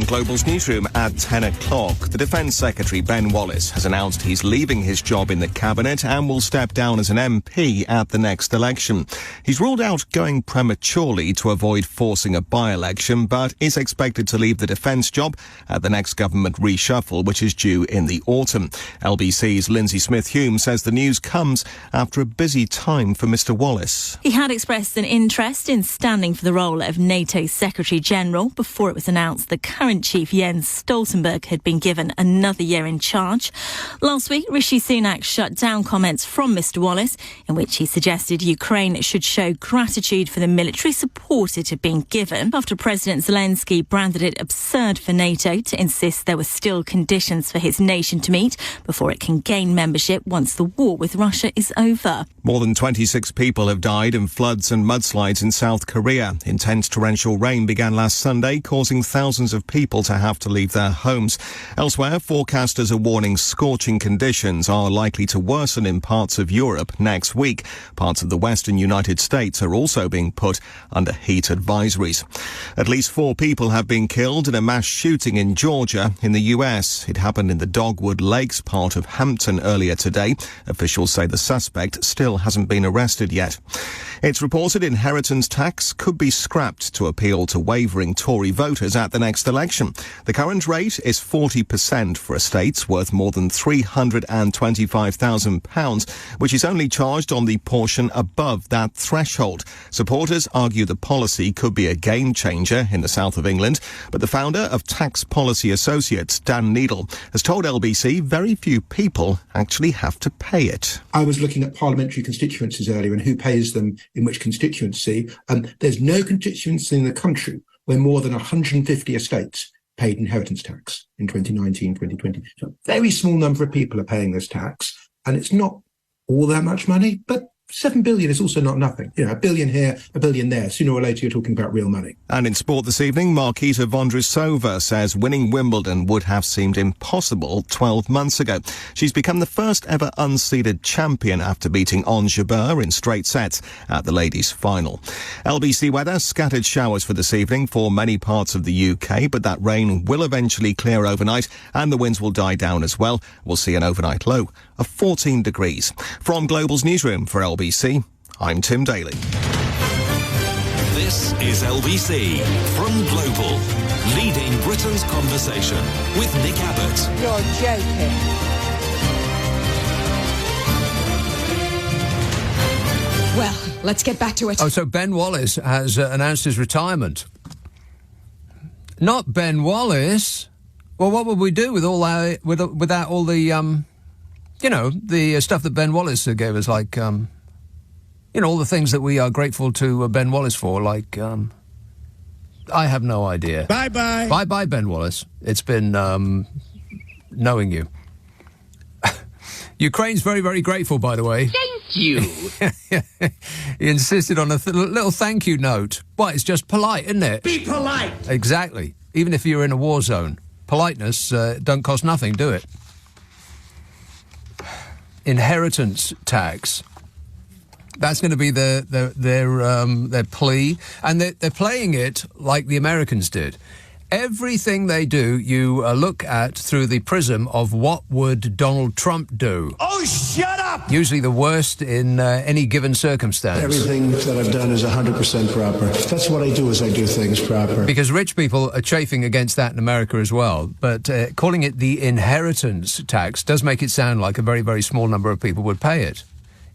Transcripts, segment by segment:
Global's newsroom at 10 o'clock. The Defence Secretary, Ben Wallace, has announced he's leaving his job in the Cabinet and will step down as an MP at the next election. He's ruled out going prematurely to avoid forcing a by-election, but is expected to leave the defence job at the next government reshuffle, which is due in the autumn. LBC's Lindsay Smith-Hume says the news comes after a busy time for Mr Wallace. He had expressed an interest in standing for the role of NATO Secretary-General before it was announced the current Chief Jens Stoltenberg had been given another year in charge. Last week, Rishi Sunak shut down comments from Mr Wallace in which he suggested Ukraine should show gratitude for the military support it had been given after President Zelensky branded it absurd for NATO to insist there were still conditions for his nation to meet before it can gain membership once the war with Russia is over. More than 26 people have died in floods and mudslides in South Korea. Intense torrential rain began last Sunday, causing thousands of people to have to leave their homes. Elsewhere, forecasters are warning scorching conditions are likely to worsen in parts of Europe next week. Parts of the western United States are also being put under heat advisories. At least 4 people have been killed in a mass shooting in Georgia in the US. It happened in the Dogwood Lakes part of Hampton earlier today. Officials say the suspect still hasn't been arrested yet. It's reported inheritance tax could be scrapped to appeal to wavering Tory voters at the next election. The current rate is 40% for estates worth more than £325,000, which is only charged on the portion above that threshold. Supporters argue the policy could be a game changer in the south of England, but the founder of Tax Policy Associates, Dan Needle, has told LBC very few people actually have to pay it. I was looking at parliamentary constituencies earlier and who pays them in which constituency. There's no constituency in the country where more than 150 estates paid inheritance tax in 2019, 2020. So a very small number of people are paying this tax, and it's not all that much money, but 7 billion is also not nothing. You know, $1 billion here, $1 billion there. Sooner or later, you're talking about real money. And in sport this evening, Marketa Vondrousova says winning Wimbledon would have seemed impossible 12 months ago. She's become the first ever unseeded champion after beating Ons Jabeur in straight sets at the ladies' final. LBC weather, scattered showers for this evening for many parts of the UK, but that rain will eventually clear overnight and the winds will die down as well. We'll see an overnight low of 14 degrees. From Global's newsroom for LBC, I'm Tim Daly. This is LBC from Global, leading Britain's conversation with Nick Abbot. You're joking. Well, let's get back to it. Oh, so Ben Wallace has announced his retirement. Not Ben Wallace. Well, what would we do with all our, without all the the stuff that Ben Wallace gave us, like, all the things that we are grateful to Ben Wallace for, like, I have no idea. Bye-bye. Bye-bye, Ben Wallace. It's been knowing you. Ukraine's very, very grateful, by the way. Thank you. He insisted on a little thank you note. Well, it's just polite, isn't it? Be polite. Exactly. Even if you're in a war zone. Politeness don't cost nothing, do it? Inheritance tax. That's going to be their plea, and they're playing it like the Americans did. Everything they do, you look at through the prism of what would Donald Trump do. Oh, shut up! Usually the worst in any given circumstance. Everything that I've done is 100% proper. That's what I do, is I do things proper. Because rich people are chafing against that in America as well. But calling it the inheritance tax does make it sound like a very, very small number of people would pay it.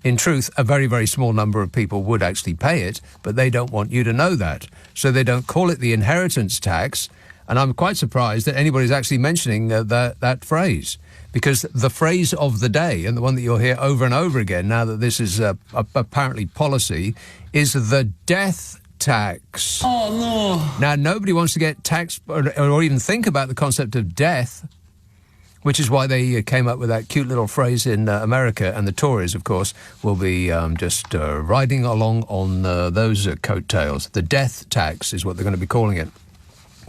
In truth, a very, very small number of people would actually pay it, but they don't want you to know that. So they don't call it the inheritance tax. And I'm quite surprised that anybody's actually mentioning that phrase, because the phrase of the day, and the one that you'll hear over and over again now that this is apparently policy, is the death tax. Oh, no. Now, nobody wants to get taxed or even think about the concept of death, which is why they came up with that cute little phrase in America, and the Tories, of course, will be just riding along on those coattails. The death tax is what they're going to be calling it.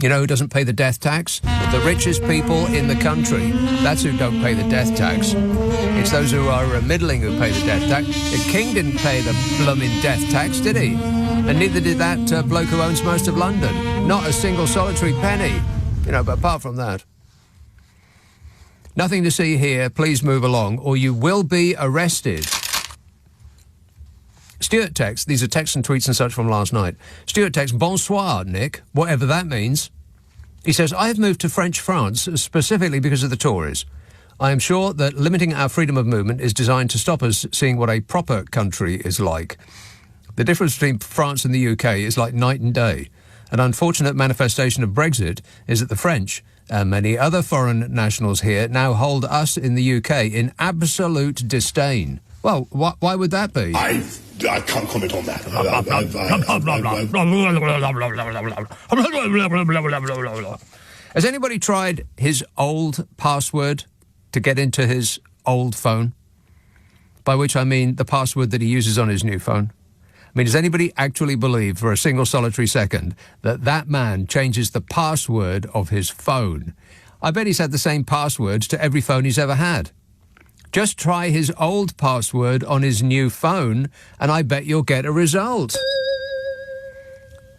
You know who doesn't pay the death tax? The richest people in the country. That's who don't pay the death tax. It's those who are middling who pay the death tax. The king didn't pay the blooming death tax, did he? And neither did that bloke who owns most of London. Not a single solitary penny. But apart from that, nothing to see here. Please move along or you will be arrested. Stuart texts, these are texts and tweets and such from last night. Stuart texts, bonsoir, Nick, whatever that means. He says, I have moved to French France specifically because of the Tories. I am sure that limiting our freedom of movement is designed to stop us seeing what a proper country is like. The difference between France and the UK is like night and day. An unfortunate manifestation of Brexit is that the French and many other foreign nationals here now hold us in the UK in absolute disdain. Well, why would that be? I can't comment on that. Has anybody tried his old password to get into his old phone? By which I mean the password that he uses on his new phone. I mean, does anybody actually believe for a single solitary second that that man changes the password of his phone? I bet he's had the same password to every phone he's ever had. Just try his old password on his new phone, and I bet you'll get a result.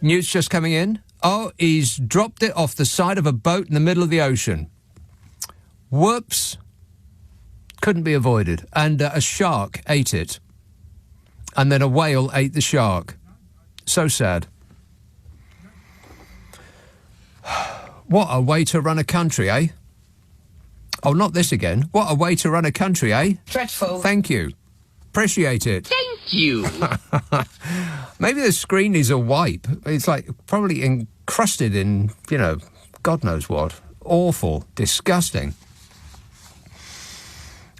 News just coming in. Oh, he's dropped it off the side of a boat in the middle of the ocean. Whoops. Couldn't be avoided. And a shark ate it. And then a whale ate the shark. So sad. What a way to run a country, eh? Oh, not this again. What a way to run a country, eh? Dreadful. Thank you. Appreciate it. Thank you. Maybe the screen needs a wipe. It's like probably encrusted in, God knows what. Awful. Disgusting.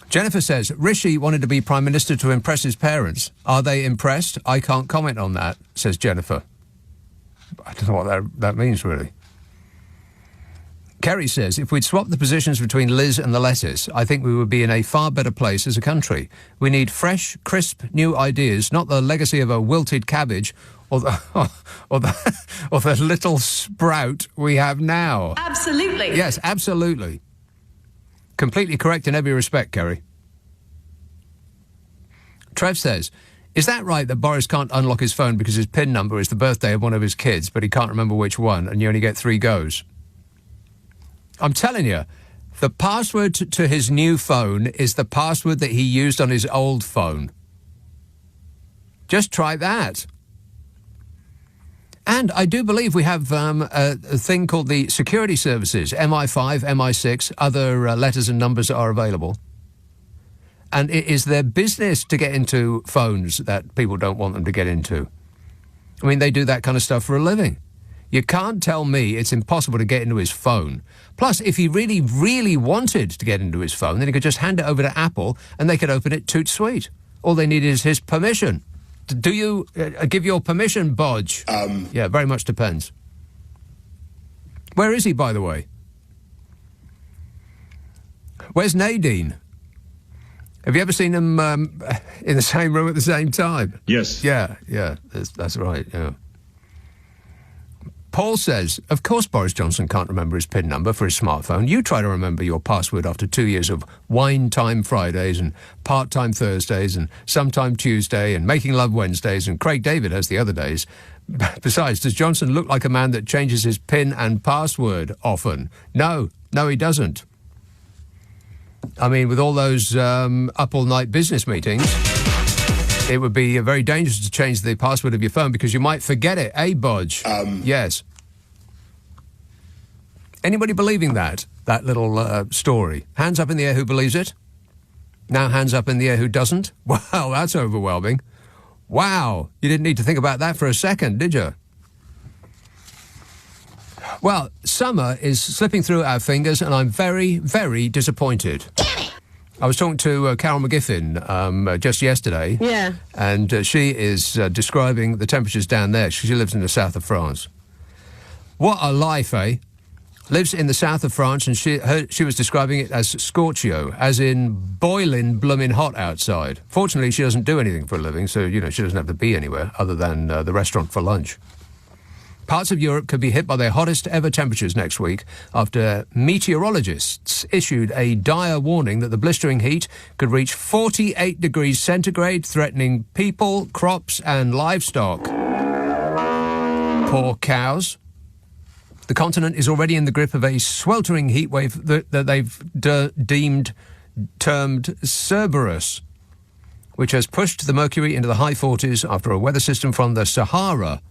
Jennifer says, Rishi wanted to be Prime Minister to impress his parents. Are they impressed? I can't comment on that, says Jennifer. I don't know what that means, really. Kerry says, if we'd swapped the positions between Liz and the lettuce, I think we would be in a far better place as a country. We need fresh, crisp, new ideas, not the legacy of a wilted cabbage or the little sprout we have now. Absolutely. Yes, absolutely. Completely correct in every respect, Kerry. Trev says, is that right that Boris can't unlock his phone because his PIN number is the birthday of one of his kids, but he can't remember which one, and you only get 3 goes? I'm telling you, the password to his new phone is the password that he used on his old phone. Just try that. And I do believe we have a thing called the security services, MI5, MI6, other letters and numbers that are available. And it is their business to get into phones that people don't want them to get into. I mean, they do that kind of stuff for a living. You can't tell me it's impossible to get into his phone. Plus, if he really, really wanted to get into his phone, then he could just hand it over to Apple and they could open it toot sweet. All they need is his permission. Do you give your permission, Bodge? Yeah, very much depends. Where is he, by the way? Where's Nadine? Have you ever seen them in the same room at the same time? Yes. Yeah, that's right, yeah. Paul says, of course Boris Johnson can't remember his PIN number for his smartphone. You try to remember your password after 2 years of wine time Fridays and part-time Thursdays and sometime Tuesday and making love Wednesdays, and Craig David has the other days. Besides, does Johnson look like a man that changes his PIN and password often? No, he doesn't. I mean, with all those up-all-night business meetings, it would be very dangerous to change the password of your phone because you might forget it. Eh, Bodge? Yes. Anybody believing that little story? Hands up in the air who believes it. Now hands up in the air who doesn't. Wow, that's overwhelming. Wow, you didn't need to think about that for a second, did you? Well, summer is slipping through our fingers and I'm very, very disappointed. I was talking to Carol McGiffin just yesterday. Yeah. And she is describing the temperatures down there. She lives in the south of France. What a life, eh? Lives in the south of France, and she was describing it as scorchio, as in boiling, blooming hot outside. Fortunately, she doesn't do anything for a living, so, she doesn't have to be anywhere other than the restaurant for lunch. Parts of Europe could be hit by their hottest ever temperatures next week after meteorologists issued a dire warning that the blistering heat could reach 48 degrees centigrade, threatening people, crops and livestock. Poor cows. The continent is already in the grip of a sweltering heatwave that they've termed Cerberus, which has pushed the mercury into the high 40s after a weather system from the Sahara,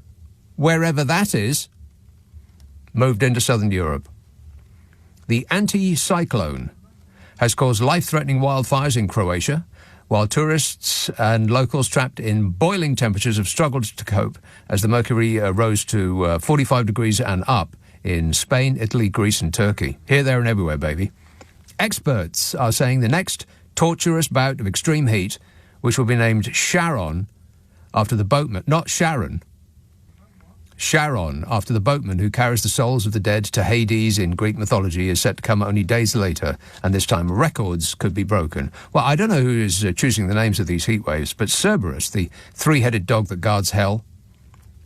wherever that is, moved into southern Europe. The anti-cyclone has caused life-threatening wildfires in Croatia, while tourists and locals trapped in boiling temperatures have struggled to cope as the mercury rose to 45 degrees and up in Spain, Italy, Greece and Turkey. Here, there and everywhere, baby. Experts are saying the next torturous bout of extreme heat, which will be named Sharon after the boatman, not Sharon, Sharon, after the boatman who carries the souls of the dead to Hades in Greek mythology, is set to come only days later, and this time records could be broken. Well, I don't know who is choosing the names of these heat waves, but Cerberus, the three-headed dog that guards hell,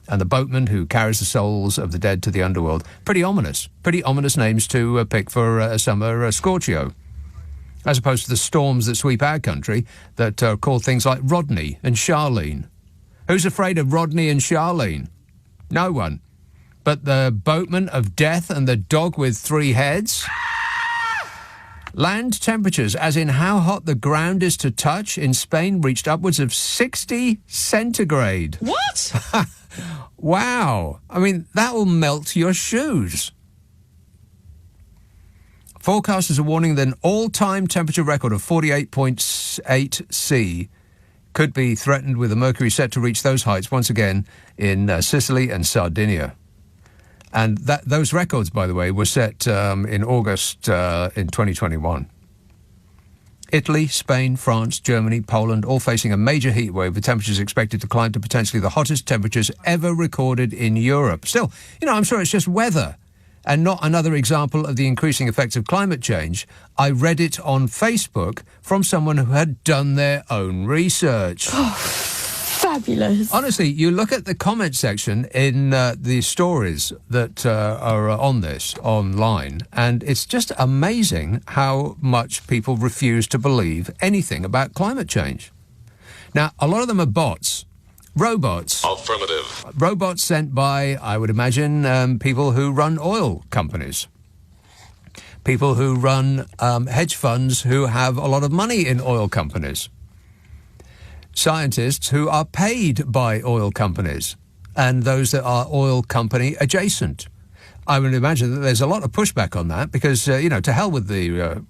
and the boatman who carries the souls of the dead to the underworld. Pretty ominous names to pick for a summer scorchio, as opposed to the storms that sweep our country that are called things like Rodney and Charlene. Who's afraid of Rodney and Charlene? No one. But the boatman of death and the dog with three heads? Land temperatures, as in how hot the ground is to touch, in Spain reached upwards of 60 centigrade. What? Wow. I mean, that will melt your shoes. Forecasters are warning that an all-time temperature record of 48.8 C could be threatened, with the mercury set to reach those heights once again in Sicily and Sardinia. And those records, by the way, were set in August in 2021. Italy, Spain, France, Germany, Poland, all facing a major heat wave, with temperatures expected to climb to potentially the hottest temperatures ever recorded in Europe. Still, I'm sure it's just weather and not another example of the increasing effects of climate change. I read it on Facebook from someone who had done their own research. Oh, fabulous. Honestly, you look at the comment section in the stories that are on this online, and it's just amazing how much people refuse to believe anything about climate change. Now, a lot of them are bots. Robots. Affirmative. Robots sent by, I would imagine, people who run oil companies. People who run hedge funds who have a lot of money in oil companies. Scientists who are paid by oil companies, and those that are oil company adjacent. I would imagine that there's a lot of pushback on that because, to hell with the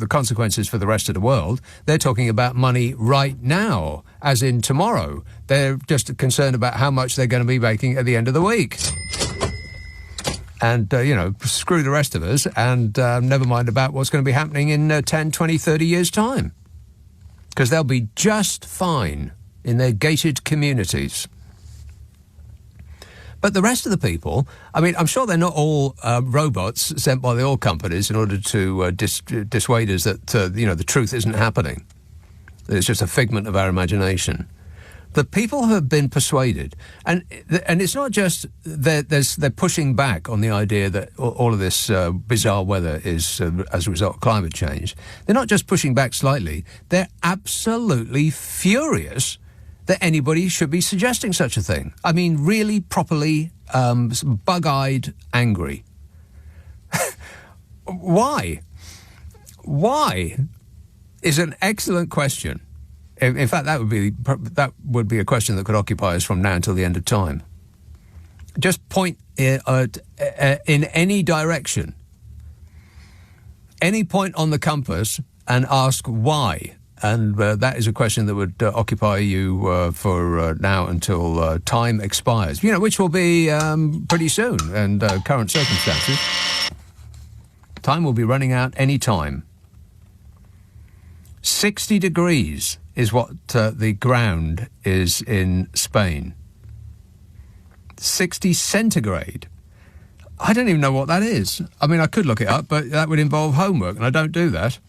consequences for the rest of the world. They're talking about money right now, as in tomorrow. They're just concerned about how much they're going to be making at the end of the week. And, screw the rest of us, and never mind about what's going to be happening in 10, 20, 30 years' time. Because they'll be just fine in their gated communities. But the rest of the people, I'm sure they're not all robots sent by the oil companies in order to dissuade us that, the truth isn't happening. It's just a figment of our imagination. The people who have been persuaded, and it's not just they're pushing back on the idea that all of this bizarre weather is as a result of climate change. They're not just pushing back slightly, they're absolutely furious that anybody should be suggesting such a thing. I mean, really properly bug-eyed angry. Why? Why is an excellent question. In fact, that would be a question that could occupy us from now until the end of time. Just point in any direction, any point on the compass, and ask why. And that is a question that would occupy you for now until time expires, which will be pretty soon, and current circumstances. Time will be running out any time. 60 degrees is what the ground is in Spain. 60 centigrade. I don't even know what that is. I could look it up, but that would involve homework, and I don't do that.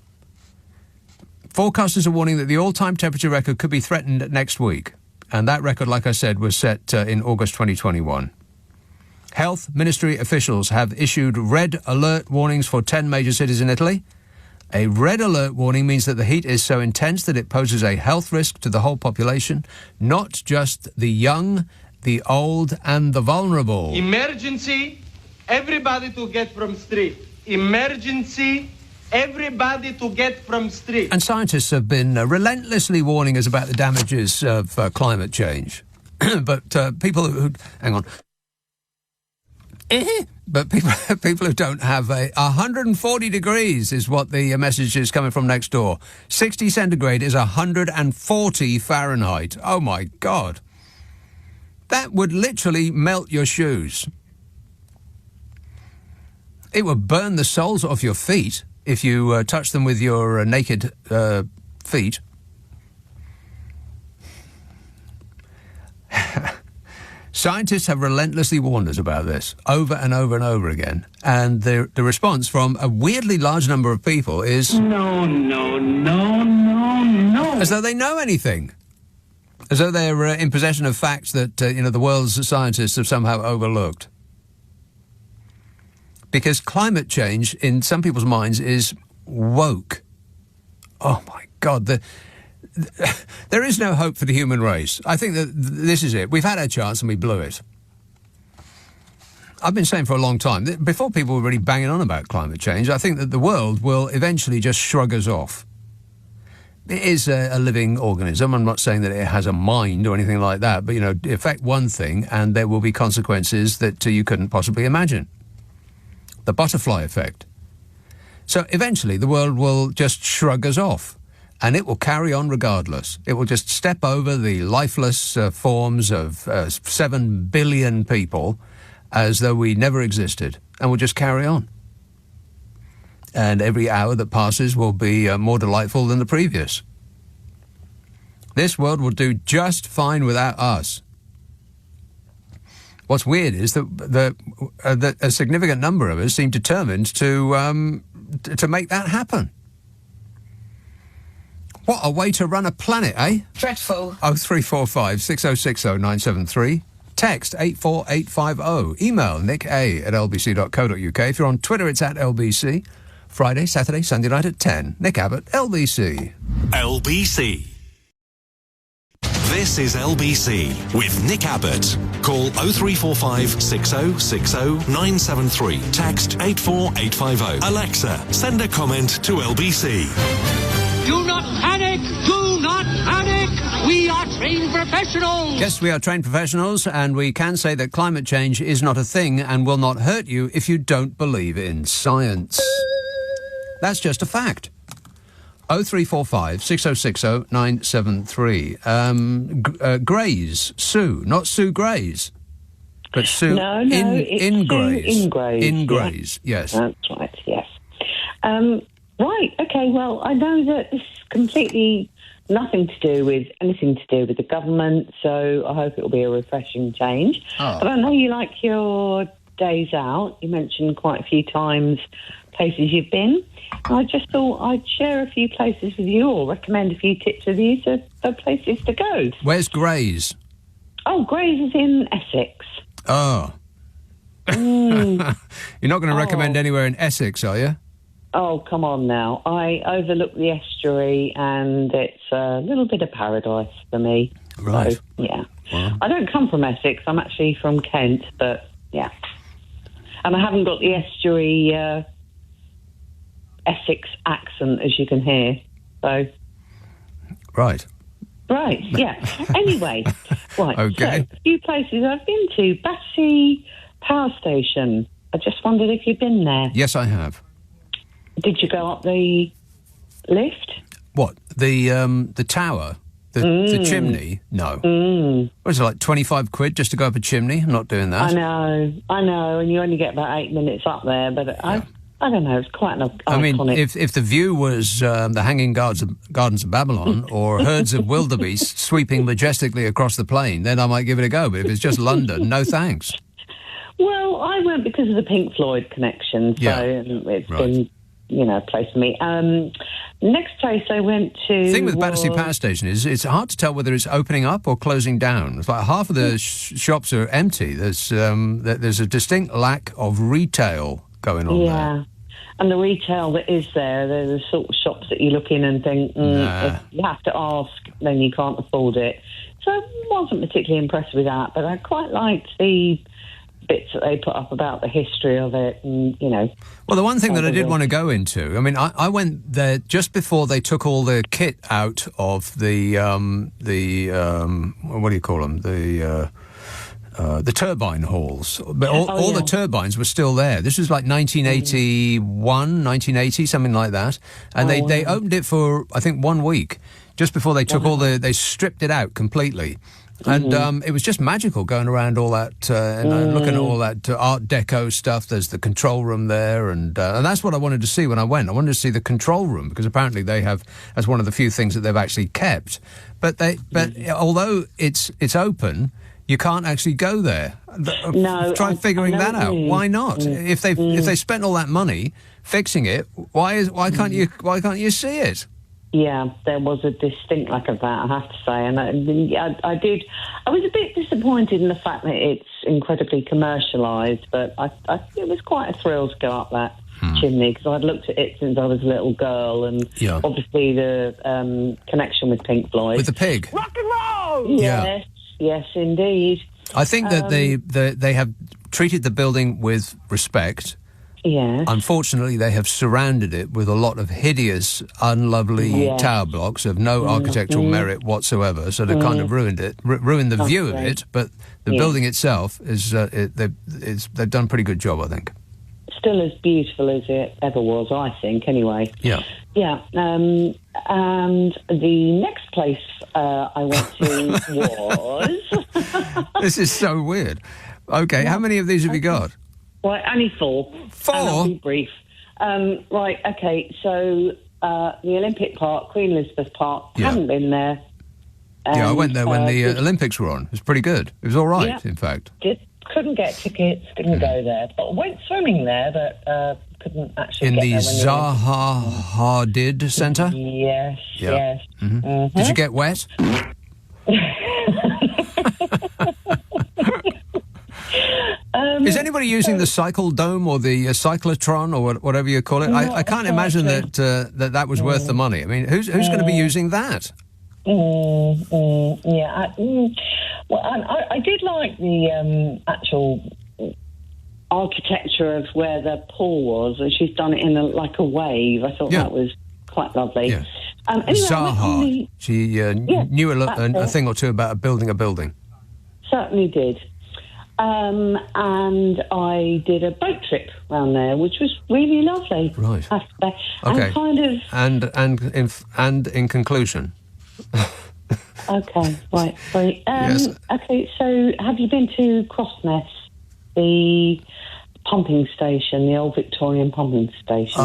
Forecasters are warning that the all-time temperature record could be threatened next week. And that record, like I said, was set in August 2021. Health Ministry officials have issued red alert warnings for 10 major cities in Italy. A red alert warning means that the heat is so intense that it poses a health risk to the whole population, not just the young, the old, and the vulnerable. Emergency everybody to get from street. Emergency, everybody to get from street. And scientists have been relentlessly warning us about the damages of climate change. But people who... Hang on. But people who don't have 140 degrees is what the message is coming from next door. 60 centigrade is 140 Fahrenheit. Oh, my God. That would literally melt your shoes. It would burn the soles off your feet if you touch them with your naked feet. Scientists have relentlessly warned us about this over and over and over again. And the response from a weirdly large number of people is... No. As though they know anything. As though they're in possession of facts that, the world's scientists have somehow overlooked. Because climate change, in some people's minds, is woke. Oh, my God. There is no hope for the human race. I think that this is it. We've had our chance and we blew it. I've been saying for a long time, before people were really banging on about climate change, I think that the world will eventually just shrug us off. It is a living organism. I'm not saying that it has a mind or anything like that, but, affect one thing and there will be consequences that you couldn't possibly imagine. The butterfly effect. So eventually the world will just shrug us off. And it will carry on regardless. It will just step over the lifeless forms of 7 billion people as though we never existed, and will just carry on. And every hour that passes will be more delightful than the previous. This world will do just fine without us. What's weird is that a significant number of us seem determined to make that happen. What a way to run a planet, eh? Dreadful. 0345 6060 973. Text 84850. Email nick@lbc.co.uk. If you're on Twitter, it's @LBC. Friday, Saturday, Sunday night at 10. Nick Abbott, LBC. LBC. This is LBC with Nick Abbott. Call 0345 6060 973. Text 84850. Alexa, send a comment to LBC. Do not panic! Do not panic! We are trained professionals! Yes, we are trained professionals, and we can say that climate change is not a thing and will not hurt you if you don't believe in science. That's just a fact. 0345 6060 973. Grays, Sue, not Sue Grays, but Sue in Grays. In Grays, yes. That's right, yes. Right, okay, well, I know that this is completely anything to do with the government, so I hope it will be a refreshing change. Oh. But I know you like your days out. You mentioned quite a few times places you've been. I just thought I'd share a few places with you or recommend a few tips with you for places to go. Where's Grays? Oh, Grays is in Essex. Oh. You're not going to recommend anywhere in Essex, are you? Oh, come on now. I overlook the estuary and it's a little bit of paradise for me. Right. So, yeah. Wow. I don't come from Essex. I'm actually from Kent, but yeah. And I haven't got the estuary Essex accent, as you can hear. So. Right. Right, yeah. Anyway, right. Okay. So, a few places I've been to. Battersea Power Station. I just wondered if you've been there. Yes, I have. Did you go up the lift? What? The tower? The chimney? No. Was it like 25 quid just to go up a chimney? I'm not doing that. I know, and you only get about 8 minutes up there, but I don't know, it's quite an iconic... I mean, if the view was the Hanging Gardens of Babylon or herds of wildebeest sweeping majestically across the plain, then I might give it a go, but if it's just London, no thanks. Well, I went because of the Pink Floyd connection, so it's been... a place for me. Next place I went to... The thing with Battersea Power Station is it's hard to tell whether it's opening up or closing down. It's like half of the shops are empty. There's a distinct lack of retail going on there. And the retail that is there, they're the sort of shops that you look in and think, if you have to ask, then you can't afford it. So I wasn't particularly impressed with that, but I quite liked the bits that they put up about the history of it, and Well, the one thing that I did want to go into, I mean, I went there just before they took all the kit out of the what do you call them, the turbine halls. But all the turbines were still there. This was like 1981, 1980, something like that. And they opened it for, I think, 1 week, just before they took they stripped it out completely. And it was just magical going around all that and looking at all that Art Deco stuff. There's the control room there, and that's what I wanted to see when I went. I wanted to see the control room, because apparently they have, as one of the few things that they've actually kept. But although it's open, you can't actually go there. No, try figuring that out. Why not? If they spent all that money fixing it, why can't you see it? Yeah, there was a distinct lack of that, I have to say, and I was a bit disappointed in the fact that it's incredibly commercialised, but it was quite a thrill to go up that chimney, because I'd looked at it since I was a little girl, and obviously the connection with Pink Floyd. With the pig. Rock and roll! Yes, indeed. I think that they have treated the building with respect. Yeah. Unfortunately, they have surrounded it with a lot of hideous, unlovely tower blocks of no architectural merit whatsoever. So they've kind of ruined it, ruined the view of it. But the building itself is they've done a pretty good job, I think. Still as beautiful as it ever was, I think. Anyway. Yeah. Yeah. And the next place I went to was. This is so weird. Okay, how many of these have you got? Right, only 4. 4? And I'll be brief. Right, okay, so the Olympic Park, Queen Elizabeth Park, haven't been there. I went there when the Olympics were on. It was pretty good. It was all right, in fact. Couldn't get tickets, couldn't go there. But went swimming there, but couldn't actually get there. In the Zaha Hadid Centre? Yes, yes. Mm-hmm. Mm-hmm. Did you get wet? Is anybody using the Cycle Dome or the Cyclotron or whatever you call it? I can't imagine that was worth the money. I mean, who's going to be using that? Well, I did like the actual architecture of where the pool was, and she's done it in like a wave. I thought that was quite lovely. Yeah. Anyway, Zaha, she knew a thing or two about building a building. Certainly did. And I did a boat trip around there, which was really lovely. Right. Okay. And in conclusion. Okay. Right. Sorry. Yes. Okay. So, have you been to Crossness, the pumping station, the old Victorian pumping station?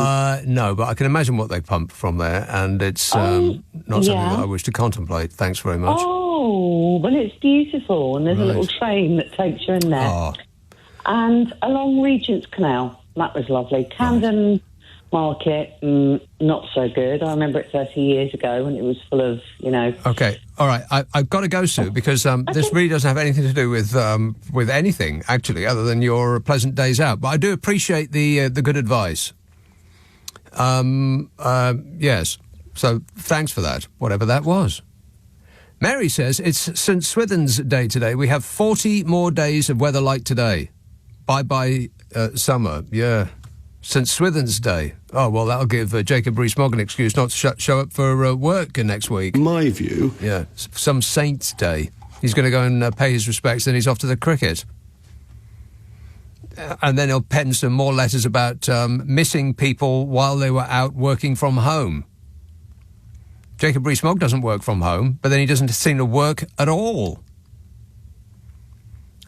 No, but I can imagine what they pump from there, and it's not something that I wish to contemplate. Thanks very much. Oh, well, it's beautiful, and there's a little train that takes you in there. Oh. And along Regent's Canal, that was lovely. Camden Market, not so good. I remember it 30 years ago when it was full of, Okay, all right. I've got to go, Sue, because this really doesn't have anything to do with anything, actually, other than your pleasant days out. But I do appreciate the good advice. Yes. So thanks for that, whatever that was. Mary says it's St. Swithin's Day today. We have 40 more days of weather like today. Bye-bye summer. Yeah. St. Swithin's Day. Oh, well, that'll give Jacob Rees-Mogg an excuse not to show up for work next week. My view. Yeah. Some Saint's Day. He's going to go and pay his respects, then he's off to the cricket. And then he'll pen some more letters about missing people while they were out working from home. Jacob Rees-Mogg doesn't work from home, but then he doesn't seem to work at all.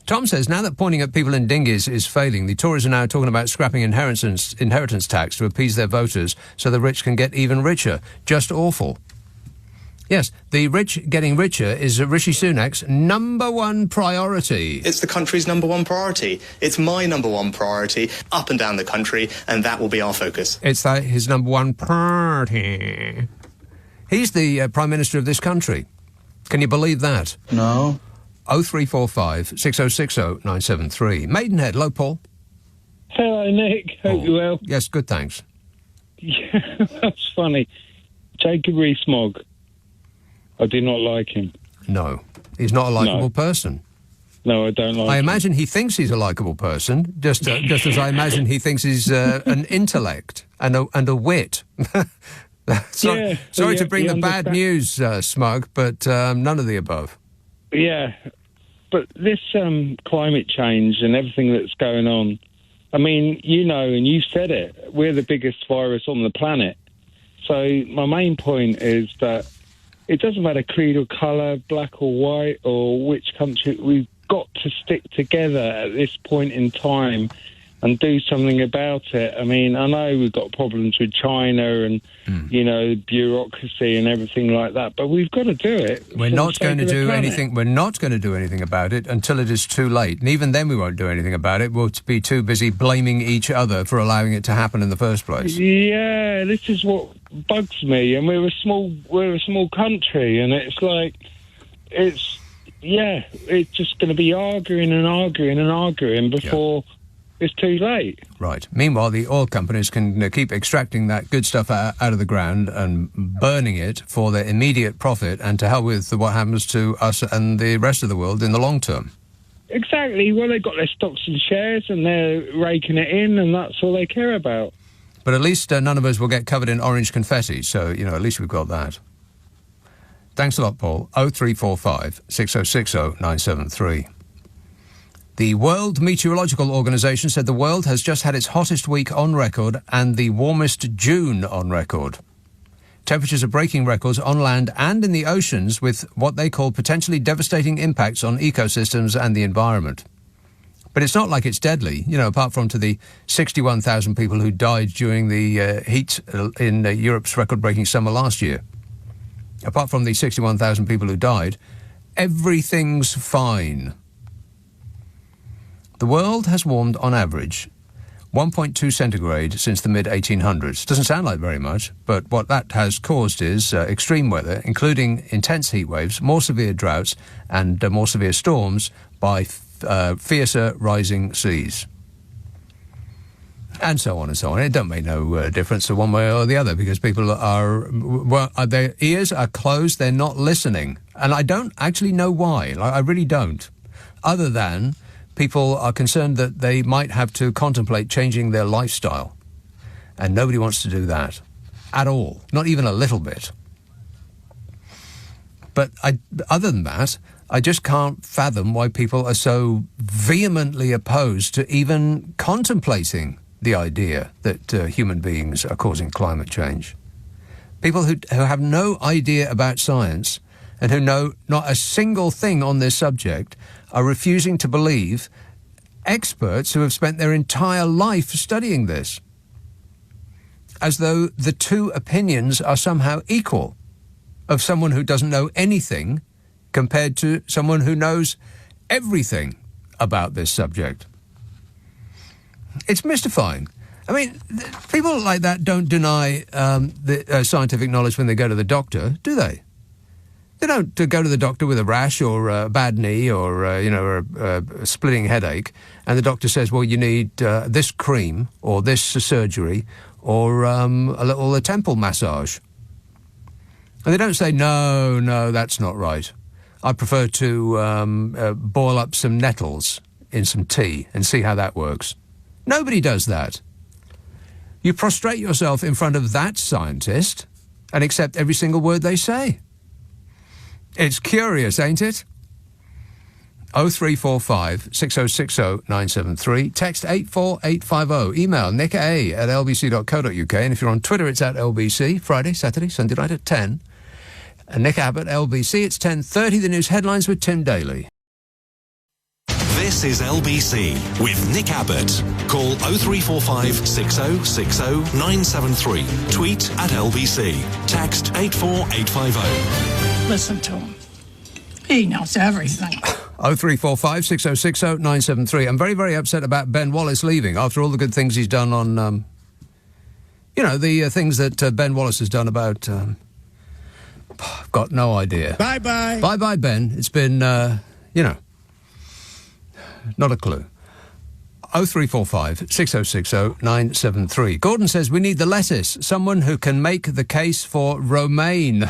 Tom says, now that pointing at people in dinghies is failing, the Tories are now talking about scrapping inheritance tax to appease their voters so the rich can get even richer. Just awful. Yes, the rich getting richer is Rishi Sunak's #1 priority. It's the country's #1 priority. It's my #1 priority up and down the country, and that will be our focus. It's his #1 priority. He's the Prime Minister of this country. Can you believe that? No. 0345 6060 973. Maidenhead, hello, Paul. Hello, Nick. Hope you're well. Yes, good, thanks. Yeah, that's funny. Jacob Rees-Mogg. I do not like him. No, he's not a likeable person. No, I don't like I him. imagine he thinks he's a likeable person, just as I imagine he thinks he's an intellect and a wit. Sorry to bring the bad news, Smug, but none of the above. Yeah, but this climate change and everything that's going on, I mean, you know, and you said it, we're the biggest virus on the planet. So my main point is that it doesn't matter creed or colour, black or white, or which country. We've got to stick together at this point in time and do something about it. I mean, I know we've got problems with China and, you know, bureaucracy and everything like that, but we've got to do it. We're not going to do anything. We're not going to do anything about it until it is too late. And even then we won't do anything about it. We'll be too busy blaming each other for allowing it to happen in the first place. Yeah, this is what bugs me. And we're a small country, and it's like, it's just going to be arguing before it's too late. Right. Meanwhile, the oil companies can keep extracting that good stuff out of the ground and burning it for their immediate profit, and to hell with what happens to us and the rest of the world in the long term. Exactly. Well, they've got their stocks and shares and they're raking it in, and that's all they care about. But at least none of us will get covered in orange confetti, so, you know, at least we've got that. Thanks a lot, Paul. 0345 6060 973. The World Meteorological Organization said the world has just had its hottest week on record and the warmest June on record. Temperatures are breaking records on land and in the oceans, with what they call potentially devastating impacts on ecosystems and the environment. But it's not like it's deadly, you know, apart from to the 61,000 people who died during the heat in Europe's record-breaking summer last year. Apart from the 61,000 people who died, everything's fine. The world has warmed, on average, 1.2 centigrade since the mid-1800s. Doesn't sound like very much, but what that has caused is extreme weather, including intense heat waves, more severe droughts, and more severe storms by fiercer rising seas. And so on and so on. It don't make no difference to one way or the other, because people their ears are closed, they're not listening. And I don't actually know why. I really don't. Other than people are concerned that they might have to contemplate changing their lifestyle. And nobody wants to do that. At all. Not even a little bit. But other than that, I just can't fathom why people are so vehemently opposed to even contemplating the idea that human beings are causing climate change. People who have no idea about science and who know not a single thing on this subject are refusing to believe experts who have spent their entire life studying this, as though the two opinions are somehow equal, of someone who doesn't know anything compared to someone who knows everything about this subject. It's mystifying. I mean, people like that don't deny the scientific knowledge when they go to the doctor, do they? They don't go to the doctor with a rash or a bad knee or, a splitting headache, and the doctor says, well, you need this cream or this surgery or a little temple massage. And they don't say, no, that's not right. I prefer to boil up some nettles in some tea and see how that works. Nobody does that. You prostrate yourself in front of that scientist and accept every single word they say. It's curious, ain't it? 0345 6060 973. Text 84850. Email nick@lbc.co.uk. And if you're on Twitter, it's at LBC. Friday, Saturday, Sunday night at 10. And Nick Abbot, LBC. It's 10:30. The news headlines with Tim Daly. This is LBC with Nick Abbot. Call 0345 6060 973. Tweet at LBC. Text 84850. Listen to him. He knows everything. 0345 6060 973. I'm very, very upset about Ben Wallace leaving after all the good things he's done on, the things that Ben Wallace has done about... I've got no idea. Bye-bye. Bye-bye, Ben. It's been, not a clue. 0345 6060 973. Gordon says we need the lettuce. Someone who can make the case for romaine.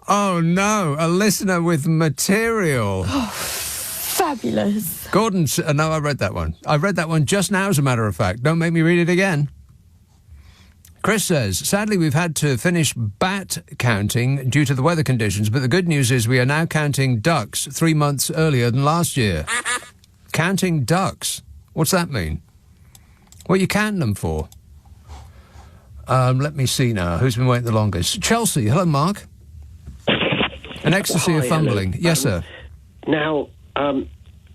Oh no, a listener with material. Oh, fabulous. Gordon, no, I read that one. I read that one just now, as a matter of fact. Don't make me read it again. Chris says, sadly, we've had to finish bat counting due to the weather conditions, but the good news is we are now counting ducks 3 months earlier than last year. Counting ducks? What's that mean? What are you counting them for? Let me see now. Who's been waiting the longest? Chelsea. Hello, Mark. An ecstasy of fumbling. Hello. Yes, sir. Now,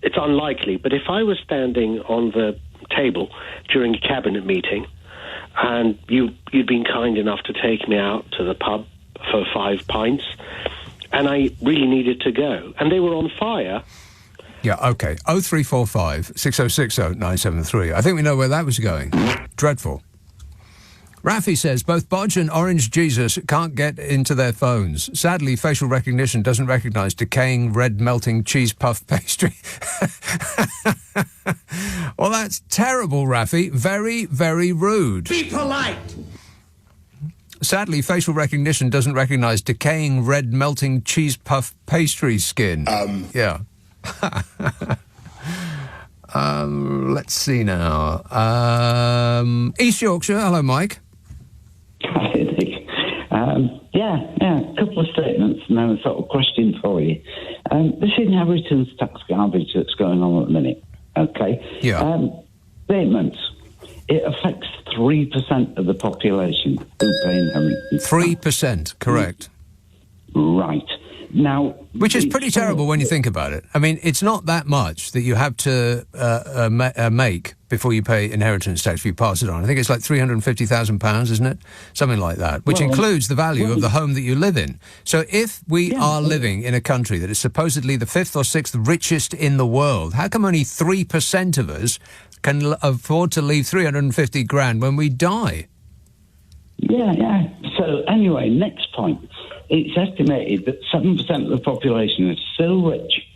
it's unlikely, but if I was standing on the table during a cabinet meeting and you'd been kind enough to take me out to the pub for 5 pints and I really needed to go and they were on fire... Yeah, OK. 0345 6060 973. I think we know where that was going. Dreadful. Raffi says both Bodge and Orange Jesus can't get into their phones. Sadly, facial recognition doesn't recognise decaying red melting cheese puff pastry. Well, that's terrible, Raffi. Very, very rude. Be polite. Sadly, facial recognition doesn't recognise decaying red melting cheese puff pastry skin. Yeah. Let's see now. East Yorkshire. Hello, Mike. Hi, Nick. A couple of statements and then a sort of question for you. This inheritance tax garbage that's going on at the minute, okay? Yeah. Statements. It affects 3% of the population who pay inheritance. 3%, correct. Right. Now, which is pretty terrible when you think about it. I mean, it's not that much that you have to make before you pay inheritance tax if you pass it on. I think it's like £350,000, isn't it? Something like that, which includes the value of the home that you live in. So if we are living in a country that is supposedly the 5th or 6th richest in the world, how come only 3% of us can afford to leave 350 grand when we die? Yeah. So anyway, next point. It's estimated that 7% of the population is so rich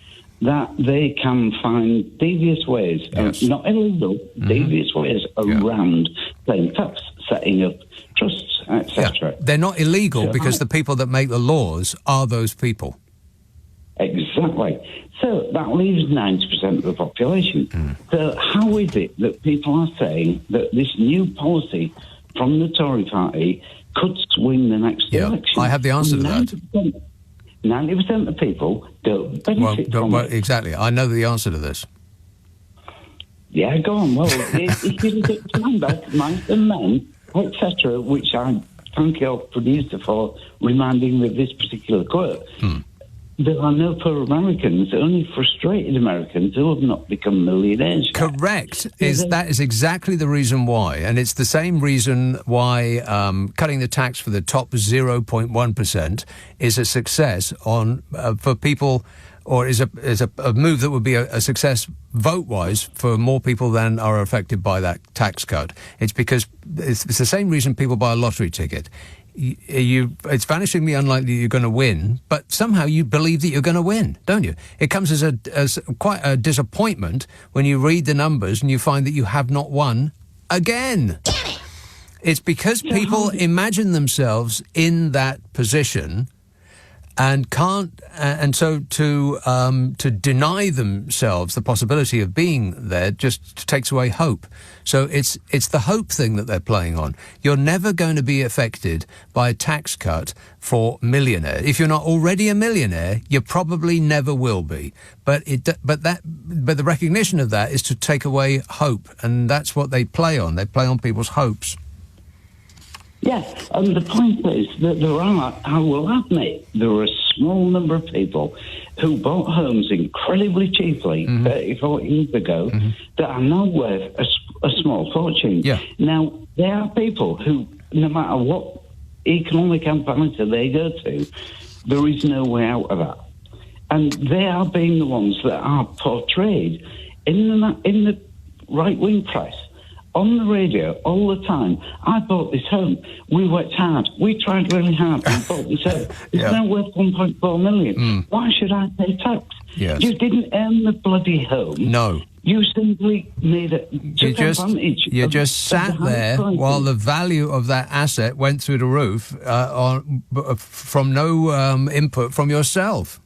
that they can find devious ways, not illegal, devious ways around paying tax, setting up trusts, etc. Yeah. They're not illegal because the people that make the laws are those people. Exactly. So that leaves 90% of the population. So how is it that people are saying that this new policy from the Tory party could swing the next election? I have the answer to that. 90% of people don't benefit from it. Exactly. I know the answer to this. Yeah, go on. Well, if you look at Steinbeck, Mice and Men, etc., which I thank your producer for reminding me of this particular quote, there are no poor Americans, only frustrated Americans who have not become millionaires. Correct. That is exactly the reason why. And it's the same reason why cutting the tax for the top 0.1% is a success for people, or is a move that would be a success vote-wise for more people than are affected by that tax cut. It's because it's the same reason people buy a lottery ticket. It's vanishingly unlikely you're going to win, but somehow you believe that you're going to win, don't you? It comes as quite a disappointment when you read the numbers and you find that you have not won again. It's because people imagine themselves in that position and can't, and so to deny themselves the possibility of being there just takes away hope. So it's the hope thing that they're playing on. You're never going to be affected by a tax cut for millionaires. If you're not already a millionaire, you probably never will be. But the recognition of that is to take away hope, and that's what they play on. They play on people's hopes. Yes, and the point is that I will admit, there are a small number of people who bought homes incredibly cheaply 30, 40 years ago that are now worth a small fortune. Yeah. Now, there are people who, no matter what economic advisor they go to, there is no way out of that. And they are being the ones that are portrayed in the right-wing press on the radio all the time. I bought this home. We worked hard. We tried really hard. We bought this home. It's now worth 1.4 million. Why should I pay tax? Yes. You didn't earn the bloody home. No. You simply made it. You just sat there while the value of that asset went through the roof from no input from yourself.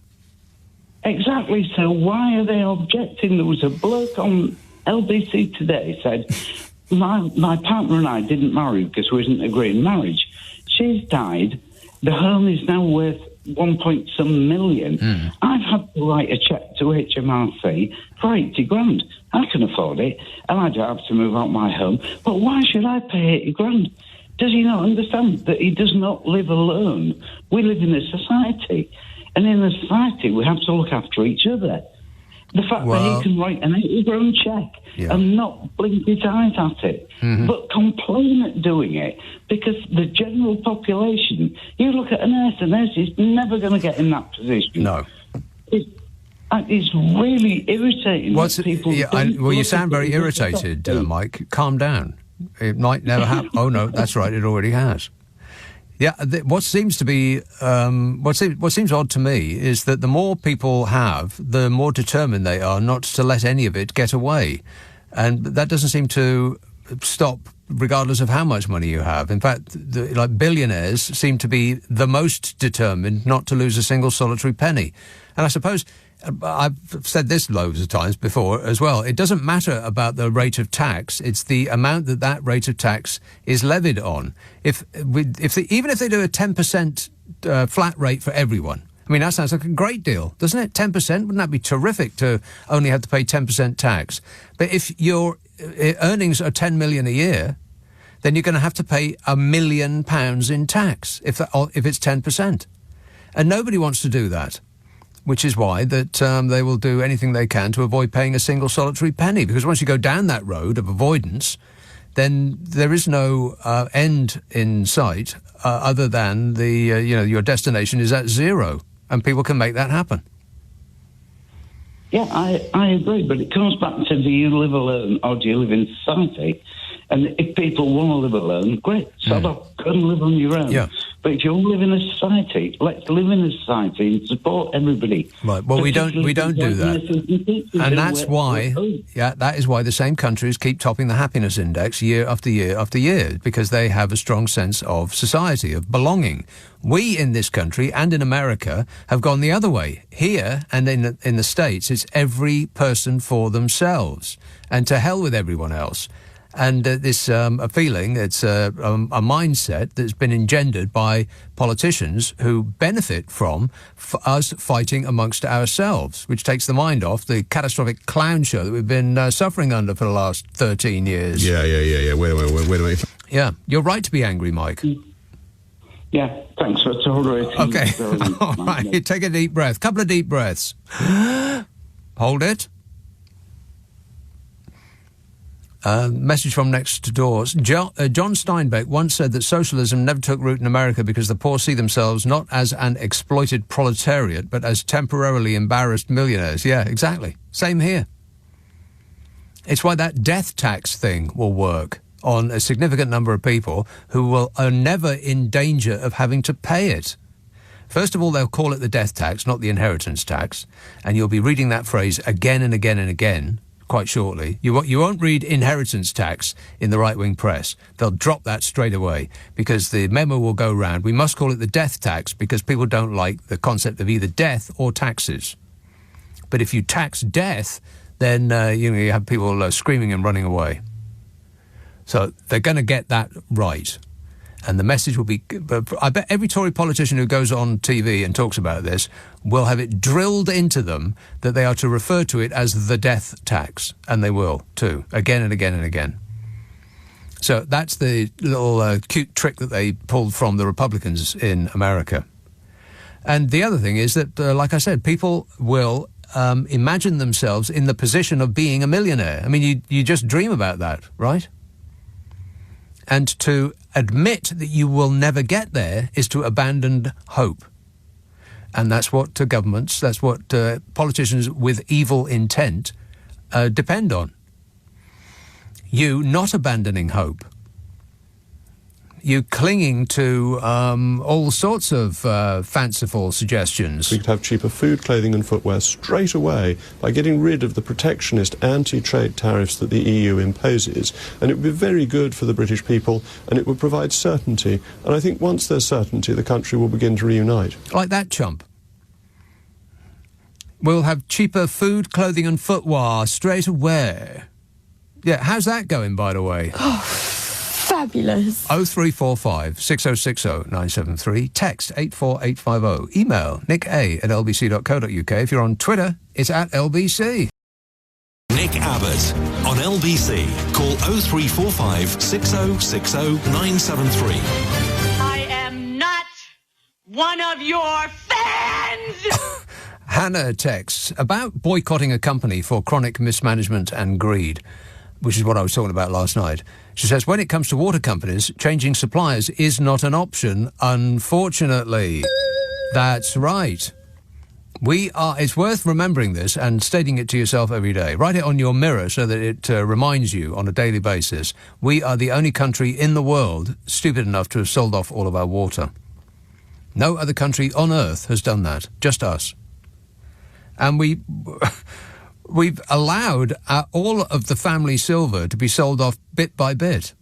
Exactly. So why are they objecting? There was a bloke on LBC today said, my partner and I didn't marry because we didn't agree in marriage. She's died. The home is now worth 1.some million. I've had to write a cheque to HMRC for 80 grand. I can afford it, and I don't have to move out my home. But why should I pay 80 grand? Does he not understand that he does not live alone? We live in a society, and in a society we have to look after each other. The fact that he can write an 80 grand cheque and not blink his eyes at it, but complain at doing it, because the general population, you look at a nurse is never going to get in that position. No. It's really irritating. You sound very irritated, Mike. Calm down. It might never happen. Oh, no, that's right, it already has. Yeah, what seems to be what seems odd to me is that the more people have, the more determined they are not to let any of it get away, and that doesn't seem to stop regardless of how much money you have. In fact, like billionaires seem to be the most determined not to lose a single solitary penny, and I suppose. I've said this loads of times before as well. It doesn't matter about the rate of tax. It's the amount that rate of tax is levied on. Even if they do a 10% flat rate for everyone, I mean, that sounds like a great deal, doesn't it? 10%, wouldn't that be terrific to only have to pay 10% tax? But if your earnings are 10 million a year, then you're going to have to pay £1 million in tax if it's 10%. And nobody wants to do that. Which is why that they will do anything they can to avoid paying a single solitary penny. Because once you go down that road of avoidance, then there is no end in sight other than your destination is at zero, and people can make that happen. Yeah, I agree, but it comes back to, do you live alone or do you live in society? And if people want to live alone, great, sod off, go and live on your own. Yeah. But if you live in a society, let's live in a society and support everybody. Right. Well, we don't do that, and that's why. Yeah, that is why the same countries keep topping the happiness index year after year after year, because they have a strong sense of society, of belonging. We in this country and in America have gone the other way. Here and in the States, it's every person for themselves, and to hell with everyone else. And this a feeling, it's a mindset that's been engendered by politicians who benefit from us fighting amongst ourselves, which takes the mind off the catastrophic clown show that we've been suffering under for the last 13 years. Yeah. Wait a minute. Yeah, you're right to be angry, Mike. Yeah, thanks for tolerating. Okay, all right, take a deep breath. Couple of deep breaths. Hold it. Message from next door. John Steinbeck once said that socialism never took root in America because the poor see themselves not as an exploited proletariat, but as temporarily embarrassed millionaires. Yeah, exactly. Same here. It's why that death tax thing will work on a significant number of people who are never in danger of having to pay it. First of all, they'll call it the death tax, not the inheritance tax, and you'll be reading that phrase again and again and again quite shortly. You won't read inheritance tax in the right-wing press. They'll drop that straight away because the memo will go round. We must call it the death tax because people don't like the concept of either death or taxes. But if you tax death, then you have people screaming and running away. So they're going to get that right. And the message will be... I bet every Tory politician who goes on TV and talks about this will have it drilled into them that they are to refer to it as the death tax. And they will, too, again and again and again. So that's the little cute trick that they pulled from the Republicans in America. And the other thing is that, like I said, people will imagine themselves in the position of being a millionaire. I mean, you just dream about that, right? And to admit that you will never get there is to abandon hope. And that's what governments, that's what politicians with evil intent depend on. You not abandoning hope. You clinging to all sorts of fanciful suggestions. We could have cheaper food, clothing and footwear straight away by getting rid of the protectionist anti-trade tariffs that the EU imposes. And it would be very good for the British people, and it would provide certainty. And I think once there's certainty, the country will begin to reunite. Like that chump. We'll have cheaper food, clothing and footwear straight away. Yeah, how's that going, by the way? Fabulous. 0345 6060 973. Text 84850. Email nica@lbc.co.uk. If you're on Twitter, it's @LBC. Nick Abbot on LBC. Call 0345 6060 973. I am not one of your fans! Hannah texts about boycotting a company for chronic mismanagement and greed, which is what I was talking about last night. She says, when it comes to water companies, changing suppliers is not an option, unfortunately. That's right. It's worth remembering this and stating it to yourself every day. Write it on your mirror so that it reminds you on a daily basis. We are the only country in the world stupid enough to have sold off all of our water. No other country on earth has done that, just us. And we've allowed all of the family silver to be sold off bit by bit.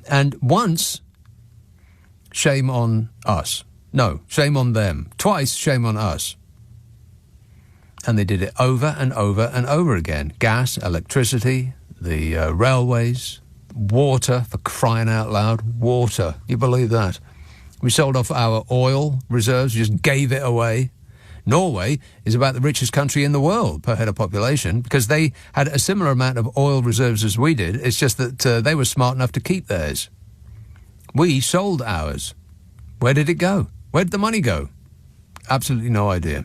And once, shame on us. No, shame on them. Twice, shame on us. And they did it over and over and over again. Gas, electricity, the railways, water, for crying out loud. Water. You believe that? We sold off our oil reserves, just gave it away. Norway is about the richest country in the world per head of population because they had a similar amount of oil reserves as we did. It's just that they were smart enough to keep theirs. We sold ours. Where did it go? Where did the money go? Absolutely no idea.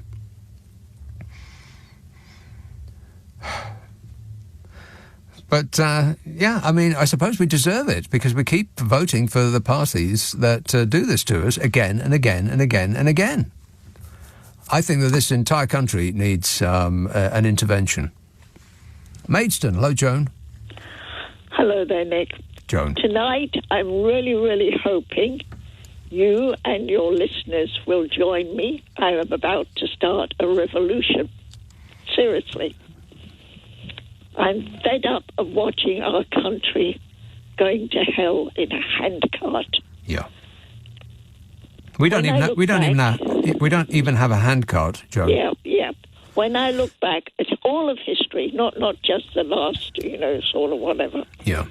But, I suppose we deserve it because we keep voting for the parties that do this to us again and again and again and again. I think that this entire country needs an intervention. Maidstone. Hello, Joan. Hello there, Nick. Joan. Tonight, I'm really, really hoping you and your listeners will join me. I am about to start a revolution. Seriously. I'm fed up of watching our country going to hell in a handcart. Yeah. We don't even have a handcart, Joan. Yeah. When I look back at all of history, not just the last, sort of whatever. Yeah.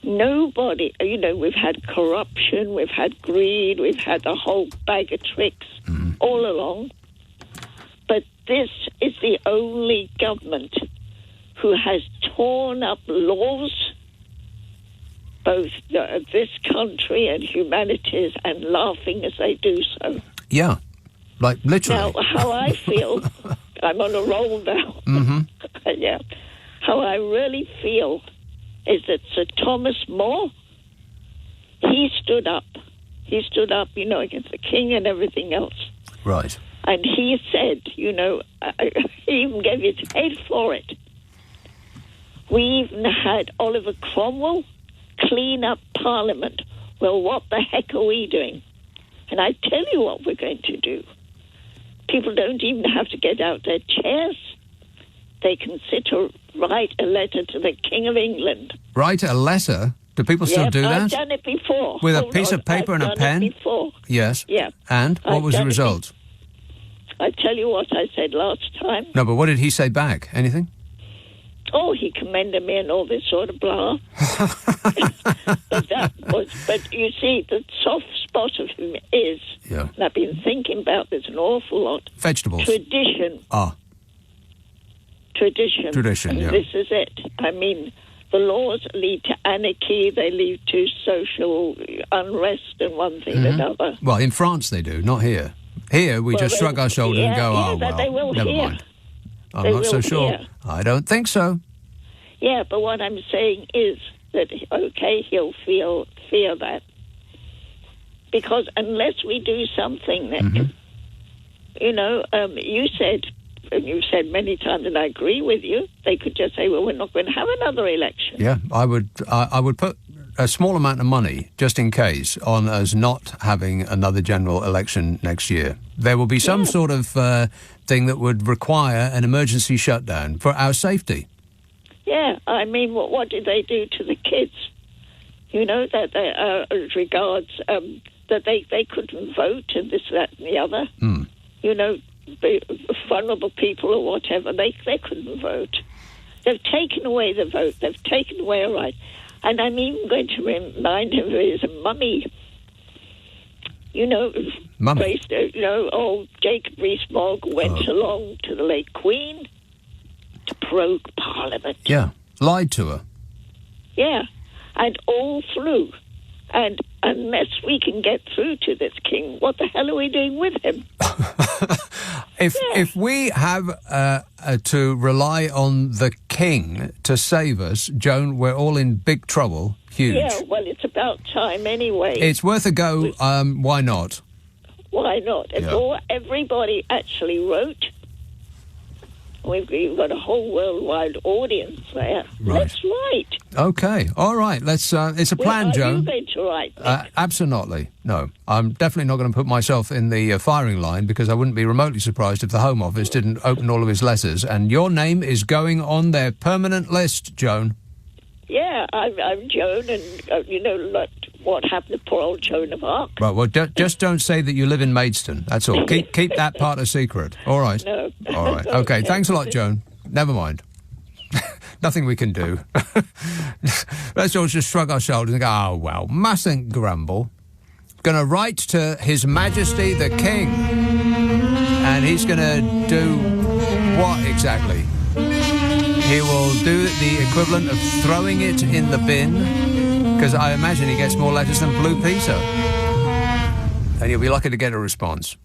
Nobody, we've had corruption, we've had greed, we've had a whole bag of tricks all along. But this is the only government who has torn up laws, both this country and humanities, and laughing as they do so. Yeah, like literally. Now, how I feel, I'm on a roll now. Mm-hmm. Yeah. How I really feel is that Sir Thomas More, he stood up, against the king and everything else. Right. And he said, he even gave his head for it. We even had Oliver Cromwell clean up Parliament. Well, what the heck are we doing? And I tell you what we're going to do. People don't even have to get out their chairs. They can write a letter to the King of England. Write a letter? Do people still do that? I've done it before. With a piece of paper and a pen? I've done it before. Yes. Yeah. And what was the result? I tell you what I said last time. No, but what did he say back? Anything? Oh, he commended me and all this sort of blah. But you see, the soft spot of him is, and I've been thinking about this an awful lot. Vegetables. Tradition. Tradition, yeah. This is it. I mean, the laws lead to anarchy, they lead to social unrest and one thing and another. Well, in France they do, not here. Here we just shrug our shoulders and go, they will never hear. mind. I'm not so sure. Hear. I don't think so. Yeah, but what I'm saying is that, okay, he'll fear that. Because unless we do something, Nick, you said and you've said many times, and I agree with you, they could just say, well, we're not going to have another election. Yeah, I would put a small amount of money, just in case, on us not having another general election next year. There will be some sort of thing that would require an emergency shutdown for our safety. Yeah, I mean, what did they do to the kids? You know, that they, as regards that they couldn't vote and this, that, and the other. You know, vulnerable people or whatever, they couldn't vote. They've taken away the vote. They've taken away a right. And I'm even going to remind him of his mummy. You know, Mummy. Old Jacob Rees-Mogg went along to the late Queen to prorogue Parliament. Yeah, lied to her. Yeah, and all through. And unless we can get through to this king, what the hell are we doing with him? If we have to rely on the king to save us, Joan, we're all in big trouble. Huge. Yeah, well, it's about time anyway. It's worth a go. Why not? Why not? If everybody actually wrote, we've got a whole worldwide audience there. Right. Let's write. Okay. All right. Let's. It's a plan, Joan. Are you going to write? Absolutely. No. I'm definitely not going to put myself in the firing line because I wouldn't be remotely surprised if the Home Office didn't open all of his letters. And your name is going on their permanent list, Joan. Yeah, I'm Joan, and what happened to poor old Joan of Arc. Right, well, just don't say that you live in Maidstone, that's all. Keep that part a secret, all right? No. All right, OK, thanks a lot, Joan. Never mind. Nothing we can do. Let's all just shrug our shoulders and go, oh, well, mustn't grumble. Going to write to His Majesty the King. And he's going to do what exactly? He will do the equivalent of throwing it in the bin, because I imagine he gets more letters than Blue Peter. And you'll be lucky to get a response.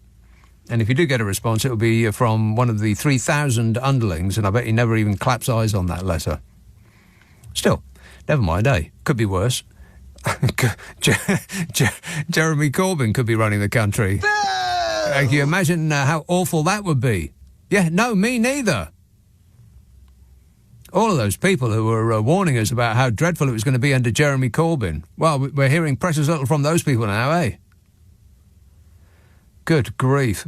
And if you do get a response, it will be from one of the 3,000 underlings, and I bet he never even claps eyes on that letter. Still, never mind, eh? Could be worse. Jeremy Corbyn could be running the country. Can you imagine how awful that would be? Yeah, no, me neither. All of those people who were warning us about how dreadful it was going to be under Jeremy Corbyn. Well, we're hearing precious little from those people now, eh? Good grief.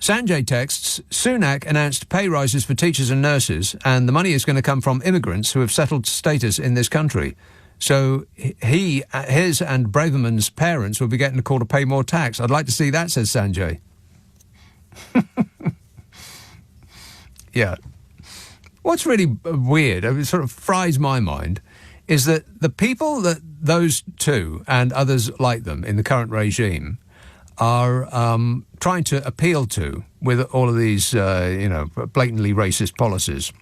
Sanjay texts, Sunak announced pay rises for teachers and nurses, and the money is going to come from immigrants who have settled status in this country. So his and Braverman's parents will be getting a call to pay more tax. I'd like to see that, says Sanjay. Yeah. What's really weird, it sort of fries my mind, is that the people that those two and others like them in the current regime are trying to appeal to with all of these, blatantly racist policies.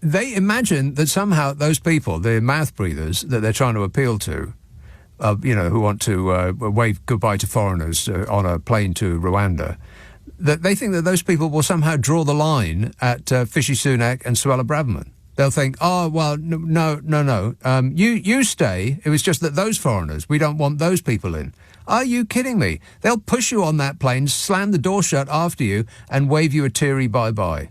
They imagine that somehow those people, the mouth breathers that they're trying to appeal to, who want to wave goodbye to foreigners on a plane to Rwanda, that they think that those people will somehow draw the line at Fishy Sunak and Suella Braverman. They'll think, oh, well, no. You stay. It was just that those foreigners, we don't want those people in. Are you kidding me? They'll push you on that plane, slam the door shut after you, and wave you a teary bye-bye.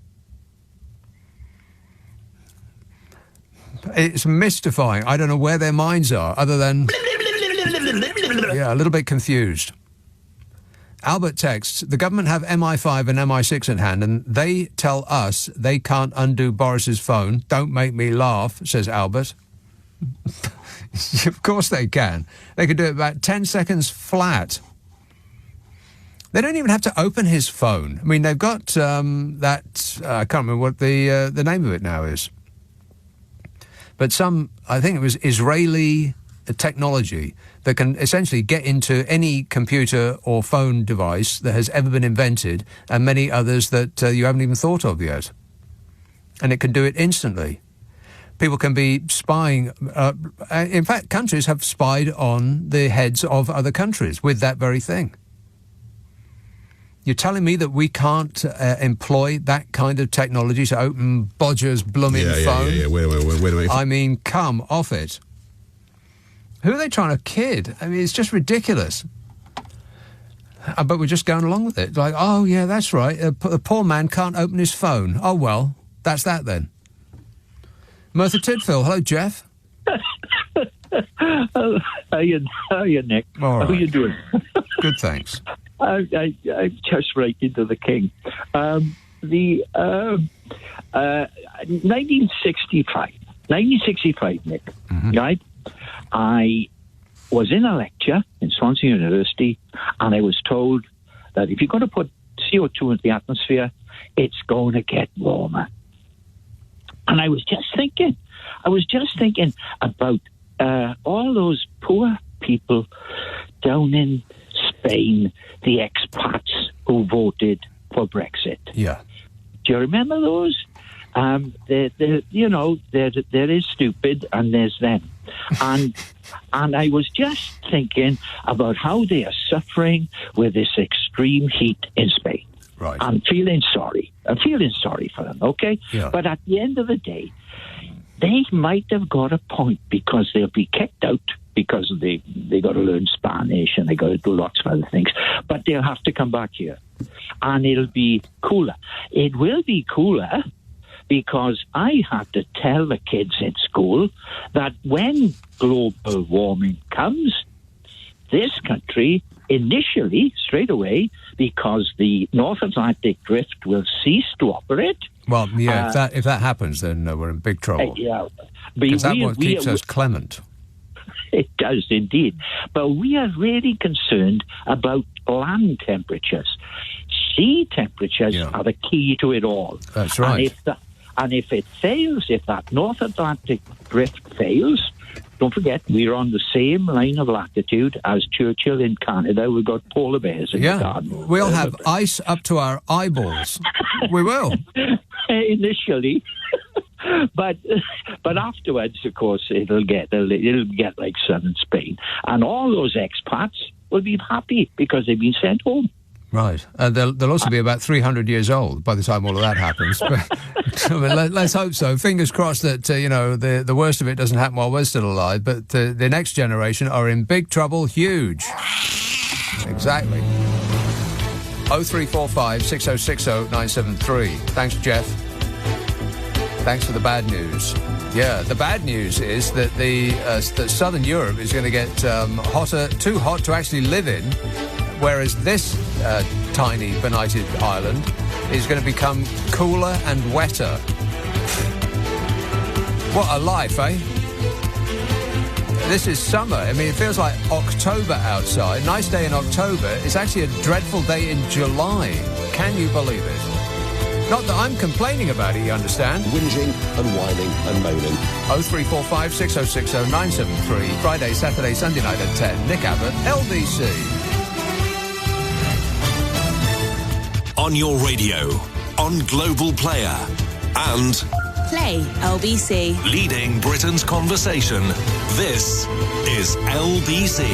It's mystifying. I don't know where their minds are, other than... yeah, a little bit confused. Albert texts, the government have MI5 and MI6 in hand, and they tell us they can't undo Boris's phone. Don't make me laugh, says Albert. Of course they can. They can do it about 10 seconds flat. They don't even have to open his phone. I mean, they've got I can't remember what the name of it now is. But I think it was Israeli technology that can essentially get into any computer or phone device that has ever been invented, and many others that you haven't even thought of yet. And it can do it instantly. People can be spying. In fact, countries have spied on the heads of other countries with that very thing. You're telling me that we can't employ that kind of technology to open Bodger's blooming phone? Yeah. Wait a minute. I mean, come off it. Who are they trying to kid? I mean, it's just ridiculous. But we're just going along with it. Like, oh, yeah, that's right. The poor man can't open his phone. Oh, well, that's that then. Merthyr Tydfil. Hello, Jeff. How you, Nick? All right. How you doing? Good, thanks. I'm just right into the king. 1965, Nick, right? I was in a lecture in Swansea University, and I was told that if you're going to put CO2 into the atmosphere, it's going to get warmer. And I was just thinking about all those poor people down in Spain, the expats who voted for Brexit. Yeah. Do you remember those? There is stupid and there's them. And I was just thinking about how they are suffering with this extreme heat in Spain. Right. I'm feeling sorry for them, okay? Yeah. But at the end of the day, they might have got a point because they'll be kicked out because they got to learn Spanish and they got to do lots of other things. But they'll have to come back here. And it'll be cooler. It will be cooler because I have to tell the kids in school that when global warming comes, this country initially, straight away, because the North Atlantic drift will cease to operate. Well, yeah, if that happens, then we're in big trouble. Yeah. Because that what keeps us clement. It does indeed. But we are really concerned about land temperatures. Sea temperatures are the key to it all. That's right. And if it fails, if that North Atlantic drift fails, don't forget, we're on the same line of latitude as Churchill in Canada. We've got polar bears in the garden. We'll have ice up to our eyeballs. We will. Initially. But afterwards, of course, it'll get like southern Spain. And all those expats will be happy because they've been sent home. Right. They'll also be about 300 years old by the time all of that happens. But, I mean, let's hope so. Fingers crossed that, the worst of it doesn't happen while we're still alive. But the next generation are in big trouble, huge. Exactly. 0345 6060 973. Thanks, Jeff. Thanks for the bad news. Yeah, the bad news is that that Southern Europe is going to get hotter, too hot to actually live in, whereas this tiny benighted island is going to become cooler and wetter. What a life, eh? This is summer. I mean, it feels like October outside. Nice day in October. It's actually a dreadful day in July. Can you believe it? Not that I'm complaining about it, you understand? Whinging and whining and moaning. 0345 6060 973. Friday, Saturday, Sunday night at 10. Nick Abbot, LBC. On your radio, on Global Player, and Play LBC. leading Britain's conversation. This is LBC.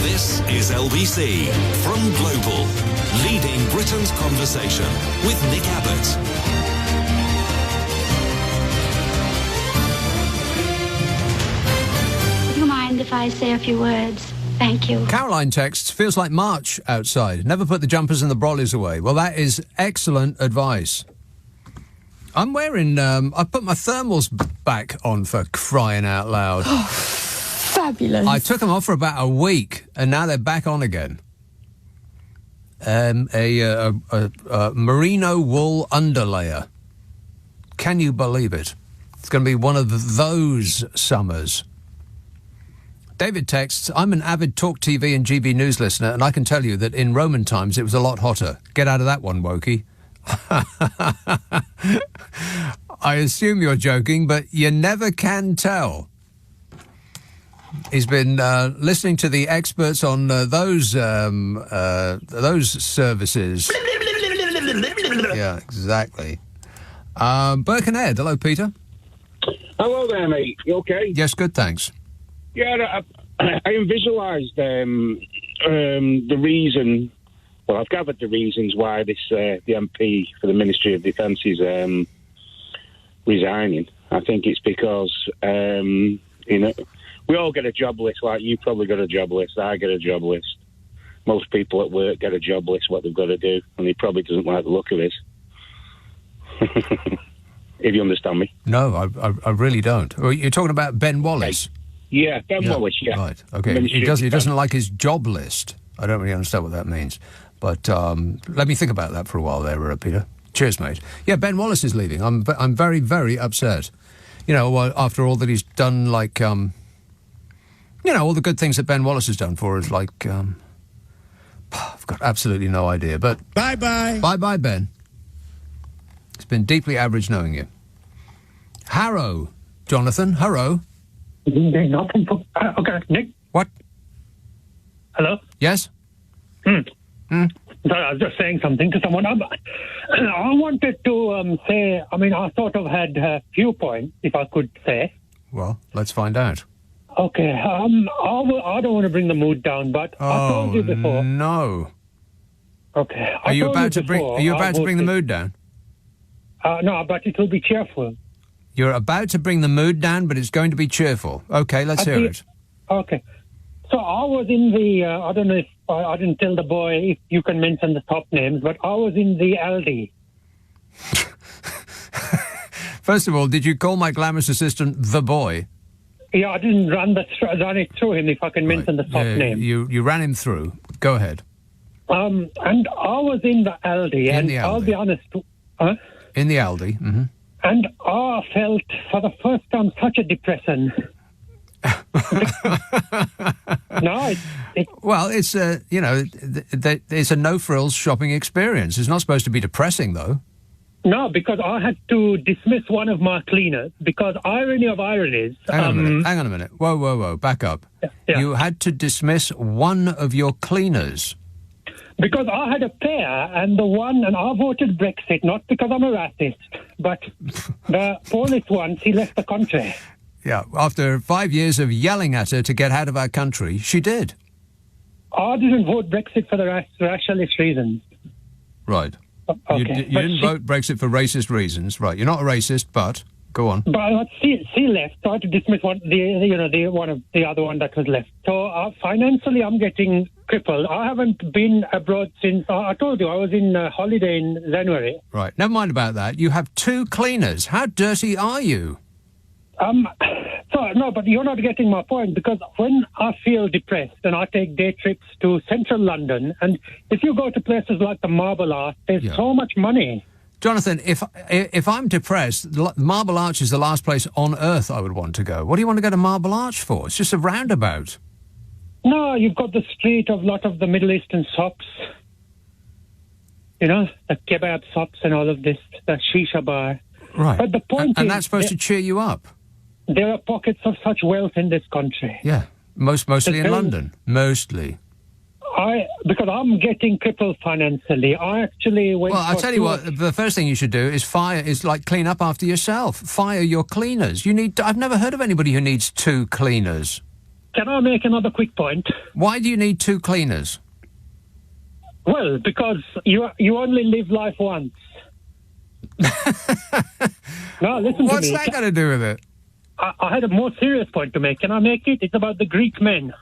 This is LBC from Global, leading Britain's conversation with Nick Abbot. Do you mind if I say a few words? Thank you. Caroline texts, feels like March outside. Never put the jumpers and the brollies away. Well, that is excellent advice. I'm wearing, I put my thermals back on for crying out loud. Fabulous. I took them off for about a week, and now they're back on again. A merino wool underlayer. Can you believe it? It's going to be one of those summers. David texts, I'm an avid Talk TV and GB News listener, and I can tell you that in Roman times it was a lot hotter. Get out of that one, Wokey. I assume you're joking, but you never can tell. He's been listening to the experts on those services. Yeah, exactly. Birkenhead, hello, Peter. Hello there, mate. You okay? Yes, good, thanks. Yeah, I visualised the reason. Well, I've gathered the reasons why the MP for the Ministry of Defence is resigning. I think it's because, you know, we all get a job list. Like you probably got a job list. I get a job list. Most people at work get a job list, what they've got to do, and he probably doesn't like the look of it. If you understand me. No, I really don't. You're talking about Ben Wallace? Yeah, Ben Wallace, yeah. Right, okay. He doesn't like his job list. I don't really understand what that means. But let me think about that for a while there, Peter. Cheers, mate. Yeah, Ben Wallace is leaving. I'm very, very upset. You know, after all that he's done, like, you know, all the good things that Ben Wallace has done for us, like, I've got absolutely no idea. But bye-bye. Bye-bye, Ben. It's been deeply average knowing you. Harrow, Jonathan. Harrow. Nothing. Okay, Nick. What? Hello? Yes? Sorry, I was just saying something to someone. I wanted to say, I mean, I sort of had a few points, if I could say. Well, let's find out. Okay, I don't want to bring the mood down, but I told you before. No. Okay. Are you about to bring the mood down? No, but it will be cheerful. You're about to bring the mood down, but it's going to be cheerful. Okay, let's hear it. Okay. So I was in the, I don't know if I didn't tell the boy if you can mention the top names, but I was in the Aldi. First of all, did you call my glamorous assistant the boy? Yeah, I didn't run it through him, if I can mention the top name. You ran him through. Go ahead. And I was in the Aldi, I'll be honest. In the Aldi, mm-hmm. And I felt, for the first time, such a depression. No, well, it's you know, it's a no-frills shopping experience. It's not supposed to be depressing, though. No, because I had to dismiss one of my cleaners, because irony of ironies... Hang on a minute. Whoa. Back up. Yeah. You had to dismiss one of your cleaners. Because I had a pair, and I voted Brexit, not because I'm a racist, but the poorest one, she left the country. Yeah, after 5 years of yelling at her to get out of our country, she did. I didn't vote Brexit for the racialist reasons. Right. Okay. You didn't vote Brexit for racist reasons, right? You're not a racist, but go on. But she left, so I had to dismiss one of the other one that was left. So financially, I'm getting crippled. I haven't been abroad since I told you I was in holiday in January. Right. Never mind about that. You have 2 cleaners. How dirty are you? No, but you're not getting my point, because when I feel depressed and I take day trips to central London, and if you go to places like the Marble Arch, there's so much money. Jonathan, if I'm depressed, Marble Arch is the last place on earth I would want to go. What do you want to go to Marble Arch for? It's just a roundabout. No, you've got the street of a lot of the Middle Eastern shops. You know, the kebab shops and all of this, the shisha bar. Right. But the point is... And that's supposed to cheer you up. There are pockets of such wealth in this country. Yeah, mostly in London. Mostly. Because I'm getting crippled financially. I actually went... Well, I'll tell you what, the first thing you should do is clean up after yourself. Fire your cleaners. I've never heard of anybody who needs 2 cleaners. Can I make another quick point? Why do you need 2 cleaners? Well, because you only live life once. No, listen to me. What's that got to do with it? I had a more serious point to make. Can I make it? It's about the Greek men.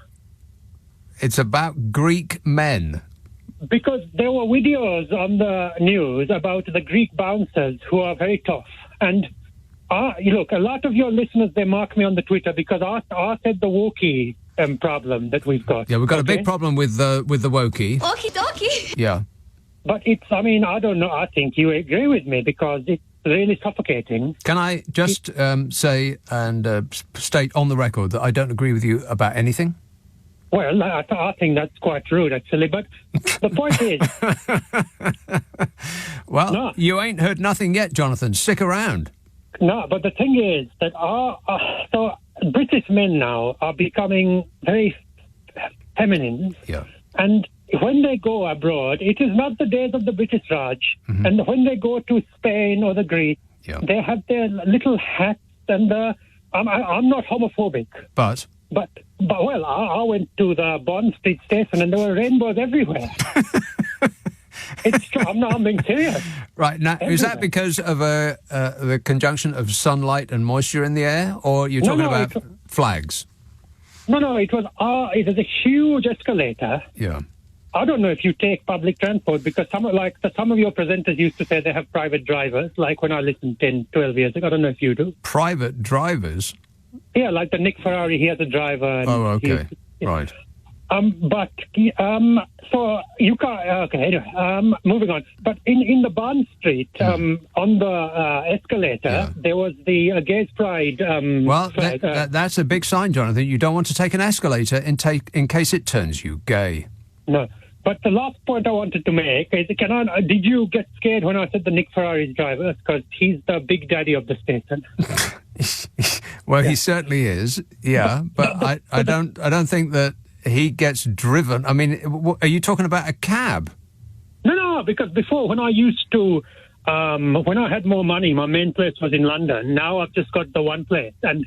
It's about Greek men? Because there were videos on the news about the Greek bouncers who are very tough. And look, a lot of your listeners, they mark me on the Twitter because I said the wokie problem that we've got. Yeah, we've got a big problem with the wokie. Okie dokie. Yeah. But I don't know, I think you agree with me because it's really suffocating. Can I just say and state on the record that I don't agree with you about anything? Well, I think that's quite rude, actually, but the point is... Well, no. You ain't heard nothing yet, Jonathan. Stick around. No, but the thing is that so British men now are becoming very feminine. Yeah. And when they go abroad, it is not the days of the British Raj. Mm-hmm. And when they go to Spain or the Greece, they have their little hats and I'm not homophobic. But I went to the Bond Street station and there were rainbows everywhere. It's true. I'm being serious. Right, now, is that because of the conjunction of sunlight and moisture in the air, or you're talking about flags? No, it was a huge escalator. Yeah. I don't know if you take public transport, because some of your presenters used to say they have private drivers, like when I listened 10, 12 years ago. I don't know if you do. Private drivers? Yeah, like the Nick Ferrari, he has a driver. And okay. Right. So you can't. Okay, anyway, moving on. But in the Barn Street, on the escalator, there was the Gays Pride. Flag. That's a big sign, Jonathan. You don't want to take an escalator in case it turns you gay. No. But the last point I wanted to make is, did you get scared when I said the Nick Ferrari's driver? Because he's the big daddy of the station. Well, he certainly is. Yeah, but I don't think that he gets driven. I mean, are you talking about a cab? No, because before, when I used to, when I had more money, my main place was in London. Now I've just got the one place. And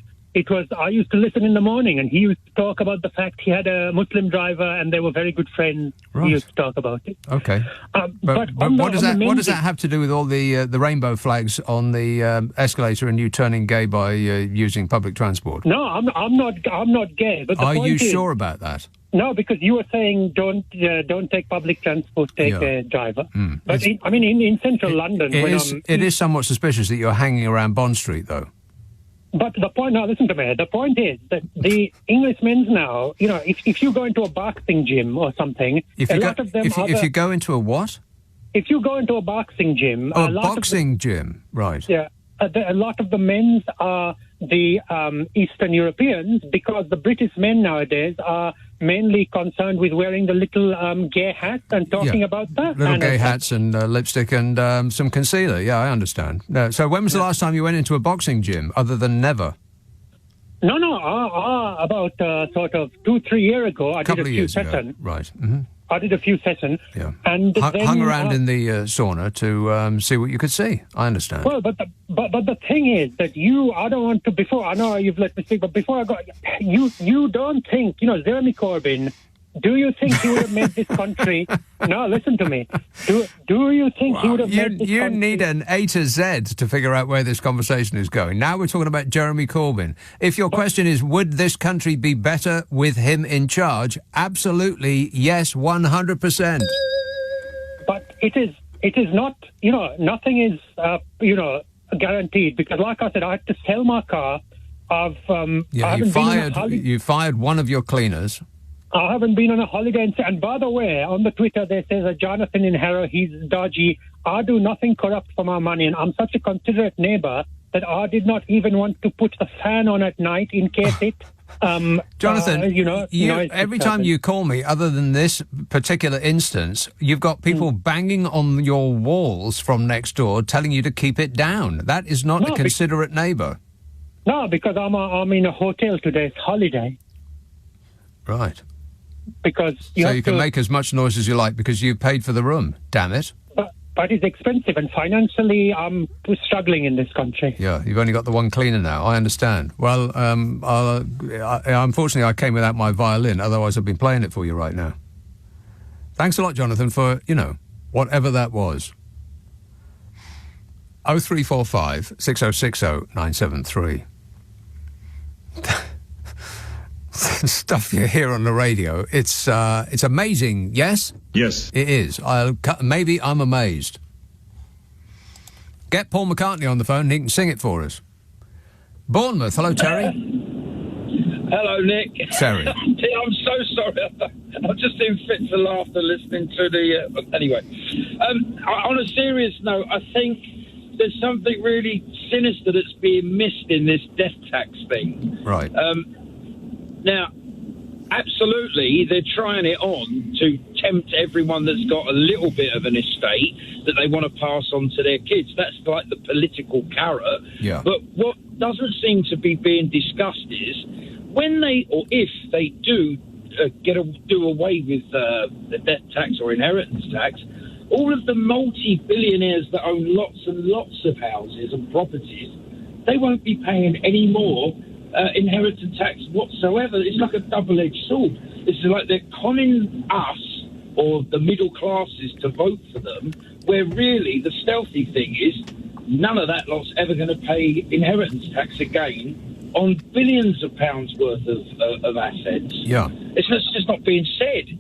I used to listen in the morning, and he used to talk about the fact he had a Muslim driver and they were very good friends. Right. He used to talk about it. Okay. But what does that have to do with all the rainbow flags on the escalator and you turning gay by using public transport? No, I'm not gay. But are you sure about that? No, because you were saying don't take public transport, take a driver. But in central London, it is somewhat suspicious that you're hanging around Bond Street, though. But the point, now listen to me, the point is that the English men's now, if you go into a boxing gym or something, if you go into a what? If you go into a boxing gym... Oh, a boxing gym, right. Yeah. A lot of the men's are the Eastern Europeans, because the British men nowadays are mainly concerned with wearing the little gay hats and talking about that. Little gay hats and lipstick and some concealer. Yeah, I understand. No, so when was the last time you went into a boxing gym, other than never? No, about sort of 2-3 years ago, I did a few sessions. Right. Mm-hmm. I did a few sessions. Yeah. And hung around in the sauna to see what you could see. I understand. Well, but the thing is that I don't want to, before, I know you've let me speak, but before I go, you don't think, Jeremy Corbyn, do you think he would have made this country... No, listen to me. Do you think he would have made this country... You need an A to Z to figure out where this conversation is going. Now we're talking about Jeremy Corbyn. If your question is, would this country be better with him in charge? Absolutely, yes, 100%. But it is not, nothing is, guaranteed. Because like I said, I had to sell my car. You fired one of your cleaners. I haven't been on a holiday. And by the way, on the Twitter, there says a Jonathan in Harrow, he's dodgy. I do nothing corrupt for my money. And I'm such a considerate neighbour that I did not even want to put the fan on at night in case it... Jonathan, every time you call me, other than this particular instance, you've got people banging on your walls from next door telling you to keep it down. That is not a considerate neighbour. No, because I'm in a hotel today. It's holiday. Right. Because you can make as much noise as you like because you paid for the room. Damn it! But it's expensive, and financially, I'm struggling in this country. Yeah, you've only got the one cleaner now. I understand. Well, unfortunately, I came without my violin. Otherwise, I'd been playing it for you right now. Thanks a lot, Jonathan, for whatever that was. 0345 6060 973. Stuff you hear on the radio, it's amazing. Yes, it is. Maybe I'm amazed. Get Paul McCartney on the phone and he can sing it for us. Bournemouth. Hello, Terry. Hello, Nick. Terry. I'm so sorry. I'm just in fits of laughter listening to the... anyway, on a serious note, I think there's something really sinister that's being missed in this death tax thing. Right. Now, absolutely, they're trying it on to tempt everyone that's got a little bit of an estate that they want to pass on to their kids. That's like the political carrot. Yeah. But what doesn't seem to be being discussed is when they, or if they do do away with the death tax or inheritance tax, all of the multi-billionaires that own lots and lots of houses and properties, they won't be paying any more inheritance tax whatsoever. It's like a double-edged sword. It's like they're conning us or the middle classes to vote for them, where really the stealthy thing is none of that lot's ever going to pay inheritance tax again on billions of pounds worth of assets. Yeah. It's just not being said.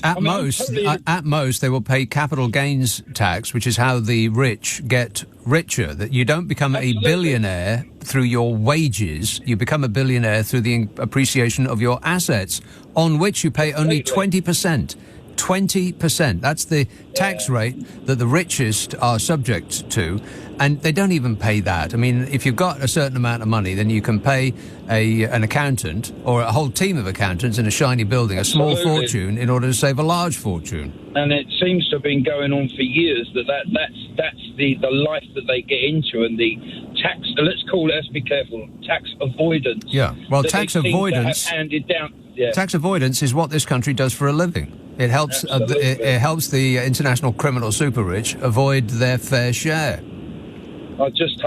At most, they will pay capital gains tax, which is how the rich get richer. That you don't become a billionaire through your wages; you become a billionaire through the appreciation of your assets, on which you pay only 20%. 20%. That's the tax rate that the richest are subject to, and they don't even pay that. I mean, if you've got a certain amount of money, then you can pay an accountant or a whole team of accountants in a shiny building a small fortune in order to save a large fortune. And it seems to have been going on for years that's the life that they get into, and the tax. Let's be careful. Tax avoidance. Yeah. Well, tax avoidance. Handed down. Yeah. Tax avoidance is what this country does for a living. It helps. It helps the international criminal super rich avoid their fair share. I just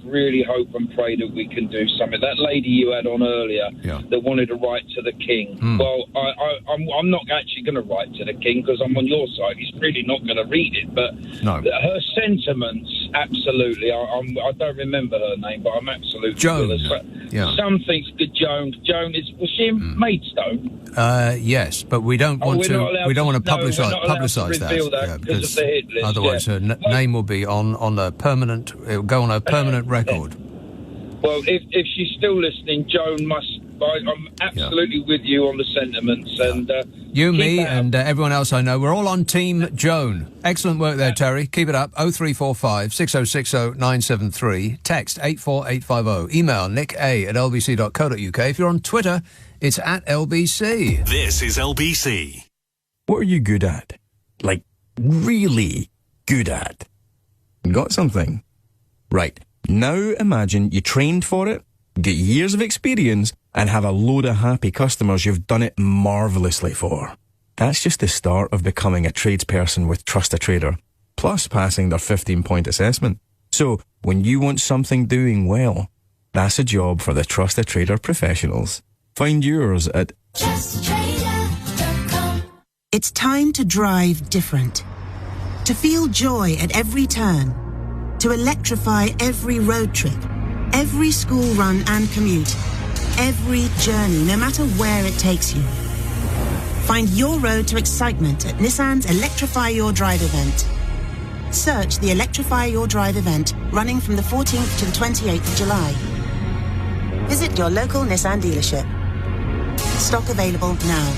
really hope and pray that we can do something. That lady you had on earlier that wanted to write to the king. Well, I'm not actually going to write to the king because I'm on your side. He's really not going to read it. But her sentiments, absolutely. I don't remember her name, but I'm absolutely... Joan. Something's good. Joan. Was she in Maidstone? Yes, but we don't want to publicise that because otherwise her name will be on a permanent. It will go on a permanent record. Well, if she's still listening, Joan must. I'm absolutely with you on the sentiments, and you, me, and everyone else I know. We're all on Team Joan. Excellent work there, Terry. Keep it up. 0345 6060 973. Text 84850. Email nick@lbc.co.uk. If you're on Twitter, it's @LBC. This is LBC. What are you good at? Like, really good at? Got something? Right. Now imagine you trained for it, get years of experience, and have a load of happy customers you've done it marvellously for. That's just the start of becoming a tradesperson with Trust a Trader, plus passing their 15-point assessment. So, when you want something doing well, that's a job for the Trust a Trader professionals. Find yours at trusttrader.com. It's time to drive different. To feel joy at every turn. To electrify every road trip. Every school run and commute. Every journey, no matter where it takes you. Find your road to excitement at Nissan's Electrify Your Drive event. Search the Electrify Your Drive event running from the 14th to the 28th of July. Visit your local Nissan dealership. Stock available now.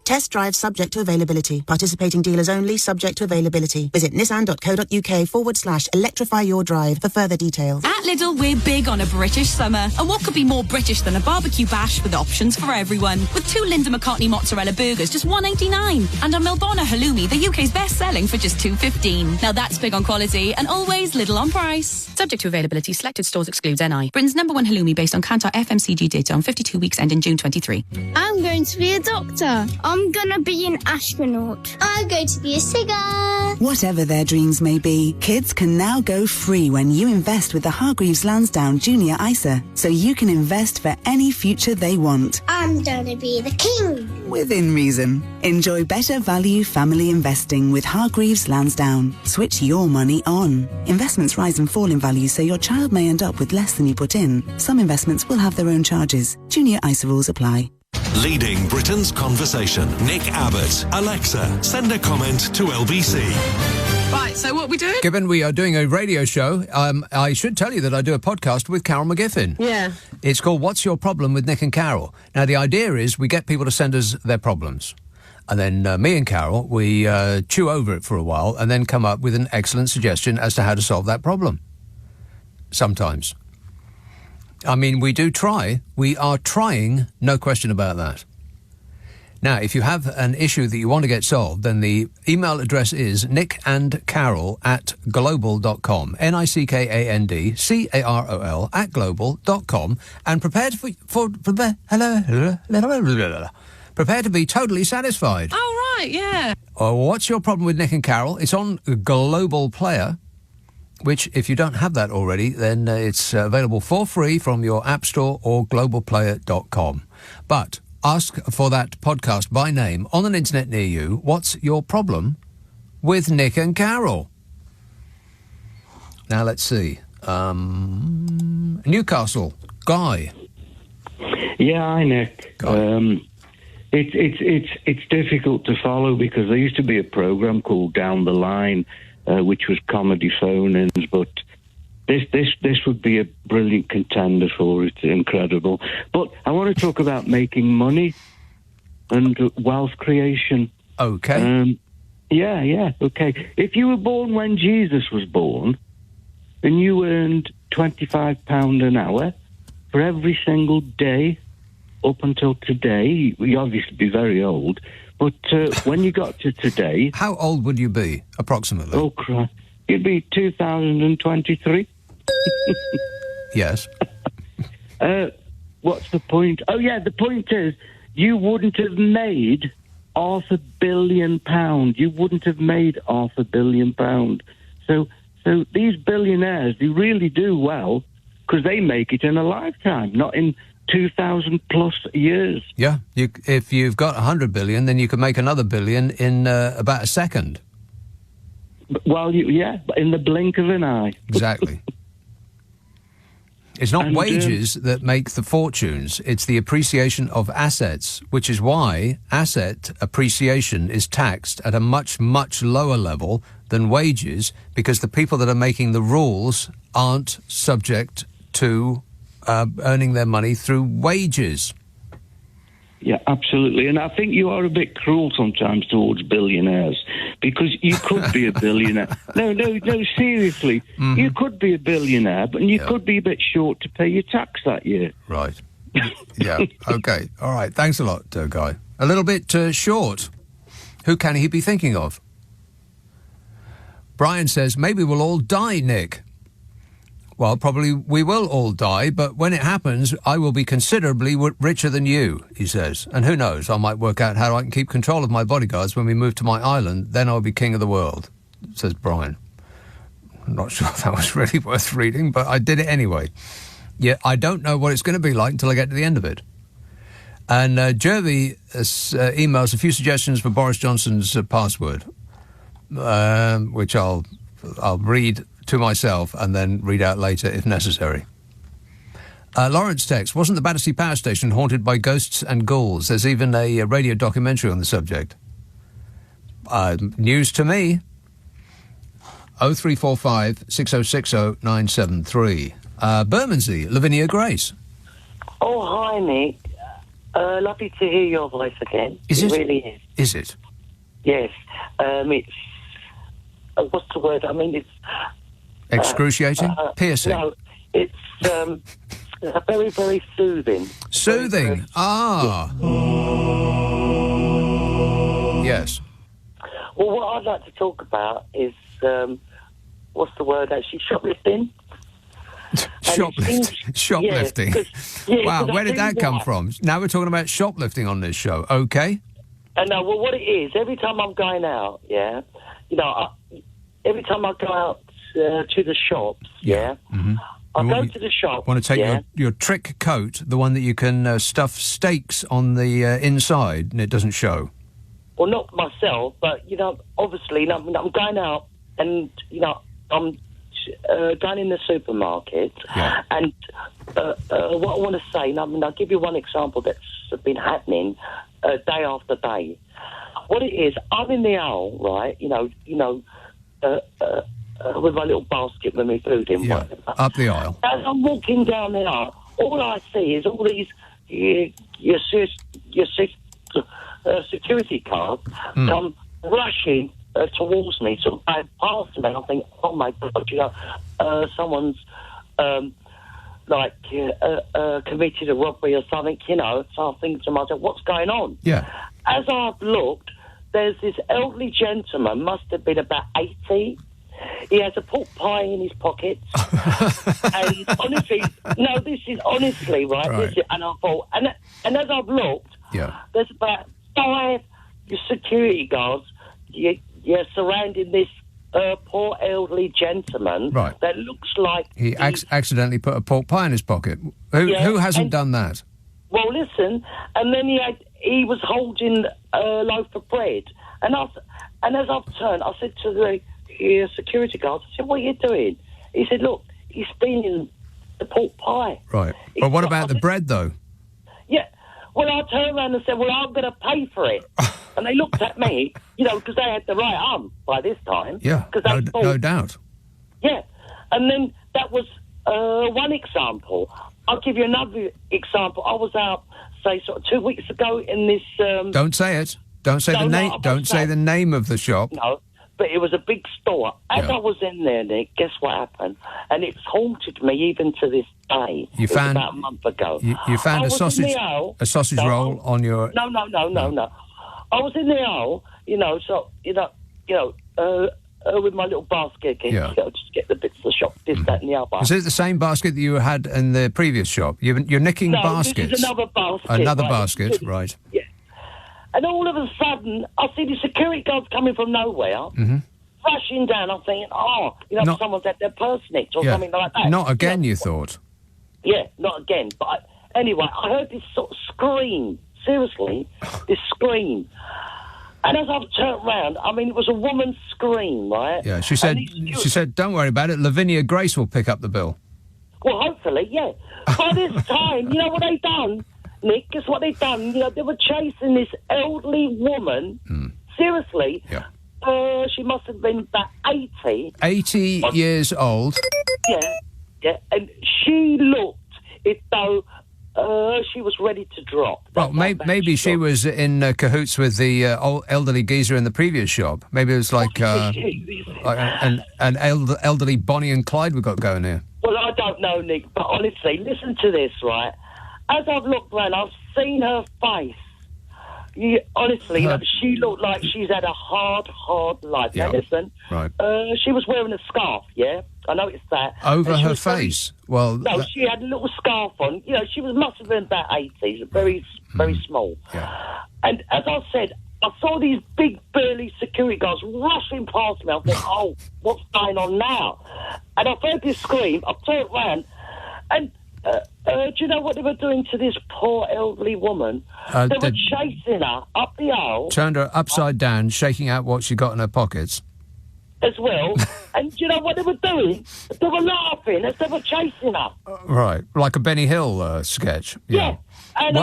Test drive subject to availability. Participating dealers only, subject to availability. Visit nissan.co.uk/electrify your drive for further details. At Lidl, we're big on a British summer. And what could be more British than a barbecue bash with options for everyone? With 2 Linda McCartney mozzarella burgers, just $1.89. And a Milbona halloumi, the UK's best-selling, for just $2.15. Now that's big on quality and always Lidl on price. Subject to availability. Selected stores excludes NI. Britain's #1 halloumi based on Kantar FMCG data on 52 weeks ending June 23. I'm going to be a doctor. I'm going to be an astronaut. I'm going to be a singer. Whatever their dreams may be, kids can now go free when you invest with the Hargreaves Lansdowne Junior ISA, so you can invest for any future they want. I'm going to be the king. Within reason. Enjoy better value family investing with Hargreaves Lansdowne. Switch your money on. Investments rise and fall in value, so your child may end up with less than you put in. Some investments will have their own charges. Junior ISA rules apply. Leading Britain's conversation, Nick Abbot. Alexa, send a comment to LBC. Right, so what are we doing? Given we are doing a radio show, I should tell you that I do a podcast with Carol McGiffin. Yeah. It's called What's Your Problem with Nick and Carol? Now, the idea is we get people to send us their problems. And then me and Carol, we chew over it for a while and then come up with an excellent suggestion as to how to solve that problem. Sometimes. I mean, we do try. We are trying, no question about that. Now, if you have an issue that you want to get solved, then the email address is nickandcarol@global.com. NICKANDCAROL @global.com. And prepare to be totally satisfied. Oh, right, yeah. What's your problem with Nick and Carol? It's on Global Player, which, if you don't have that already, then it's available for free from your App Store or globalplayer.com. But Ask for that podcast by name on an internet near you. What's your problem with Nick and Carol? Now, let's see. Newcastle, Guy. Yeah, hi, Nick. It's difficult to follow because there used to be a program called Down the Line, which was comedy phone-ins, but this would be a brilliant contender for it. Incredible. But I want to talk about making money and wealth creation. Okay. Okay. If you were born when Jesus was born and you earned £25 an hour for every single day up until today, you obviously be very old, but when you got to today... How old would you be, approximately? Oh, Christ. You'd be 2023. Yes. What's the point? Oh, yeah, the point is you wouldn't have made £500 million. You wouldn't have made £500 million. So these billionaires, they really do well because they make it in a lifetime, not in 2,000 plus years. Yeah, if you've got 100 billion, then you could make another billion in about a second. Well, but in the blink of an eye. Exactly. It's not wages that make the fortunes, it's the appreciation of assets, which is why asset appreciation is taxed at a much, much lower level than wages, because the people that are making the rules aren't subject to earning their money through wages. Yeah, absolutely. And I think you are a bit cruel sometimes towards billionaires because you could be a billionaire. No, seriously. Mm-hmm. You could be a billionaire, but you could be a bit short to pay your tax that year. Right. Yeah, okay. All right. Thanks a lot, Guy. A little bit short. Who can he be thinking of? Brian says, maybe we'll all die, Nick. Well, probably we will all die, but when it happens, I will be considerably richer than you, he says. And who knows, I might work out how I can keep control of my bodyguards when we move to my island. Then I'll be king of the world, says Brian. I'm not sure that was really worth reading, but I did it anyway. Yeah, I don't know what it's going to be like until I get to the end of it. And Jervy emails a few suggestions for Boris Johnson's password, which I'll read to myself and then read out later if necessary. Lawrence texts, wasn't the Battersea Power Station haunted by ghosts and ghouls? There's even a radio documentary on the subject. News to me. 0345 6060 973. Bermondsey, Lavinia Grace. Oh, hi, Nick. Lovely to hear your voice again. Is it? Really is. Is it? Yes. It's... what's the word? I mean, it's... excruciating? Piercing? No, it's very, very soothing. Soothing? Very, ah. Yes. Well, what I'd like to talk about is, what's the word actually, shoplifting? Shoplifting. Wow, where did that come from? Now we're talking about shoplifting on this show. Okay. No, well, what it is, every time I'm going out, every time I go out to the shops, mm-hmm. I go to the shop. Want to take your trick coat, the one that you can stuff steaks on the inside and it doesn't show? Well, not myself, but, obviously, I'm going out and, I'm going in the supermarket and what I want to say, and I'll give you one example that's been happening day after day. What it is, I'm in the aisle, right, with my little basket with my food in. Yeah, up the aisle. As I'm walking down the aisle, all I see is all these your security cards come rushing towards me, sort of going past me. I think, oh my God, someone's committed a robbery or something, So I think to myself, what's going on? Yeah. As I've looked, there's this elderly gentleman, must have been about 80. He has a pork pie in his pocket. And honestly, no, this is honestly, right? And I thought, and as I've looked, there's about 5 security guards surrounding this poor elderly gentleman that looks like... He accidentally put a pork pie in his pocket. Who hasn't done that? Well, listen, and then he was holding a loaf of bread, and as I've turned, I said to the security guard, I said, "What are you doing?" He said, "Look, he's stealing the pork pie." Right. But what about the bread, though? Yeah. Well, I turned around and said, "Well, I'm going to pay for it." And they looked at me, because they had the right arm by this time. Yeah, no doubt. Yeah. And then that was one example. I'll give you another example. I was out, say, sort of 2 weeks ago in this... Don't say it. Don't say the name. Don't say the name of the shop. No, but it was a big store. As I was in there, Nick, guess what happened? And it's haunted me even to this day. You found about a month ago. You found a sausage roll on your. No. I was in the aisle, with my little basket, just get the bits of the shop, this, that, and the other. Is it the same basket that you had in the previous shop? You're nicking baskets. This is another basket. Another basket, right? Yeah. And all of a sudden, I see the security guards coming from nowhere, flashing down. I'm thinking, someone's at their purse nicked or something like that. Not again, you thought? Yeah, not again. But anyway, I heard this sort of scream. Seriously, this scream. And as I've turned round, it was a woman's scream, right? Yeah, she said, "Don't worry about it. Lavinia Grace will pick up the bill." Well, hopefully, yeah. By this time, you know what they done, Nick? Guess what they done? They were chasing this elderly woman. Seriously. Yeah. She must have been about 80. 80 years old. Yeah. And she looked as though she was ready to drop. Well, maybe she was in cahoots with the old elderly geezer in the previous shop. Maybe it was like an elderly Bonnie and Clyde we've got going here. Well, I don't know, Nick, but honestly, listen to this, right? As I've looked around, I've seen her face. Honestly, she looked like she's had a hard life. Yeah. Now, listen. Right. She was wearing a scarf, yeah? I noticed that. Over her face? No, she had a little scarf on. She must have been about 80, very small. Yeah. And as I said, I saw these big, burly security guards rushing past me. I thought, what's going on now? And I heard this scream. I turned around, and do you know what they were doing to this poor elderly woman? They were chasing her up the aisle. Turned her upside down, shaking out what she got in her pockets. As well. And do you know what they were doing? They were laughing as they were chasing her. Right, like a Benny Hill sketch. Yeah. And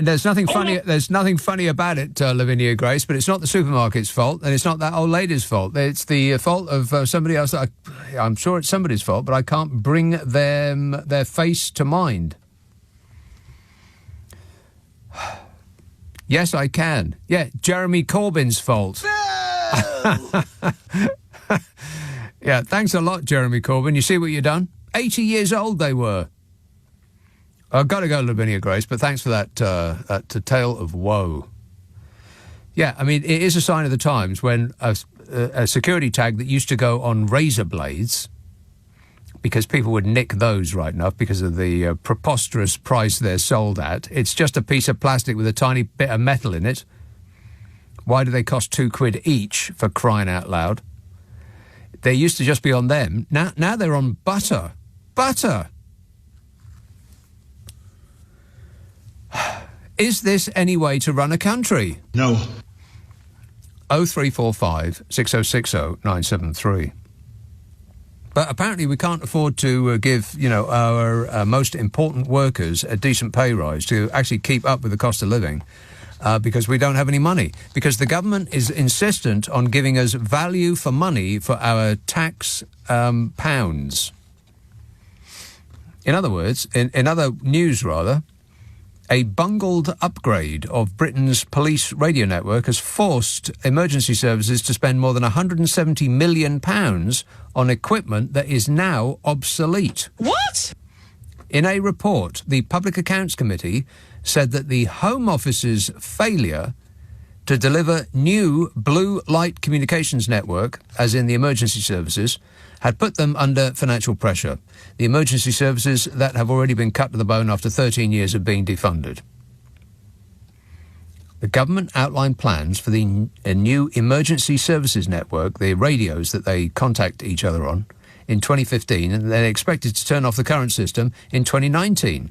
there's nothing funny. There's nothing funny about it, Lavinia Grace. But it's not the supermarket's fault, and it's not that old lady's fault. It's the fault of somebody else. I'm sure it's somebody's fault, but I can't bring their face to mind. Yes, I can. Yeah, Jeremy Corbyn's fault. Yeah, thanks a lot, Jeremy Corbyn. You see what you've done? 80 years old they were. I've got to go, Lavinia Grace, but thanks for that tale of woe. Yeah, it is a sign of the times when a security tag that used to go on razor blades, because people would nick those right enough because of the preposterous price they're sold at. It's just a piece of plastic with a tiny bit of metal in it. Why do they cost £2 each, for crying out loud? They used to just be on them. Now they're on butter. Butter! Is this any way to run a country? No. 0345 6060 973. But apparently we can't afford to give, our most important workers a decent pay rise to actually keep up with the cost of living. Because we don't have any money. Because the government is insistent on giving us value for money for our tax pounds. In other words, in other news rather, a bungled upgrade of Britain's police radio network has forced emergency services to spend more than £170 million on equipment that is now obsolete. What? In a report, the Public Accounts Committee said that the Home Office's failure to deliver new blue light communications network, as in the emergency services, had put them under financial pressure. The emergency services that have already been cut to the bone after 13 years of being defunded. The government outlined plans for a new emergency services network, the radios that they contact each other on, in 2015, and they expected to turn off the current system in 2019.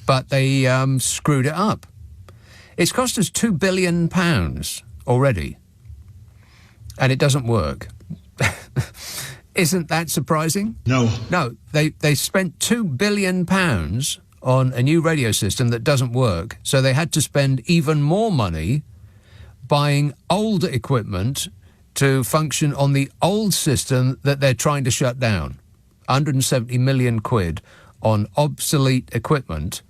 but they screwed it up. It's cost us £2 billion already, and it doesn't work. Isn't that surprising? No. No, they spent £2 billion on a new radio system that doesn't work, so they had to spend even more money buying old equipment to function on the old system that they're trying to shut down. 170 million quid on obsolete equipment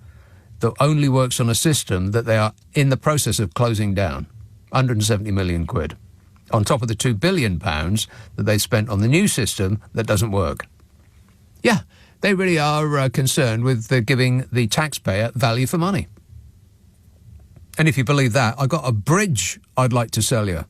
that only works on a system that they are in the process of closing down. 170 million quid. On top of the £2 billion that they spent on the new system that doesn't work. Yeah, they really are concerned with giving the taxpayer value for money. And if you believe that, I've got a bridge I'd like to sell you.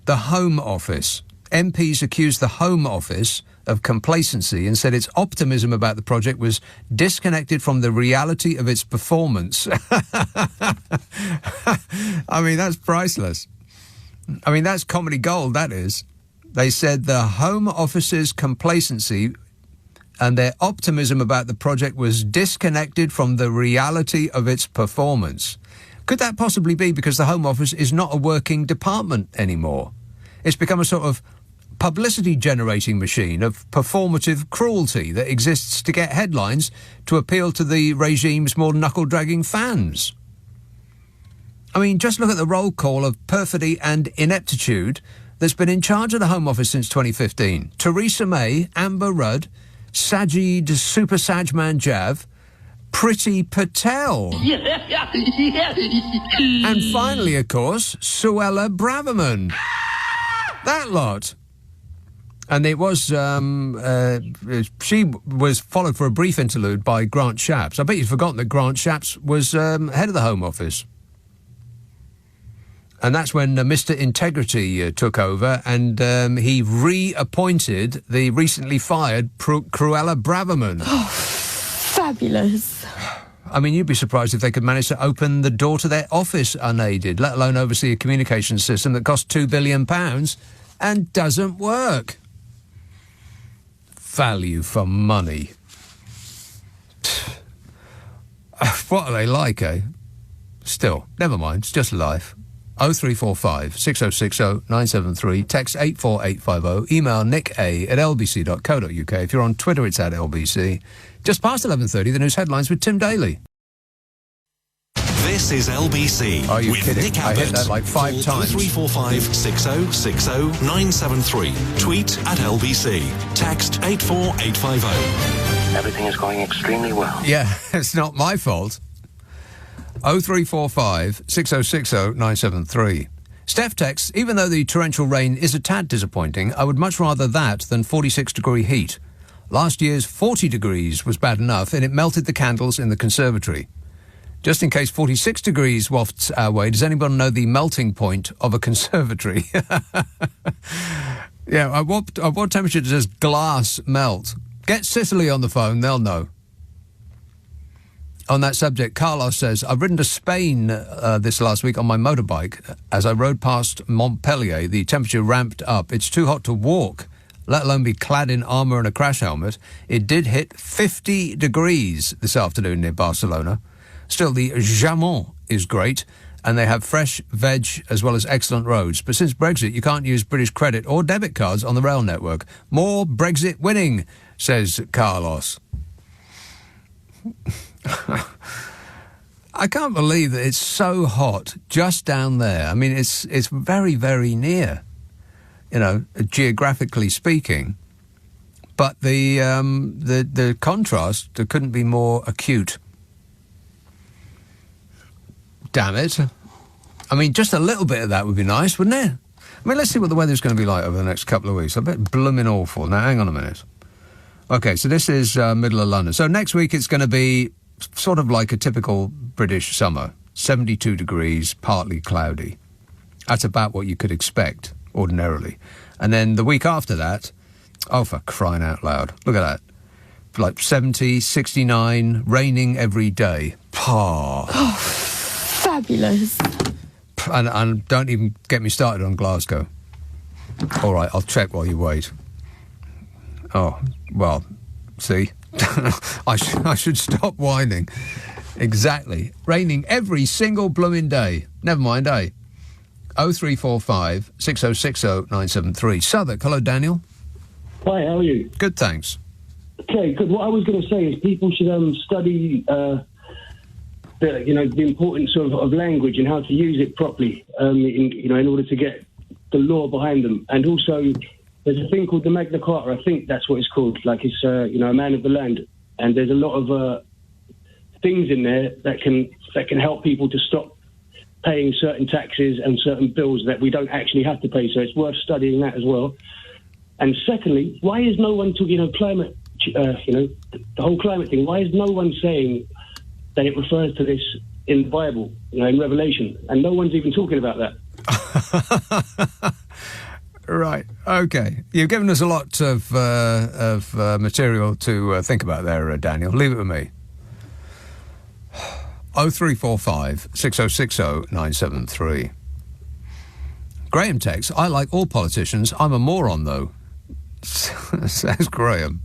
The Home Office. MPs accused the Home Office of complacency and said its optimism about the project was disconnected from the reality of its performance. I mean, that's priceless. I mean, that's comedy gold, that is. They said the Home Office's complacency and their optimism about the project was disconnected from the reality of its performance. Could that possibly be because the Home Office is not a working department anymore? It's become a sort of publicity-generating machine of performative cruelty that exists to get headlines to appeal to the regime's more knuckle-dragging fans. I mean, just look at the roll call of perfidy and ineptitude that's been in charge of the Home Office since 2015. Theresa May, Amber Rudd, Sajid Super Sajman Jav, Priti Patel. And finally, of course, Suella Braverman. That lot. And it was, she was followed for a brief interlude by Grant Shapps. I bet you've forgotten that Grant Shapps was head of the Home Office. And that's when Mr. Integrity took over and he reappointed the recently fired Cruella Braverman. Oh, fabulous. I mean, you'd be surprised if they could manage to open the door to their office unaided, let alone oversee a communications system that costs £2 billion and doesn't work. Value for money. What are they like, eh? Still, never mind, it's just life. 0345 6060 973, text 84850, email nick@lbc.co.uk. If you're on Twitter, it's @LBC. Just past 11:30, the news headlines with Tim Daly. This is LBC. Are you with kidding? Nick Abbott. I hit that like 5 times. 0345 6060 973. Tweet @LBC. Text 84850. Everything is going extremely well. Yeah, it's not my fault. 0345 6060 973. Steph texts, even though the torrential rain is a tad disappointing, I would much rather that than 46-degree heat. Last year's 40 degrees was bad enough and it melted the candles in the conservatory. Just in case 46 degrees wafts our way, does anyone know the melting point of a conservatory? Yeah, at what temperature does glass melt? Get Sicily on the phone, they'll know. On that subject, Carlos says, I've ridden to Spain this last week on my motorbike. As I rode past Montpellier, the temperature ramped up. It's too hot to walk, let alone be clad in armour and a crash helmet. It did hit 50 degrees this afternoon near Barcelona. Still, the Jamon is great, and they have fresh veg as well as excellent roads. But since Brexit, you can't use British credit or debit cards on the rail network. More Brexit winning, says Carlos. I can't believe that it's so hot just down there. I mean, it's very, very near, you know, geographically speaking. But the contrast couldn't be more acute. Damn it. I mean, just a little bit of that would be nice, wouldn't it? I mean, let's see what the weather's going to be like over the next couple of weeks. I bet blooming awful. Now, hang on a minute. OK, so this is middle of London. So next week it's going to be sort of like a typical British summer. 72 degrees, partly cloudy. That's about what you could expect ordinarily. And then the week after that, oh, for crying out loud, look at that. Like 70, 69, raining every day. Oh, fabulous. And don't even get me started on Glasgow. All right, I'll check while you wait. Oh, well, See? I should stop whining. Exactly. Raining every single blooming day. Never mind, eh? 0345 6060 973. Southwark. Hello, Daniel. Hi, how are you? Good, thanks. Okay, good. What I was going to say is people should study, the importance of language and how to use it properly, in order to get the law behind them. And also, there's a thing called the Magna Carta. I think that's what it's called. Like it's, a man of the land. And there's a lot of things in there that can help people to stop paying certain taxes and certain bills that we don't actually have to pay. So it's worth studying that as well. And secondly, why is no one talking, climate, the whole climate thing, why is no one saying that it refers to this in the Bible, in Revelation? And no one's even talking about that. Right. Okay. You've given us a lot of material to think about there, Daniel. Leave it with me. 0345 6060 973. Graham texts, I like all politicians. I'm a moron, though, says Graham.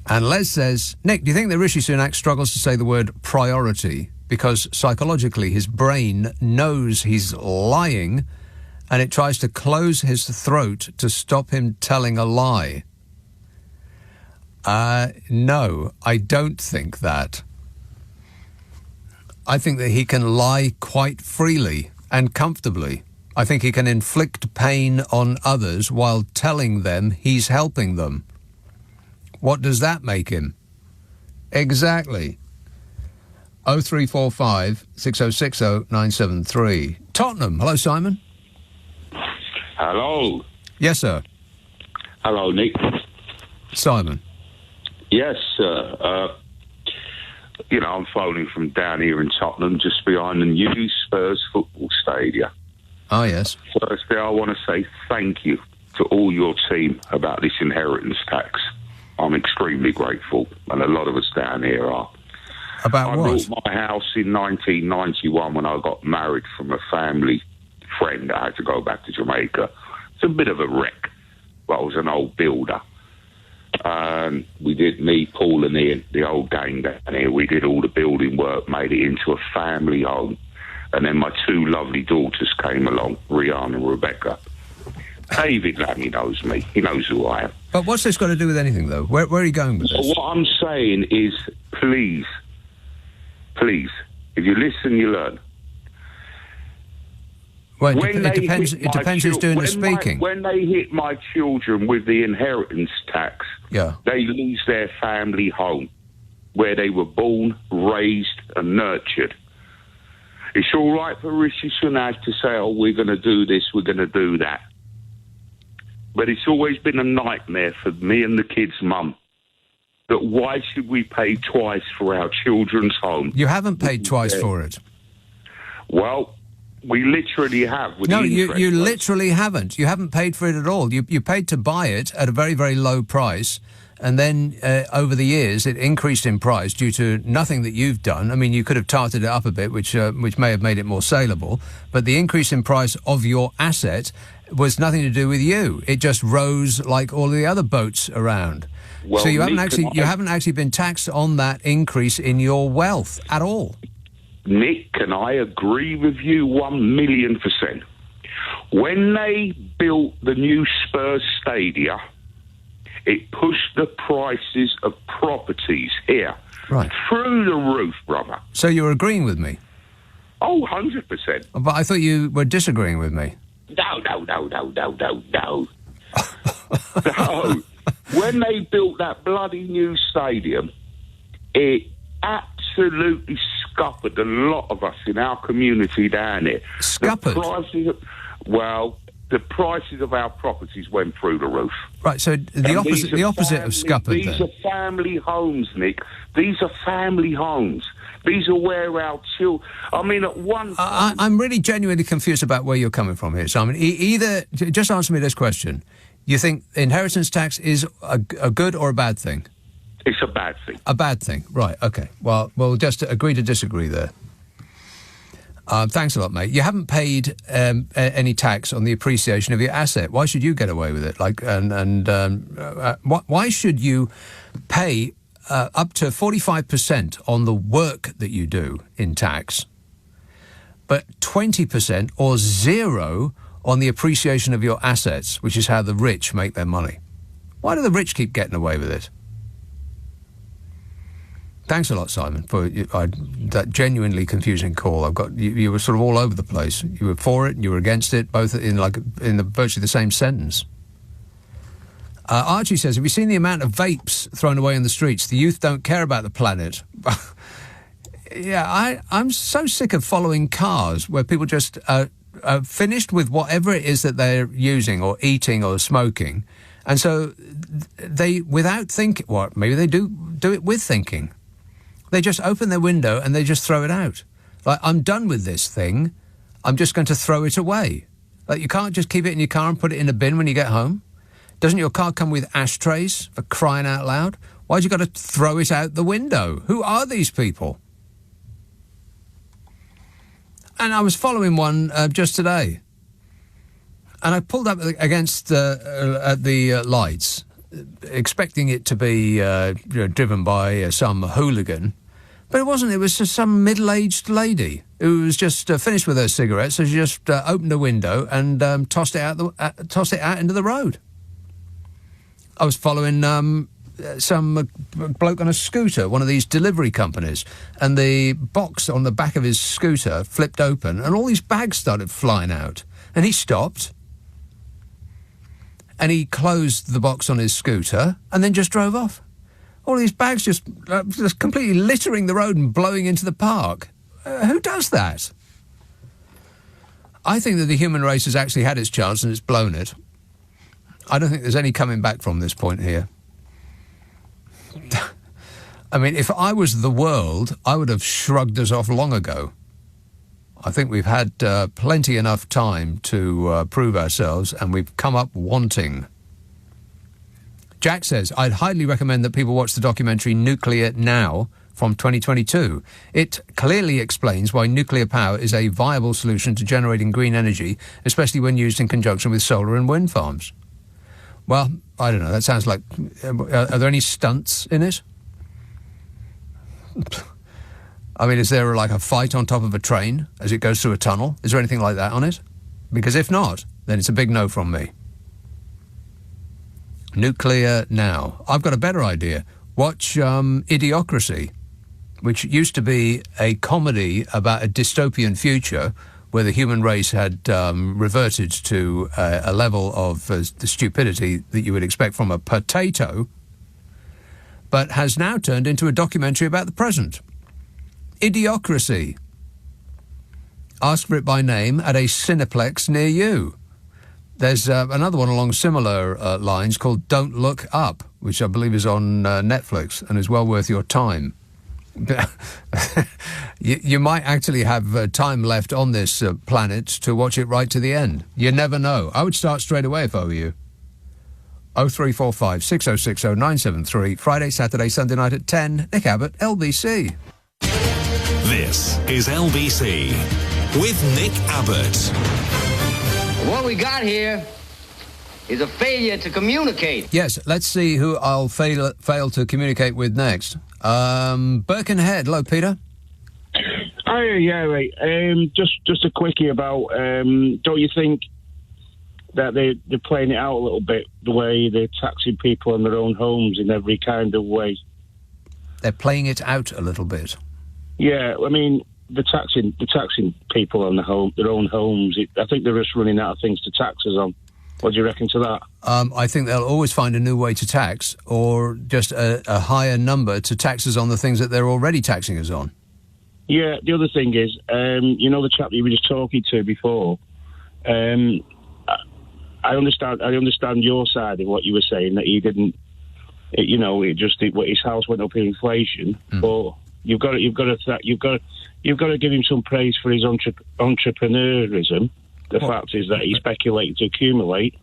And Les says, Nick, do you think that Rishi Sunak struggles to say the word priority because psychologically his brain knows he's lying and it tries to close his throat to stop him telling a lie? No, I don't think that. I think that he can lie quite freely and comfortably. I think he can inflict pain on others while telling them he's helping them. What does that make him? Exactly. 0345 6060 973. Tottenham. Hello, Simon. Hello. Yes, sir. Hello, Nick. Simon. Yes, sir. I'm phoning from down here in Tottenham, just behind the new Spurs football stadium. Oh, yes. Firstly, I want to say thank you to all your team about this inheritance tax. I'm extremely grateful, and a lot of us down here are. About what? I bought my house in 1991 when I got married from a family friend. I had to go back to Jamaica. It's a bit of a wreck, but I was an old builder. We did, me, Paul and Ian, the old gang down here, we did all the building work, made it into a family home. And then my two lovely daughters came along, Rihanna and Rebecca. David Lammy knows me. He knows who I am. But what's this got to do with anything, though? Where are you going with this? What I'm saying is, please, if you listen, you learn. Well, it depends who's doing the speaking. When they hit my children with the inheritance tax, they lose their family home, where they were born, raised and nurtured. It's all right for Rishi Sunak to say, oh, we're going to do this, we're going to do that. But it's always been a nightmare for me and the kids' mum. That why should we pay twice for our children's home? You haven't paid twice for it. Well, we literally have. No, you literally haven't. You haven't paid for it at all. You paid to buy it at a very, very low price, and then over the years it increased in price due to nothing that you've done. I mean, you could have tarted it up a bit, which may have made it more saleable, but the increase in price of your asset was nothing to do with you. It just rose like all the other boats around. Well, so you haven't actually been taxed on that increase in your wealth at all. Nick, can I agree with you 1,000,000%? When they built the new Spurs Stadium, it pushed the prices of properties here through the roof, brother. So you're agreeing with me? Oh, 100%. But I thought you were disagreeing with me. No. No. When they built that bloody new stadium, it absolutely scuppered a lot of us in our community down here. Scuppered? The prices of our properties went through the roof. Right, so the opposite of scuppered, These then. are family homes, Nick. These are family homes. These are where our children... I mean, at one time... I'm really genuinely confused about where you're coming from here, Simon. Either... Just answer me this question. You think inheritance tax is a good or a bad thing? It's a bad thing. A bad thing. Right, OK. Well, we'll just agree to disagree there. Thanks a lot, mate. You haven't paid any tax on the appreciation of your asset. Why should you get away with it? Why should you pay up to 45% on the work that you do in tax, but 20% or zero on the appreciation of your assets, which is how the rich make their money? Why do the rich keep getting away with it? Thanks a lot, Simon, for that genuinely confusing call. You were sort of all over the place. You were for it, you were against it, both in virtually the same sentence. Archie says, have you seen the amount of vapes thrown away in the streets? The youth don't care about the planet. Yeah, I'm so sick of following cars where people just are finished with whatever it is that they're using or eating or smoking. And so they, without thinking, well, maybe they do it with thinking. They just open their window and they just throw it out. Like, I'm done with this thing. I'm just going to throw it away. Like, you can't just keep it in your car and put it in a bin when you get home. Doesn't your car come with ashtrays, for crying out loud? Why'd you got to throw it out the window? Who are these people? And I was following one just today. And I pulled up against the lights, expecting it to be driven by some hooligan. But it wasn't. It was just some middle-aged lady who was just finished with her cigarette, so she just opened a window and tossed it out into the road. I was following some bloke on a scooter, one of these delivery companies, and the box on the back of his scooter flipped open, and all these bags started flying out. And he stopped, and he closed the box on his scooter, and then just drove off. All these bags just completely littering the road and blowing into the park. Who does that? I think that the human race has actually had its chance and it's blown it. I don't think there's any coming back from this point here. I mean, if I was the world, I would have shrugged us off long ago. I think we've had plenty enough time to prove ourselves, and we've come up wanting. Jack says, I'd highly recommend that people watch the documentary Nuclear Now from 2022. It clearly explains why nuclear power is a viable solution to generating green energy, especially when used in conjunction with solar and wind farms. Well, I don't know. That sounds like... are there any stunts in it? I mean, is there like a fight on top of a train as it goes through a tunnel? Is there anything like that on it? Because if not, then it's a big no from me. Nuclear Now. I've got a better idea. Watch Idiocracy, which used to be a comedy about a dystopian future where the human race had reverted to a level of the stupidity that you would expect from a potato, but has now turned into a documentary about the present. Idiocracy. Ask for it by name at a Cineplex near you. There's another one along similar lines called Don't Look Up, which I believe is on Netflix and is well worth your time. You might actually have time left on this planet to watch it right to the end. You never know. I would start straight away if I were you. 0345 6060 973, Friday, Saturday, Sunday night at 10. Nick Abbot, LBC. This is LBC with Nick Abbot. What we got here is a failure to communicate. Yes, let's see who I'll fail to communicate with next. Birkenhead. Hello, Peter. Oh, yeah, right. Just a quickie about, don't you think that they're playing it out a little bit, the way they're taxing people on their own homes in every kind of way? They're playing it out a little bit? Yeah, I mean, they're taxing people on their own homes. I think they're just running out of things to tax us on. What do you reckon to that? I think they'll always find a new way to tax, or just a higher number to tax us on the things that they're already taxing us on. Yeah, the other thing is, you know the chap that you were just talking to before, I understand your side of what you were saying, that he didn't, his house went up in inflation, but you've got to give him some praise for his entrepreneurism. The fact is that he speculated to accumulate.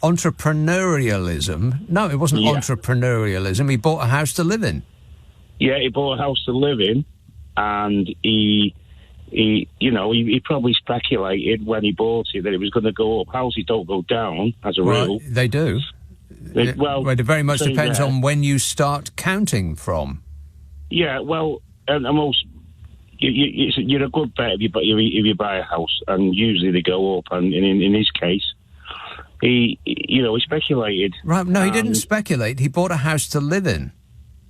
Entrepreneurialism? No, it wasn't entrepreneurialism. He bought a house to live in. Yeah, he bought a house to live in, and he he probably speculated when he bought it that it was going to go up. Houses don't go down, as a rule. They do. It very much depends on when you start counting from. Yeah, well, and most you're a good bet if you buy a house, and usually they go up. And in his case, he speculated. Right? No, he didn't speculate. He bought a house to live in.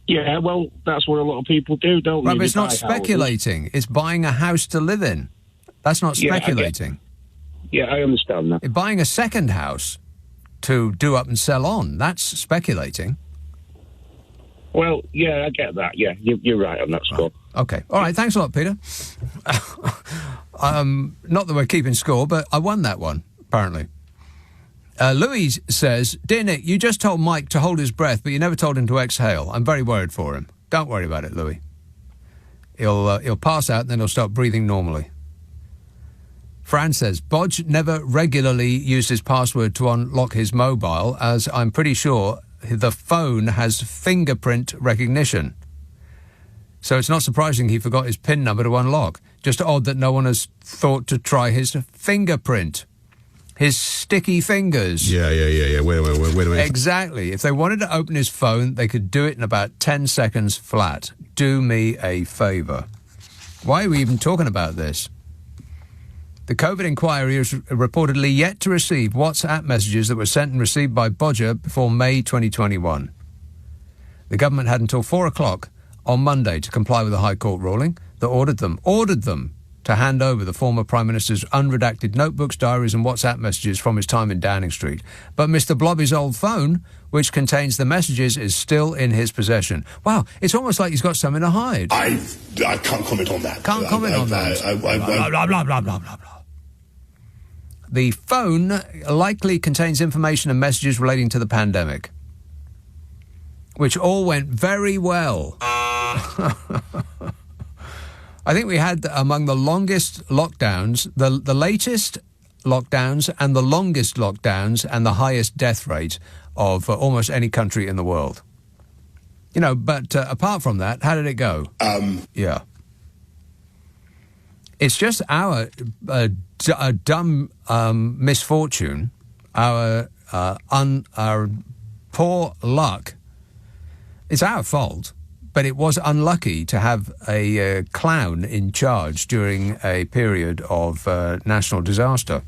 Yeah, well, that's what a lot of people do, don't they? Right, but it's not speculating. It's buying a house to live in. That's not speculating. Yeah, I understand that. Buying a second house to do up and sell on, that's speculating. Well, yeah, I get that. Yeah, you're right on that score. Okay. All right, thanks a lot, Peter. Not that we're keeping score, but I won that one, apparently. Louise says, "Dear Nick, you just told Mike to hold his breath, but you never told him to exhale. I'm very worried for him." Don't worry about it, Louis. He'll pass out and then he'll start breathing normally. Fran says, "Bodge never regularly used his password to unlock his mobile, as I'm pretty sure the phone has fingerprint recognition. So it's not surprising he forgot his PIN number to unlock. Just odd that no one has thought to try his fingerprint. His sticky fingers." Yeah. Wait a minute. Exactly. If they wanted to open his phone, they could do it in about 10 seconds flat. Do me a favour. Why are we even talking about this? The COVID inquiry is reportedly yet to receive WhatsApp messages that were sent and received by Bodger before May 2021. The government had until 4 o'clock on Monday to comply with the High Court ruling that ordered them to hand over the former Prime Minister's unredacted notebooks, diaries and WhatsApp messages from his time in Downing Street. But Mr Blobby's old phone, which contains the messages, is still in his possession. Wow, it's almost like he's got something to hide. I can't comment on that. Can't comment on that. Blah, blah, blah, blah, blah. The phone likely contains information and messages relating to the pandemic, which all went very well. I think we had among the longest lockdowns, the latest lockdowns and the longest lockdowns and the highest death rate of almost any country in the world. But apart from that, how did it go? Yeah. It's just our dumb misfortune, our poor luck. It's our fault. But it was unlucky to have a clown in charge during a period of national disaster.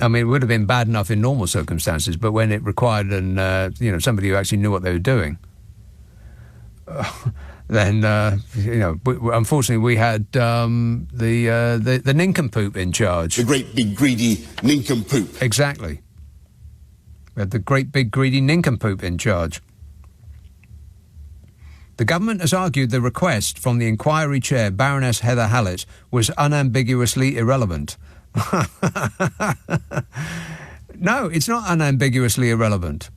I mean, it would have been bad enough in normal circumstances, but when it required somebody who actually knew what they were doing, then unfortunately we had the nincompoop in charge. The great big greedy nincompoop. Exactly. We had the great big greedy nincompoop in charge. The government has argued the request from the inquiry chair, Baroness Heather Hallett, was unambiguously irrelevant. No, it's not unambiguously irrelevant.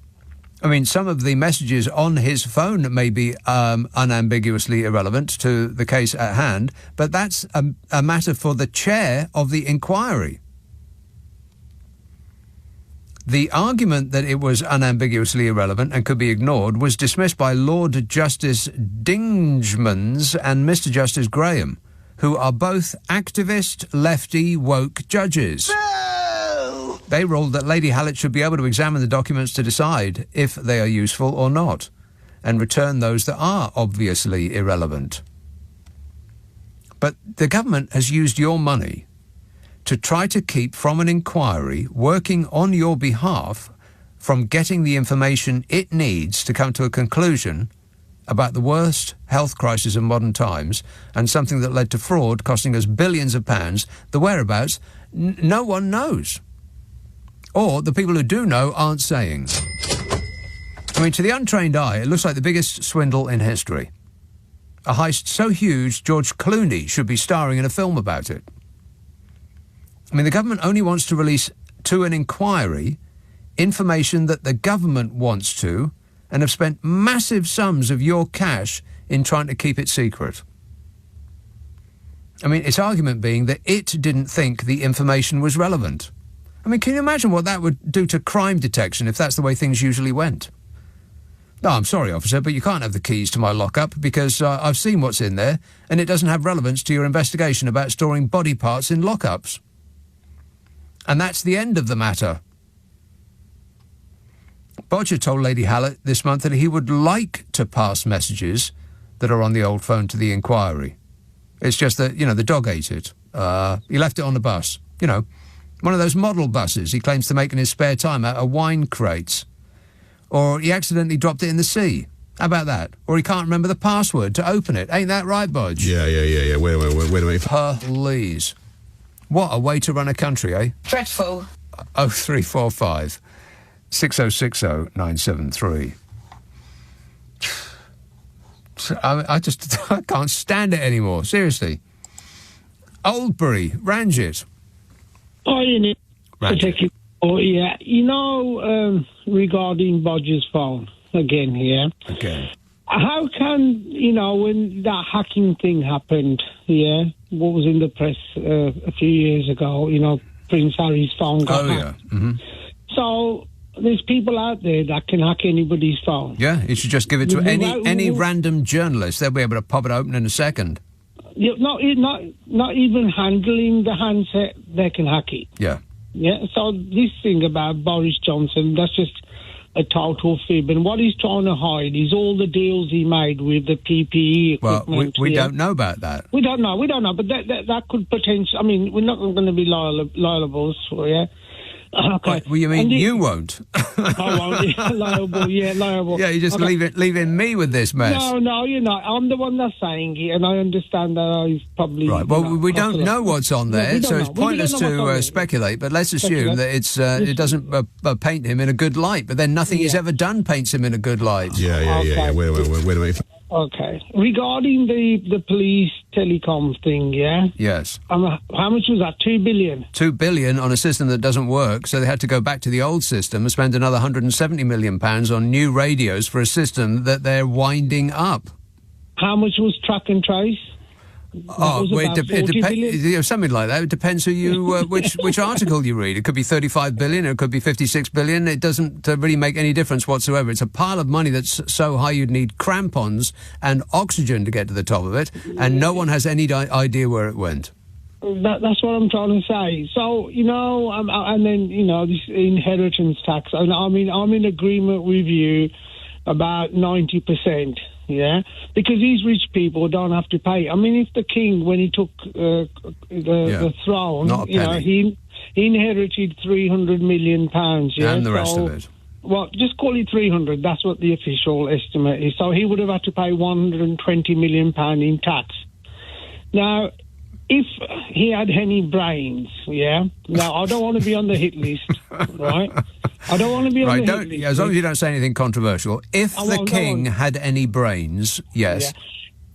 I mean, some of the messages on his phone may be unambiguously irrelevant to the case at hand, but that's a matter for the chair of the inquiry. The argument that it was unambiguously irrelevant and could be ignored was dismissed by Lord Justice Dingemans and Mr Justice Graham, who are both activist, lefty, woke judges. No! They ruled that Lady Hallett should be able to examine the documents to decide if they are useful or not, and return those that are obviously irrelevant. But the government has used your money to try to keep from an inquiry working on your behalf from getting the information it needs to come to a conclusion about the worst health crisis of modern times and something that led to fraud costing us billions of pounds, the whereabouts, no one knows. Or the people who do know aren't saying. I mean, to the untrained eye, it looks like the biggest swindle in history. A heist so huge, George Clooney should be starring in a film about it. I mean, the government only wants to release to an inquiry information that the government wants to, and have spent massive sums of your cash in trying to keep it secret. I mean, its argument being that it didn't think the information was relevant. I mean, can you imagine what that would do to crime detection if that's the way things usually went? No, I'm sorry, officer, but you can't have the keys to my lockup because I've seen what's in there and it doesn't have relevance to your investigation about storing body parts in lockups. And that's the end of the matter. Bodger told Lady Hallett this month that he would like to pass messages that are on the old phone to the inquiry. It's just that, the dog ate it. He left it on the bus. One of those model buses he claims to make in his spare time out of wine crates. Or he accidentally dropped it in the sea. How about that? Or he can't remember the password to open it. Ain't that right, Bodge? Yeah. Wait a minute. Please. What a way to run a country, eh? Dreadful. 0345 6060 973. I can't stand it anymore, seriously. Oldbury, Ranjit. Oh, Ranjit. Oh, yeah. Regarding Bodger's phone, again here. Okay. How can, when that hacking thing happened, what was in the press a few years ago, Prince Harry's phone got hacked. Yeah. Mm-hmm. So there's people out there that can hack anybody's phone. Yeah, you should just give it to any random journalist. They'll be able to pop it open in a second. Yeah, not even handling the handset, they can hack it. Yeah. Yeah, so this thing about Boris Johnson, that's just a total fib. And what he's trying to hide is all the deals he made with the PPE equipment. Well, we don't know about that. We don't know, but that could potentially... we're not going to be liable for, yeah? Okay. Well, you mean you won't? I won't, liable. Yeah, you're just leaving me with this mess. No, you're not. I'm the one that's saying it, and I understand that I've probably... Right, well, we don't know what's on there, so it's pointless to speculate, but let's assume that it doesn't paint him in a good light, but then nothing he's ever done paints him in a good light. Yeah. Wait a minute. Okay. Regarding the police telecom thing, yeah? Yes. How much was that? 2 billion? 2 billion on a system that doesn't work, so they had to go back to the old system and spend another £170 million on new radios for a system that they're winding up. How much was track and trace? It depends. Something like that. It depends who you which article you read. It could be 35 billion, or it could be 56 billion. It doesn't really make any difference whatsoever. It's a pile of money that's so high you'd need crampons and oxygen to get to the top of it, and no one has any idea where it went. That's what I'm trying to say. So, and then, this inheritance tax. I'm in agreement with you about 90%. Yeah, because these rich people don't have to pay. If the king, when he took the throne, he inherited £300 million. Yeah, and the rest of it. Well, just call it 300. That's what the official estimate is. So he would have had to pay £120 million in tax. Now, if he had any brains, now I don't want to be on the hit list, right? I don't want to be on the hit list. As long as you don't say anything controversial. If the king had any brains, yes.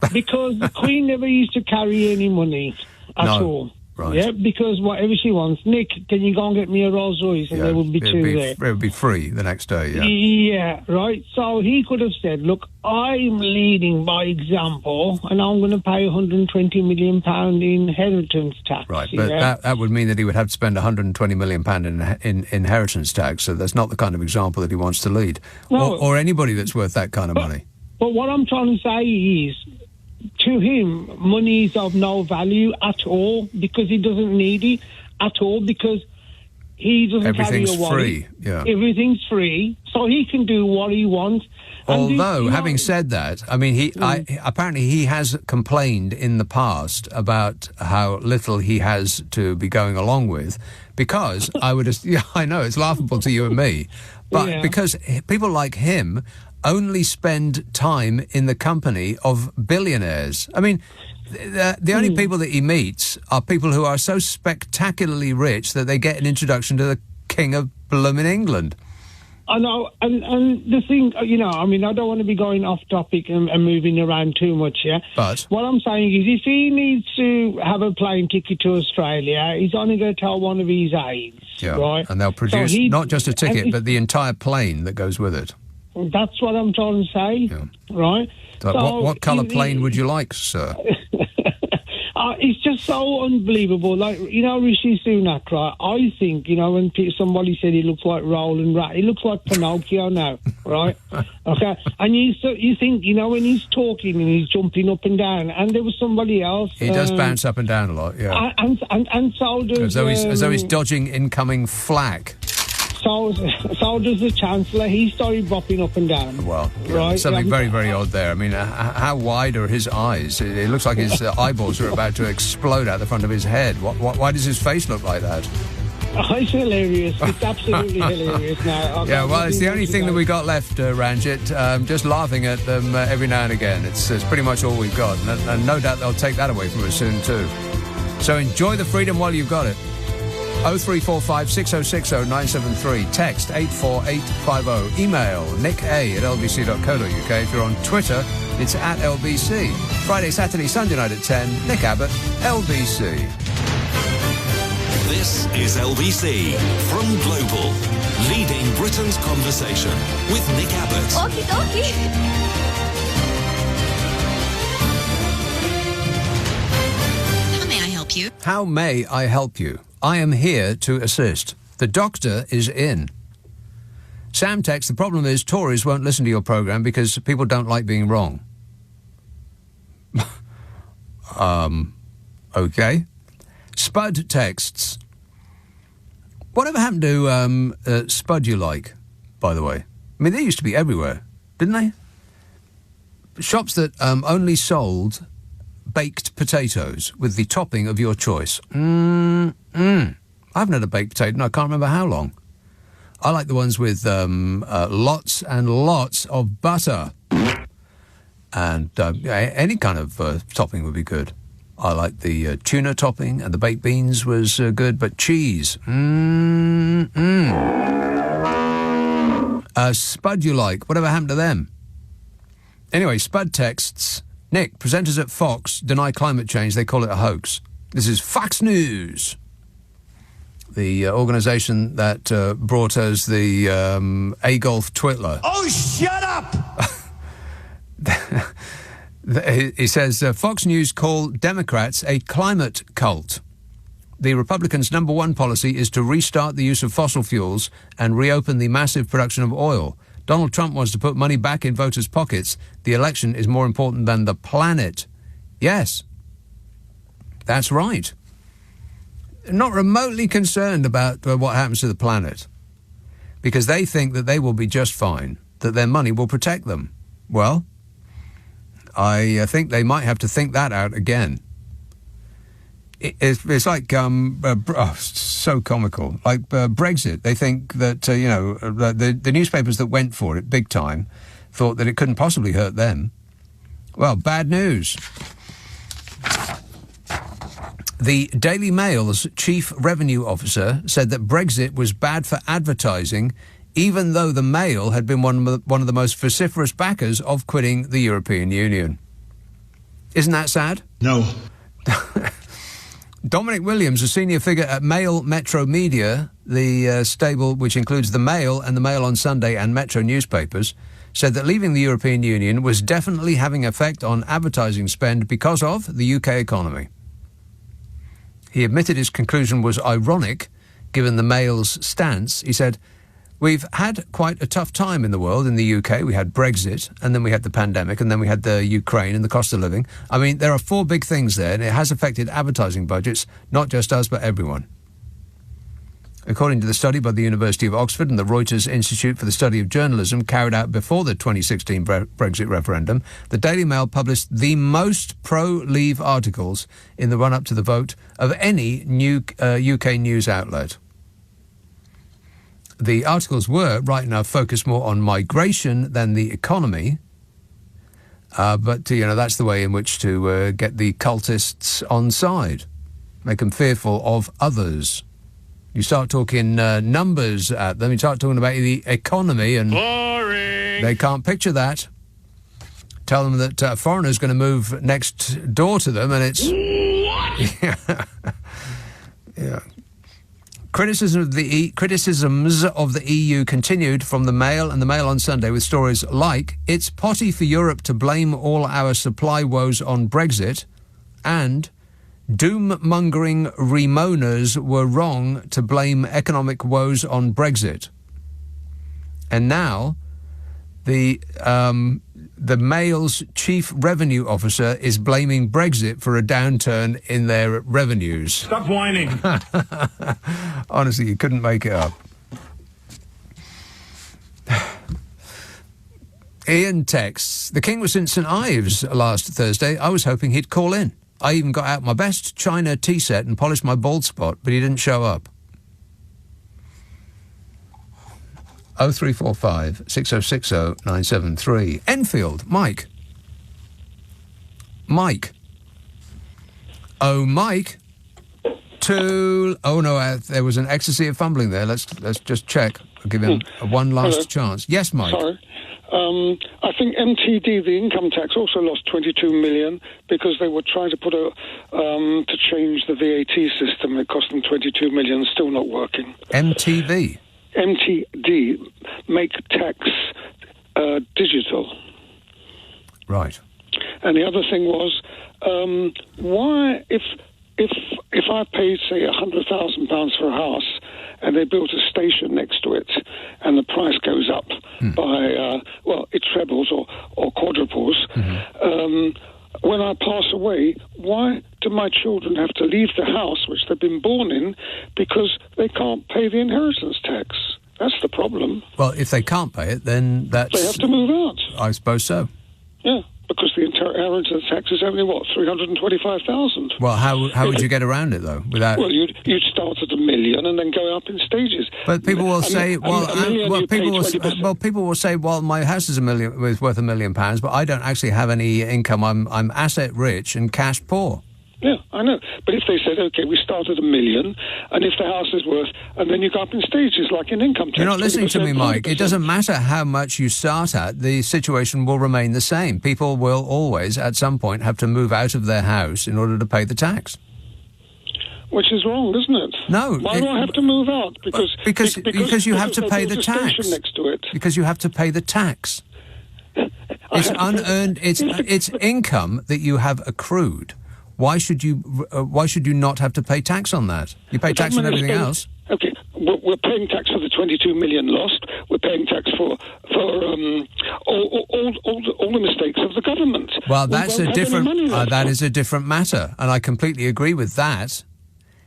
Yeah. Because the Queen never used to carry any money at all. Right. Yeah, because whatever she wants, Nick, can you go and get me a Rolls Royce? And there would be two there. It would be free the next day, Yeah, right. So he could have said, look, I'm leading by example, and I'm going to pay £120 million inheritance tax. Right, but that would mean that he would have to spend £120 million in inheritance tax, so that's not the kind of example that he wants to lead. No, or anybody that's worth that kind of money. But what I'm trying to say is, to him, money is of no value at all because he doesn't need it at all because he doesn't carry a wallet. Everything's free, yeah. Everything's free, so he can do what he wants. Although, having said that, apparently he has complained in the past about how little he has to be going along with because I know, it's laughable to you and me, but because people like him only spend time in the company of billionaires. The only people that he meets are people who are so spectacularly rich that they get an introduction to the King of blooming England. I know, and the thing, I don't want to be going off topic and moving around too much, yeah? But what I'm saying is if he needs to have a plane ticket to Australia, he's only going to tell one of his aides, right? And they'll produce not just a ticket, but the entire plane that goes with it. That's what I'm trying to say, right? So what colour plane would you like, sir? It's just so unbelievable. Like, you know, Rishi Sunak, right? I think, you know, when somebody said he looks like Roland Rat, he looks like Pinocchio now, right? Okay. And you think, you know, when he's talking and he's jumping up and down, and there was somebody else. He does bounce up and down a lot, yeah. And so does... As though he's dodging incoming flak. So does the Chancellor. He started bopping up and down. Well, right? Something very, very odd there. I mean, how wide are his eyes? It looks like his eyeballs are about to explode out the front of his head. Why does his face look like that? Oh, it's hilarious. It's absolutely hilarious now. Yeah, well, it's the only thing that we got left, Ranjit. Just laughing at them every now and again. It's pretty much all we've got. And no doubt they'll take that away from us soon, too. So enjoy the freedom while you've got it. 0345 6060 973. Text 84850. Email nicka@lbc.co.uk. If you're on Twitter, it's @LBC. Friday, Saturday, Sunday night at 10. Nick Abbott, LBC. This is LBC from Global, leading Britain's conversation with Nick Abbott. Okie dokie. How may I help you? I am here to assist. The doctor is in. Sam texts, the problem is Tories won't listen to your programme because people don't like being wrong. Okay. Spud texts, whatever happened to Spud You Like, by the way? I mean, they used to be everywhere, didn't they? Shops that only sold baked potatoes with the topping of your choice. I haven't had a baked potato and I can't remember how long. I like the ones with lots and lots of butter. And any kind of topping would be good. I like the tuna topping, and the baked beans was good, but cheese. Spud You Like, whatever happened to them? Anyway, Spud texts, Nick, presenters at Fox deny climate change. They call it a hoax. This is Fox News, the organisation that brought us the A-Golf Twitler. Oh, shut up! He says, Fox News call Democrats a climate cult. The Republicans' number one policy is to restart the use of fossil fuels and reopen the massive production of oil. Donald Trump wants to put money back in voters' pockets. The election is more important than the planet. Yes, that's right. Not remotely concerned about what happens to the planet, because they think that they will be just fine, that their money will protect them. Well, I think they might have to think that out again. It's like, so comical. Like Brexit, they think that, the newspapers that went for it big time thought that it couldn't possibly hurt them. Well, bad news. The Daily Mail's chief revenue officer said that Brexit was bad for advertising, even though the Mail had been one of the most vociferous backers of quitting the European Union. Isn't that sad? No. Dominic Williams, a senior figure at Mail Metro Media, the stable which includes the Mail and the Mail on Sunday and Metro newspapers, said that leaving the European Union was definitely having an effect on advertising spend because of the UK economy. He admitted his conclusion was ironic, given the Mail's stance. He said, we've had quite a tough time in the world. In the UK, we had Brexit, and then we had the pandemic, and then we had the Ukraine and the cost of living. I mean, there are four big things there, and it has affected advertising budgets, not just us, but everyone. According to the study by the University of Oxford and the Reuters Institute for the Study of Journalism carried out before the 2016 Brexit referendum, the Daily Mail published the most pro-leave articles in the run-up to the vote of any new UK news outlet. The articles were, right now, focused more on migration than the economy. But that's the way in which to get the cultists on side. Make them fearful of others. You start talking numbers at them, you start talking about the economy, and boring. They can't picture that. Tell them that a foreigner's going to move next door to them, and it's... What? Yeah. Criticisms of the EU continued from the Mail and the Mail on Sunday with stories like, it's potty for Europe to blame all our supply woes on Brexit, and Doom-mongering Remoners were wrong to blame economic woes on Brexit. And now the Mail's chief revenue officer is blaming Brexit for a downturn in their revenues. Stop whining. Honestly, you couldn't make it up. Ian texts, the King was in St Ives last Thursday. I was hoping he'd call in. I even got out my best china tea set and polished my bald spot, but he didn't show up. 0345 6060 973. Enfield, Mike. Mike. Oh, Mike. Oh, no, there was an ecstasy of fumbling there. Let's just check. I'll give him one last chance. Yes, Mike. Sorry. I think MTD, the income tax, also lost 22 million because they were trying to put to change the VAT system. It cost them 22 million, still not working. MTD, make tax digital. Right. And the other thing was, why, if I paid, say, £100,000 for a house and they built a station next to it and the price goes up by, it trebles or quadruples, when I pass away, why do my children have to leave the house which they've been born in because they can't pay the inheritance tax? That's the problem. Well, if they can't pay it, then that's... They have to move out. I suppose so. Yeah, because the inheritance tax is only, $325,000. Well, how would you get around it, though? Without... Well, you'd start at $1 million and then go up in stages. But people will say, people will say, well, my house is worth £1 million, but I don't actually have any income. I'm asset rich and cash poor. Yeah, I know. But if they said, OK, we start at $1 million, and if the house is worth, and then you go up in stages like in income tax. You're not listening to me, Mike. 20%. It doesn't matter how much you start at, the situation will remain the same. People will always, at some point, have to move out of their house in order to pay the tax. Which is wrong, isn't it? No. Why do I have to move out? Because you have to pay the tax. Next to it. Because you have to pay the tax. It's unearned. It's income that you have accrued. Why should you not have to pay tax on that? You pay tax on everything else. Okay, we're paying tax for the 22 million lost. We're paying tax for all the mistakes of the government. Well, that's a different. That is a different matter, and I completely agree with that.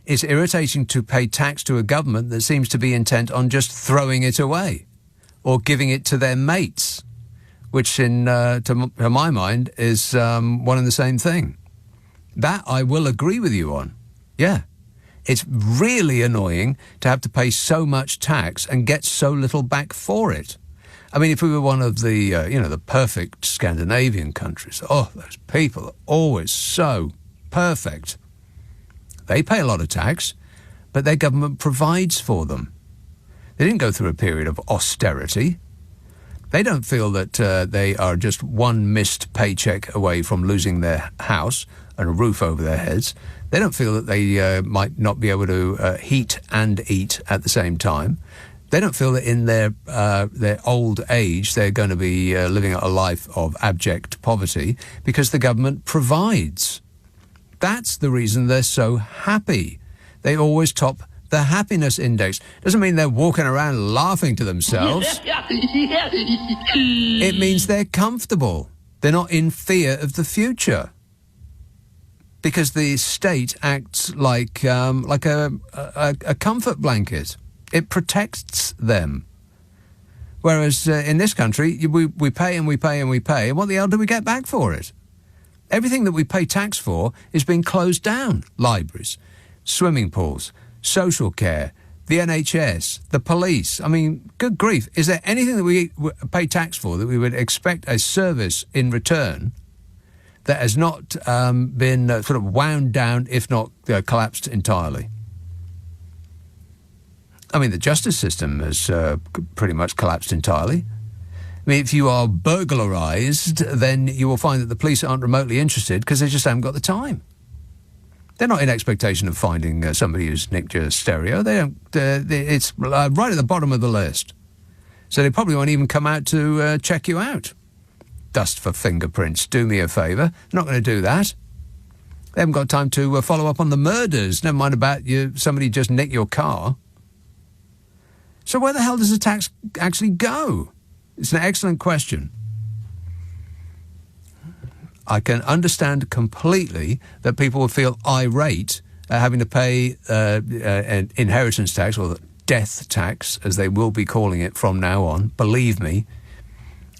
It's irritating to pay tax to a government that seems to be intent on just throwing it away, or giving it to their mates, which, to my mind, is one and the same thing. That I will agree with you on. Yeah. It's really annoying to have to pay so much tax and get so little back for it. I mean, if we were one of the, the perfect Scandinavian countries, those people are always so perfect. They pay a lot of tax, but their government provides for them. They didn't go through a period of austerity. They don't feel that they are just one missed paycheck away from losing their house and a roof over their heads. They don't feel that they might not be able to heat and eat at the same time. They don't feel that in their old age they're going to be living a life of abject poverty because the government provides. That's the reason they're so happy. They always top the happiness index. Doesn't mean they're walking around laughing to themselves. It means they're comfortable. They're not in fear of the future. Because the state acts like a comfort blanket. It protects them. Whereas in this country, we pay and we pay and we pay, and what the hell do we get back for it? Everything that we pay tax for is being closed down. Libraries, swimming pools, social care, the NHS, the police. I mean, good grief. Is there anything that we pay tax for that we would expect a service in return that has not been sort of wound down, if not collapsed entirely? I mean, the justice system has pretty much collapsed entirely. I mean, if you are burglarised, then you will find that the police aren't remotely interested because they just haven't got the time. They're not in expectation of finding somebody who's nicked your stereo. They don't. It's right at the bottom of the list. So they probably won't even come out to check you out. Dust for fingerprints. Do me a favour. Not going to do that. They haven't got time to follow up on the murders, never mind about somebody just nick your car. So where the hell does the tax actually go? It's an excellent question. I can understand completely that people would feel irate having to pay an inheritance tax, or death tax, as they will be calling it from now on. Believe me,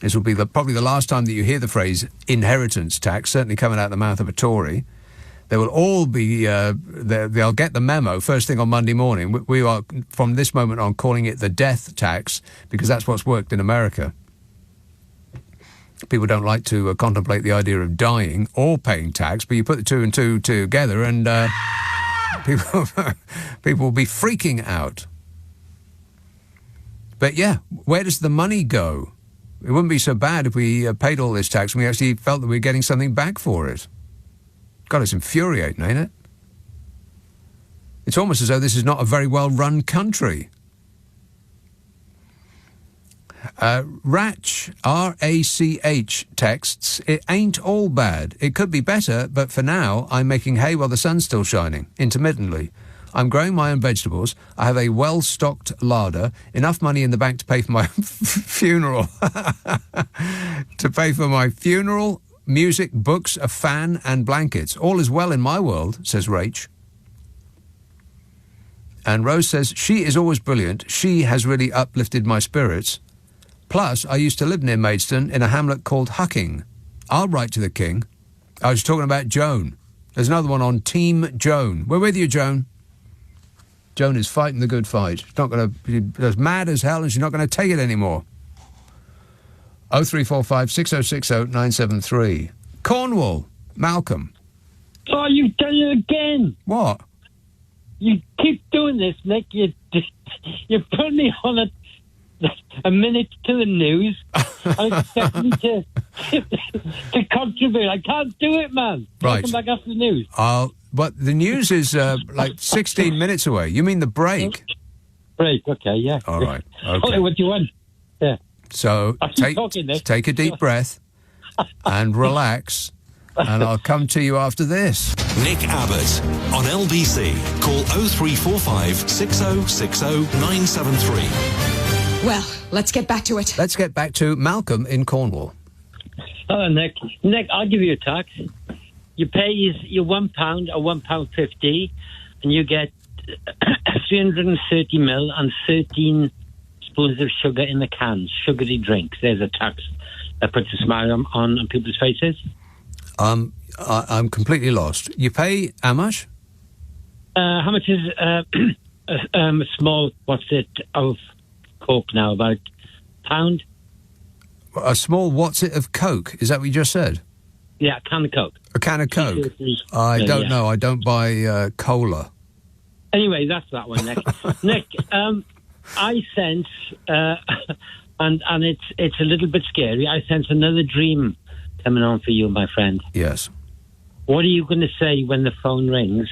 this will be probably the last time that you hear the phrase inheritance tax, certainly coming out of the mouth of a Tory. They will all be, they'll get the memo first thing on Monday morning. We are, from this moment on, calling it the death tax, because that's what's worked in America. People don't like to contemplate the idea of dying or paying tax, but you put the two and two together and people will be freaking out. But yeah, where does the money go? It wouldn't be so bad if we paid all this tax and we actually felt that we were getting something back for it. God, it's infuriating, ain't it? It's almost as though this is not a very well-run country. Rach, R-A-C-H, texts, it ain't all bad. It could be better, but for now, I'm making hay while the sun's still shining, intermittently. I'm growing my own vegetables. I have a well-stocked larder, enough money in the bank to pay for my funeral. To pay for my funeral, music, books, a fan and blankets. All is well in my world, says Rach. And Rose says, she is always brilliant. She has really uplifted my spirits. Plus, I used to live near Maidstone in a hamlet called Hucking. I'll write to the king. I was talking about Joan. There's another one on Team Joan. We're with you, Joan. Joan is fighting the good fight. She's not going to be as mad as hell, and she's not going to take it anymore. 0345 6060 973. Cornwall, Malcolm. Oh, you've done it again. What? You keep doing this, Nick. You put me on a minute to the news. I expect me to contribute. I can't do it, man. Right. Come back after the news. But the news is like 16 minutes away. You mean the break? Break, okay, yeah. All right. Okay. Okay, what do you want? Yeah. So take a deep breath and relax, and I'll come to you after this. Nick Abbott on LBC. Call 0345 6060 973. Well, let's get back to it. Let's get back to Malcolm in Cornwall. Hello, Nick. Nick, I'll give you a tax. You pay your £1 or £1.50, and you get 330 ml and 13 spoons of sugar in the cans, sugary drinks. There's a tax that puts a smile on people's faces. I'm completely lost. You pay how much? How much is a small, of Coke now? About £1? A small what's it of Coke? Is that what you just said? Yeah, a can of Coke. A can of Coke? I don't know. I don't buy cola. Anyway, that's that one, Nick. Nick, I sense, and it's a little bit scary, I sense another dream coming on for you, my friend. Yes. What are you going to say when the phone rings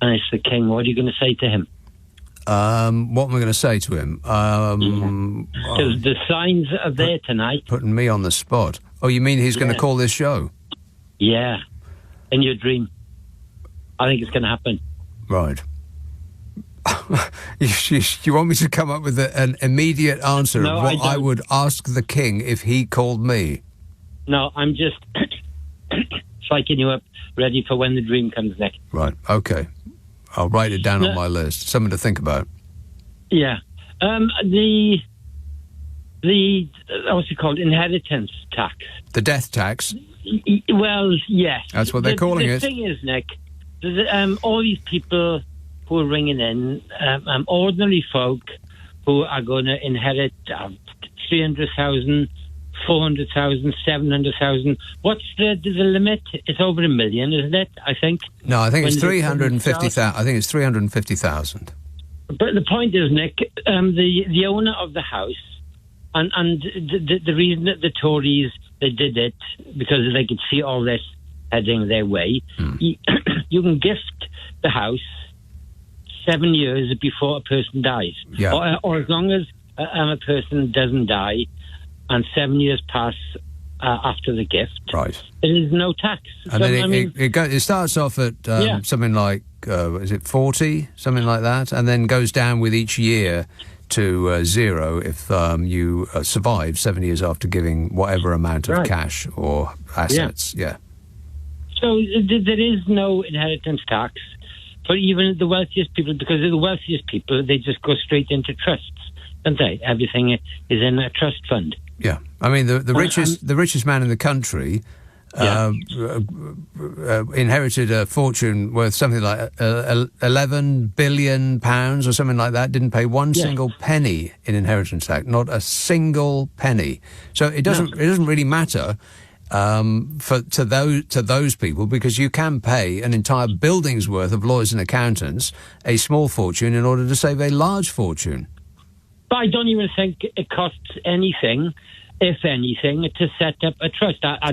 and it's the king? What are you going to say to him? What am I going to say to him? Because the signs are there tonight. Putting me on the spot. Oh, you mean he's going to call this show? Yeah. In your dream. I think it's going to happen. Right. You want me to come up with an immediate answer of what I would ask the king if he called me? No, I'm just psyching you up, ready for when the dream comes, Nick. Right, okay. I'll write it down on my list. Something to think about. Yeah. The what's it called? Inheritance tax. The death tax? Well, yes. That's what they're calling it. The thing is, Nick, all these people who are ringing in, ordinary folk who are going to inherit 300,000, 400,000, 700,000. What's the limit? It's over $1 million, isn't it? I think. No, I think it's 350,000. I think it's 350,000. But the point is, Nick, the owner of the house, and the reason that the Tories they did it because they could see all this heading their way. You can gift the house 7 years before a person dies, or as long as a person doesn't die, and 7 years pass after the gift, right, there is no tax. And then it starts off at something like, is it 40, something like that, and then goes down with each year to 0 if you survive 7 years after giving whatever amount of cash or assets. Yeah. So there is no inheritance tax for even the wealthiest people, because the wealthiest people, they just go straight into trusts, don't they? Everything is in a trust fund. Yeah, I mean the richest man in the country inherited a fortune worth something like £11 billion or something like that. Didn't pay one single penny in inheritance tax, not a single penny. So it doesn't really matter to those people, because you can pay an entire building's worth of lawyers and accountants a small fortune in order to save a large fortune. But I don't even think it costs anything, if anything, to set up a trust. And I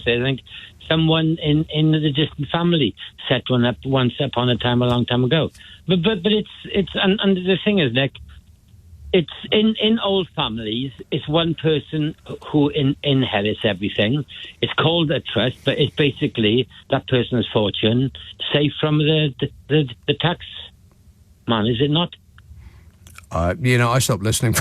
think someone in the distant family set one up once upon a time, a long time ago. But it's and the thing is, Nick, it's in old families, it's one person who inherits everything. It's called a trust, but it's basically that person's fortune safe from the tax man, is it not? I stopped listening.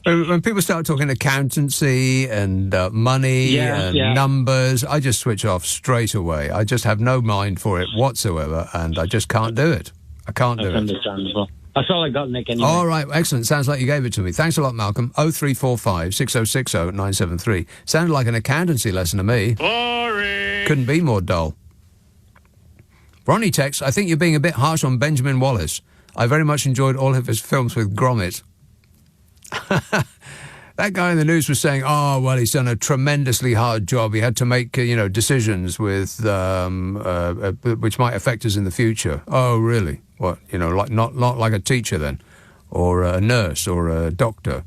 When people start talking accountancy and money and numbers, I just switch off straight away. I just have no mind for it whatsoever, and I just can't do it. I can't do it. That's understandable. That's all I got, Nick, anyway. All right, excellent. Sounds like you gave it to me. Thanks a lot, Malcolm. 0345 6060 973. Sounded like an accountancy lesson to me. Boring. Couldn't be more dull. Ronnie texts, I think you're being a bit harsh on Benjamin Wallace. I very much enjoyed all of his films with Gromit. That guy in the news was saying, oh, well, he's done a tremendously hard job. He had to make, decisions with which might affect us in the future. Oh, really? What, like not like a teacher then, or a nurse, or a doctor,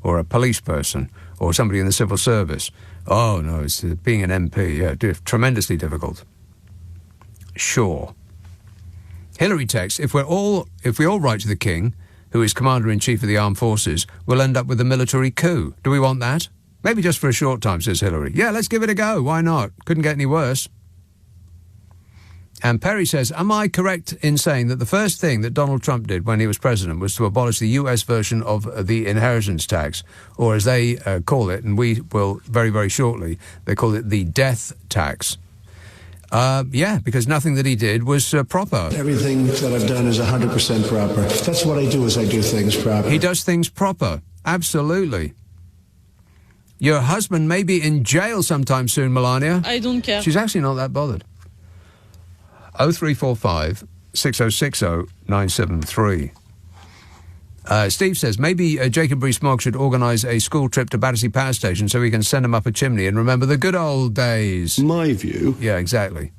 or a police person, or somebody in the civil service. Oh, no, it's being an MP, tremendously difficult. Sure. Hillary texts, if we all write to the King, who is Commander-in-Chief of the Armed Forces, we'll end up with a military coup. Do we want that? Maybe just for a short time, says Hillary. Yeah, let's give it a go. Why not? Couldn't get any worse. And Perry says, am I correct in saying that the first thing that Donald Trump did when he was president was to abolish the US version of the inheritance tax, or as they call it, and we will very, very shortly, they call it the death tax. Because nothing that he did was proper. Everything that I've done is 100% proper. That's what I do, is I do things proper. He does things proper. Absolutely. Your husband may be in jail sometime soon, Melania. I don't care. She's actually not that bothered. 0345 6060 973. Steve says, maybe Jacob Rees-Mogg should organise a school trip to Battersea Power Station so we can send them up a chimney and remember the good old days. My view. Yeah, exactly.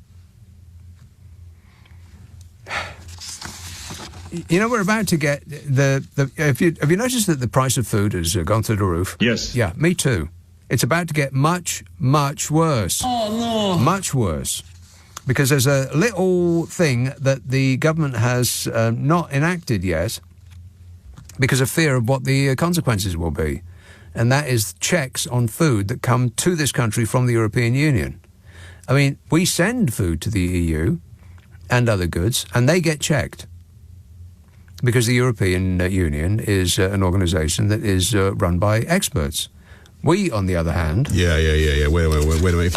We're about to get have you noticed that the price of food has gone through the roof? Yes. Yeah, me too. It's about to get much, much worse. Oh, no. Much worse. Because there's a little thing that the government has not enacted yet, because of fear of what the consequences will be. And that is checks on food that come to this country from the European Union. I mean, we send food to the EU and other goods, and they get checked. Because the European Union is an organisation that is run by experts. We, on the other hand... Yeah. Wait a minute.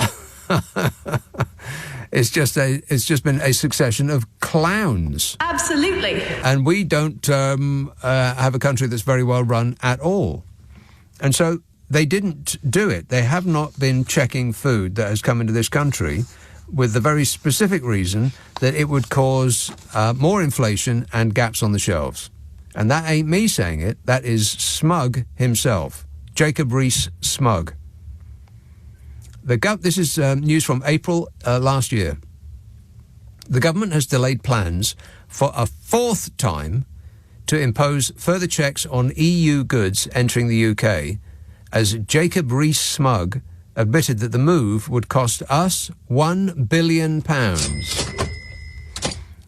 It's just been a succession of clowns. Absolutely. And we don't have a country that's very well run at all. And so they didn't do it. They have not been checking food that has come into this country with the very specific reason that it would cause more inflation and gaps on the shelves. And that ain't me saying it. That is Smug himself. Jacob Rees-Mogg. This is news from April last year. The government has delayed plans for a fourth time to impose further checks on EU goods entering the UK, as Jacob Rees-Mogg admitted that the move would cost us £1 billion.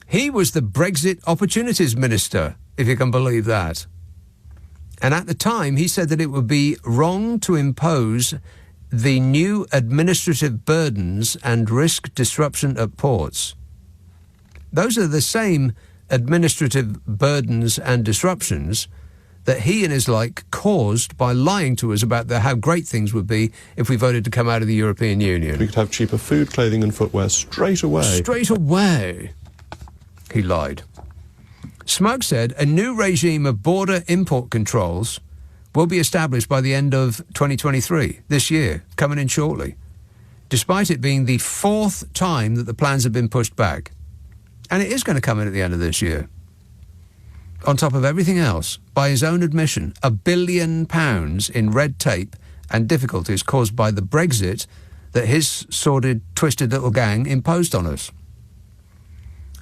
He was the Brexit Opportunities Minister, if you can believe that. And at the time, he said that it would be wrong to impose the new administrative burdens and risk disruption at ports. Those are the same administrative burdens and disruptions that he and his like caused by lying to us about how great things would be if we voted to come out of the European Union. We could have cheaper food, clothing and footwear straight away. Straight away. He lied. Smug said a new regime of border import controls will be established by the end of 2023, this year, coming in shortly, despite it being the fourth time that the plans have been pushed back. And it is going to come in at the end of this year. On top of everything else, by his own admission, £1 billion in red tape and difficulties caused by the Brexit that his sordid, twisted little gang imposed on us.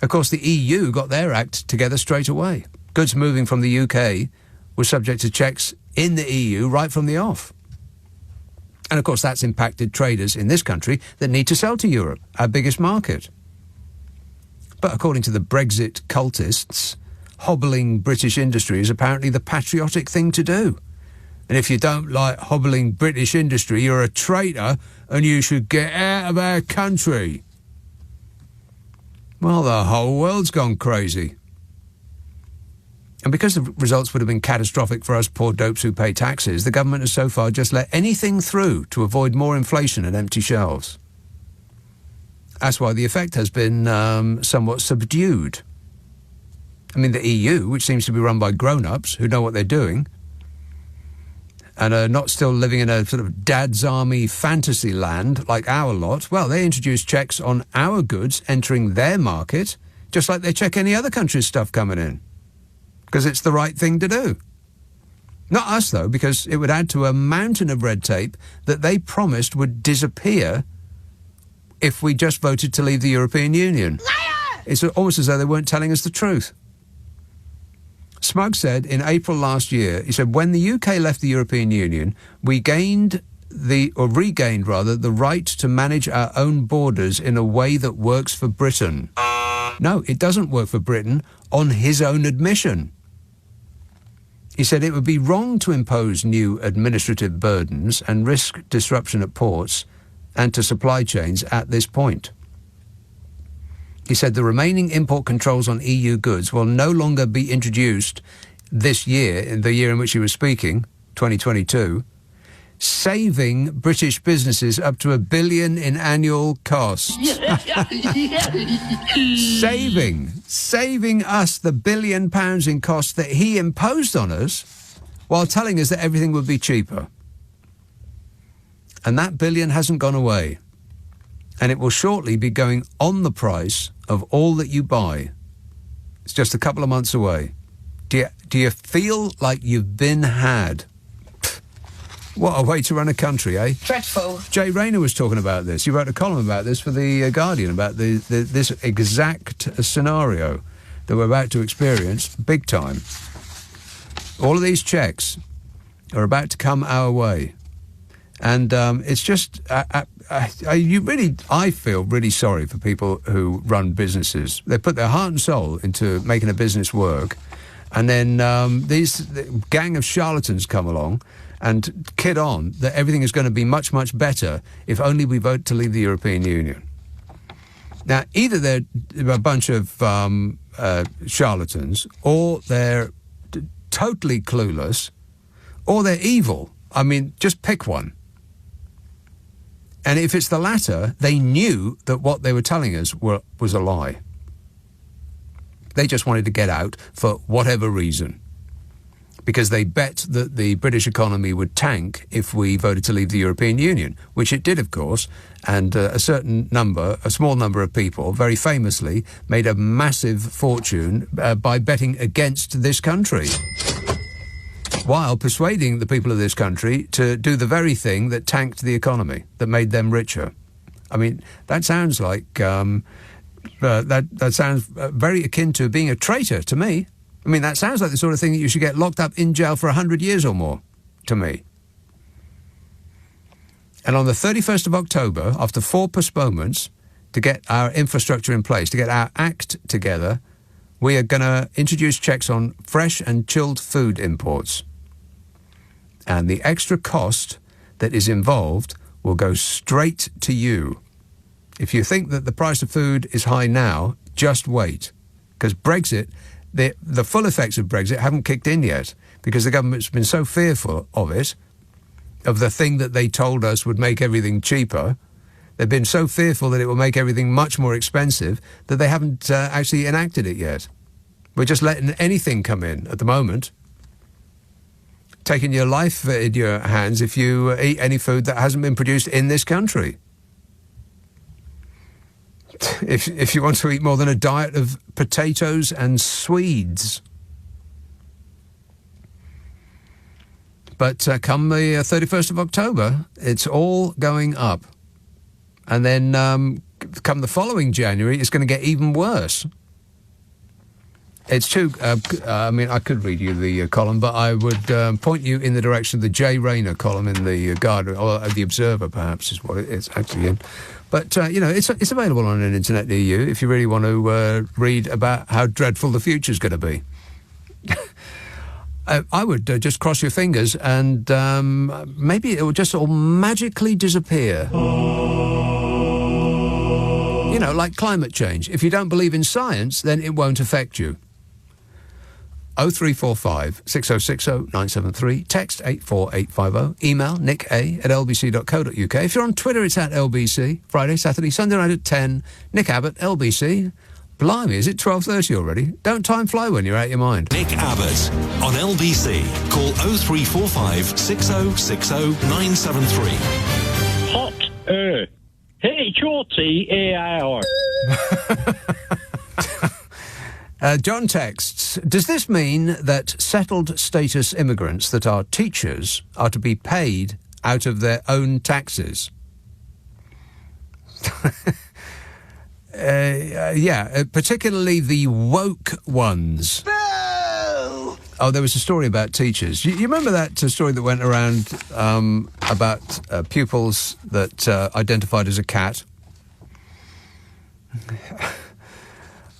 Of course, the EU got their act together straight away. Goods moving from the UK were subject to checks in the EU right from the off. And of course, that's impacted traders in this country that need to sell to Europe, our biggest market. But according to the Brexit cultists, hobbling British industry is apparently the patriotic thing to do. And if you don't like hobbling British industry, you're a traitor and you should get out of our country. Well, the whole world's gone crazy. And because the results would have been catastrophic for us poor dopes who pay taxes, the government has so far just let anything through to avoid more inflation and empty shelves. That's why the effect has been somewhat subdued. I mean, the EU, which seems to be run by grown-ups who know what they're doing and are not still living in a sort of dad's army fantasy land like our lot, well, they introduced checks on our goods entering their market, just like they check any other country's stuff coming in, because it's the right thing to do. Not us, though, because it would add to a mountain of red tape that they promised would disappear if we just voted to leave the European Union. Liar! It's almost as though they weren't telling us the truth. Smug said in April last year, he said, when the UK left the European Union, we regained the right to manage our own borders in a way that works for Britain. No, it doesn't work for Britain, on his own admission. He said it would be wrong to impose new administrative burdens and risk disruption at ports and to supply chains at this point. He said the remaining import controls on EU goods will no longer be introduced this year, in the year in which he was speaking, 2022, saving British businesses up to £1 billion in annual costs. Saving us the £1 billion in costs that he imposed on us while telling us that everything would be cheaper. And that billion hasn't gone away. And it will shortly be going on the price of all that you buy. It's just a couple of months away. Do you feel like you've been had? What a way to run a country, eh? Dreadful. Jay Rayner was talking about this. He wrote a column about this for The Guardian, about this exact scenario that we're about to experience big time. All of these checks are about to come our way. And it's just, I feel really sorry for people who run businesses. They put their heart and soul into making a business work, and then these gang of charlatans come along and kid on that everything is going to be much, much better if only we vote to leave the European Union. Now, either they're a bunch of charlatans, or they're totally clueless, or they're evil. I mean, just pick one. And if it's the latter, they knew that what they were telling us was a lie. They just wanted to get out for whatever reason, because they bet that the British economy would tank if we voted to leave the European Union, which it did, of course, and a small number of people, very famously, made a massive fortune by betting against this country, while persuading the people of this country to do the very thing that tanked the economy, that made them richer. I mean, that sounds like that sounds very akin to being a traitor to me. I mean, that sounds like the sort of thing that you should get locked up in jail for 100 years or more, to me. And on the 31st of October, after 4 postponements to get our infrastructure in place, to get our act together, we are going to introduce checks on fresh and chilled food imports. And the extra cost that is involved will go straight to you. If you think that the price of food is high now, just wait. Because Brexit, the full effects of Brexit haven't kicked in yet, because the government's been so fearful of it, of the thing that they told us would make everything cheaper. They've been so fearful that it will make everything much more expensive that they haven't actually enacted it yet. We're just letting anything come in at the moment. Taking your life in your hands if you eat any food that hasn't been produced in this country. If you want to eat more than a diet of potatoes and Swedes. But come the 31st of October, it's all going up. And then come the following January, it's going to get even worse. It's too... I could read you the column, but I would point you in the direction of the Jay Rayner column in the Guardian, or the Observer, perhaps, is what it's actually in. But, it's available on an internet near you if you really want to read about how dreadful the future's going to be. I would just cross your fingers and maybe it will just all magically disappear. You know, like climate change. If you don't believe in science, then it won't affect you. 0345 6060 973. Text 84850. Email nick@lbc.co.uk. If you're on Twitter, it's @LBC. Friday, Saturday, Sunday night at 10. Nick Abbott, LBC. Blimey, is it 12:30 already? Don't time fly when you're out your mind. Nick Abbott on LBC. Call 0345 6060 973. Hot HOTAR. John texts, does this mean that settled status immigrants that are teachers are to be paid out of their own taxes? Particularly the woke ones. No! Oh, there was a story about teachers. You remember that story that went around about pupils that identified as a cat?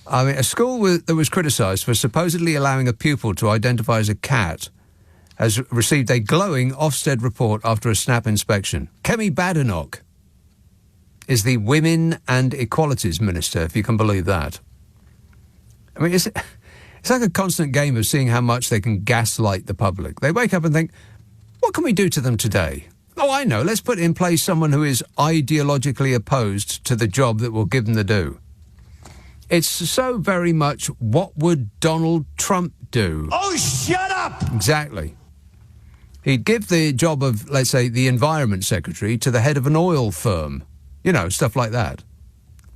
I mean, a school that was criticised for supposedly allowing a pupil to identify as a cat has received a glowing Ofsted report after a snap inspection. Kemi Badenoch is the Women and Equalities Minister, if you can believe that. I mean, it's like a constant game of seeing how much they can gaslight the public. They wake up and think, what can we do to them today? Oh, I know, let's put in place someone who is ideologically opposed to the job that will give them the do. It's so very much, what would Donald Trump do? Oh, shut up! Exactly. He'd give the job of, let's say, the Environment Secretary to the head of an oil firm. You know, stuff like that.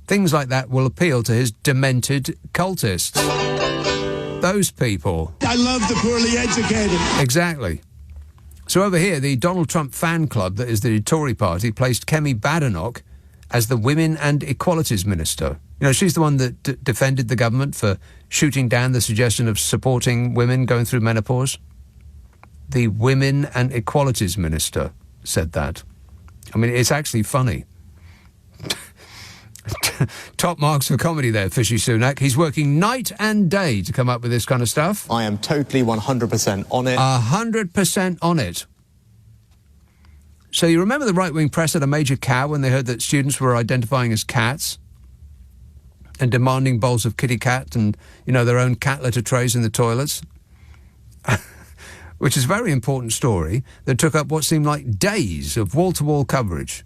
Things like that will appeal to his demented cultists. Those people. I love the poorly educated. Exactly. So over here, the Donald Trump fan club, that is the Tory party, placed Kemi Badenoch as the Women and Equalities Minister. You know, she's the one that defended the government for shooting down the suggestion of supporting women going through menopause. The Women and Equalities Minister said that. I mean, it's actually funny. Top marks for comedy there, Fishy Sunak. He's working night and day to come up with this kind of stuff. I am totally 100% on it. 100% on it. So you remember the right-wing press had a major cow when they heard that students were identifying as cats and demanding bowls of kitty cat and, you know, their own cat litter trays in the toilets? Which is a very important story that took up what seemed like days of wall-to-wall coverage.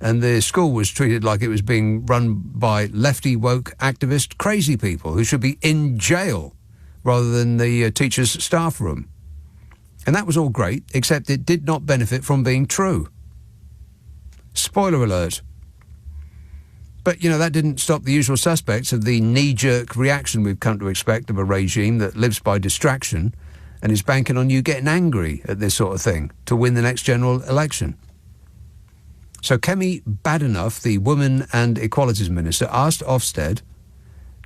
And the school was treated like it was being run by lefty woke activist crazy people who should be in jail rather than the teacher's staff room. And that was all great, except it did not benefit from being true. Spoiler alert. But, you know, that didn't stop the usual suspects of the knee-jerk reaction we've come to expect of a regime that lives by distraction and is banking on you getting angry at this sort of thing to win the next general election. So Kemi Badenoch, the Women and Equalities Minister, asked Ofsted,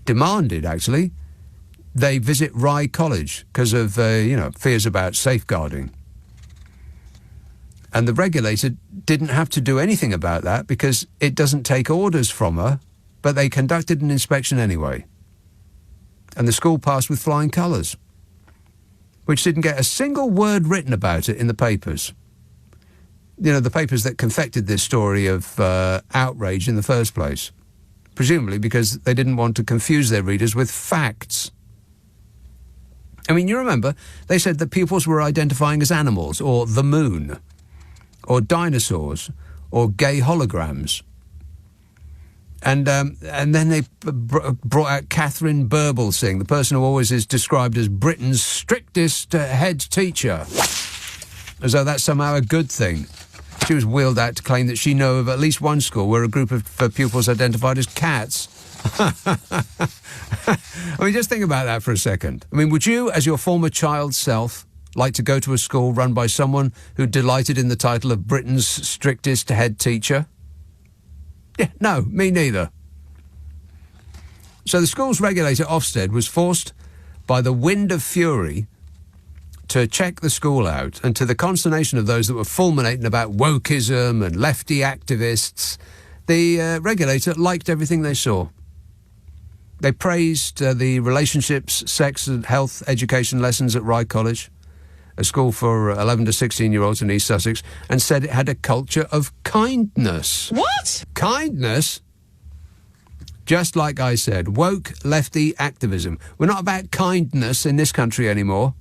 demanded, actually, they visit Rye College because of, fears about safeguarding. And the regulator didn't have to do anything about that because it doesn't take orders from her, but they conducted an inspection anyway. And the school passed with flying colours, which didn't get a single word written about it in the papers. the papers that confected this story of outrage in the first place, presumably because they didn't want to confuse their readers with facts. I mean, you remember, they said that pupils were identifying as animals, or the moon, or dinosaurs, or gay holograms. And then they brought out Catherine Burblesing, the person who always is described as Britain's strictest head teacher, as though that's somehow a good thing. She was wheeled out to claim that she knew of at least one school where a group of pupils identified as cats. I mean, just think about that for a second. I mean, would you, as your former child self, like to go to a school run by someone who delighted in the title of Britain's strictest head teacher? Yeah, no, me neither. So the school's regulator, Ofsted, was forced by the wind of fury to check the school out, and to the consternation of those that were fulminating about wokeism and lefty activists, the regulator liked everything they saw. They praised the relationships, sex and health education lessons at Rye College, a school for 11 to 16-year-olds in East Sussex, and said it had a culture of kindness. What? Kindness? Just like I said, woke lefty activism. We're not about kindness in this country anymore.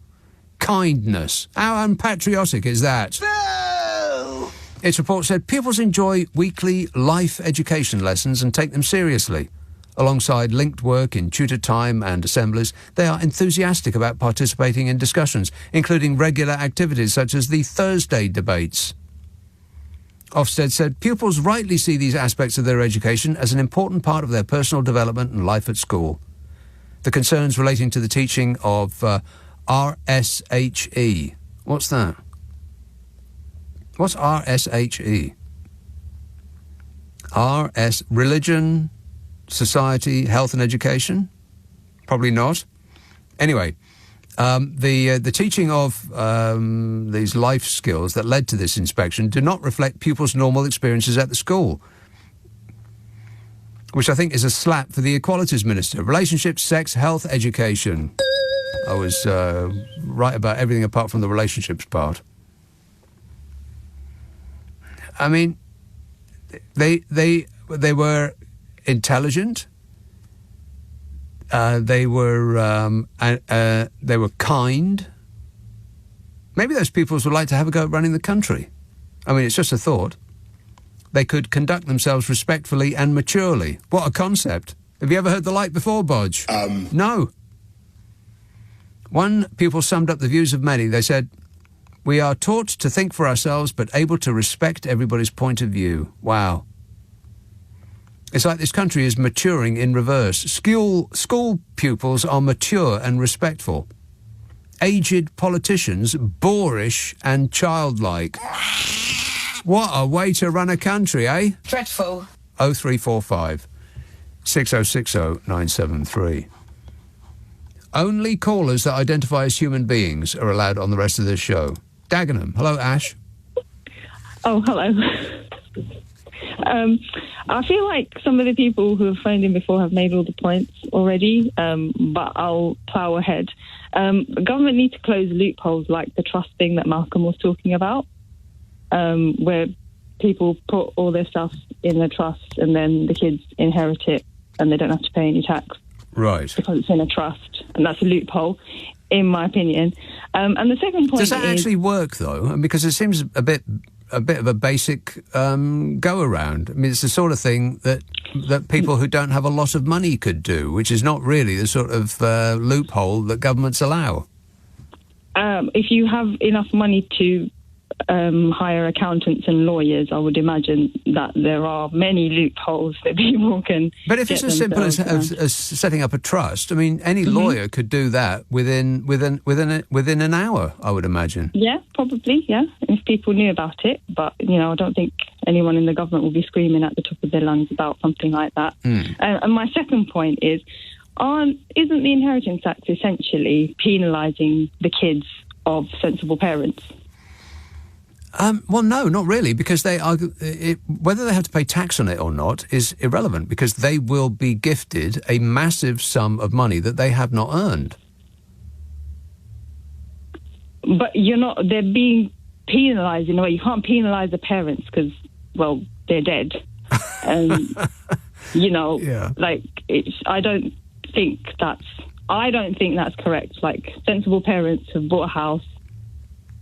Kindness. How unpatriotic is that? No! Its report said pupils enjoy weekly life education lessons and take them seriously. Alongside linked work in tutor time and assemblies, they are enthusiastic about participating in discussions, including regular activities such as the Thursday debates. Ofsted said pupils rightly see these aspects of their education as an important part of their personal development and life at school. The concerns relating to the teaching of RSHE. What's that? What's RSHE? Religion, society, health and education? Probably not. Anyway, the teaching of these life skills that led to this inspection do not reflect pupils' normal experiences at the school, which I think is a slap for the Equalities Minister. Relationships, sex, health, education. I was right about everything apart from the relationships part. I mean, they were intelligent. They were kind. Maybe those pupils would like to have a go at running the country. I mean, it's just a thought. They could conduct themselves respectfully and maturely. What a concept. Have you ever heard the like before, Bodge? No. One pupil summed up the views of many. They said, "We are taught to think for ourselves, but able to respect everybody's point of view." Wow. It's like this country is maturing in reverse. School pupils are mature and respectful. Aged politicians, boorish and childlike. What a way to run a country, eh? Dreadful. 0345 6060 973. Only callers that identify as human beings are allowed on the rest of this show. Dagenham. Hello, Ash. Oh, hello. I feel like some of the people who have phoned in before have made all the points already, but I'll plough ahead. Government need to close loopholes like the trust thing that Malcolm was talking about, where people put all their stuff in the trust and then the kids inherit it and they don't have to pay any tax. Right. Because it's in a trust, and that's a loophole, in my opinion. And the second point Does that actually work, though? Because it seems a bit of a basic go-around. I mean, it's the sort of thing that people who don't have a lot of money could do, which is not really the sort of loophole that governments allow. If you have enough money to hire accountants and lawyers, I would imagine that there are many loopholes that people can. But if it's as simple as setting up a trust, I mean, any lawyer could do that within an hour, I would imagine. Yeah, probably. Yeah, if people knew about it, but I don't think anyone in the government will be screaming at the top of their lungs about something like that. And my second point is, isn't the inheritance tax essentially penalising the kids of sensible parents? Well, no, not really, because whether they have to pay tax on it or not is irrelevant, because they will be gifted a massive sum of money that they have not earned. But they're being penalise in a way. You can't penalise the parents because, well, they're dead. You know, like I don't think that's correct. Like, sensible parents have bought a house.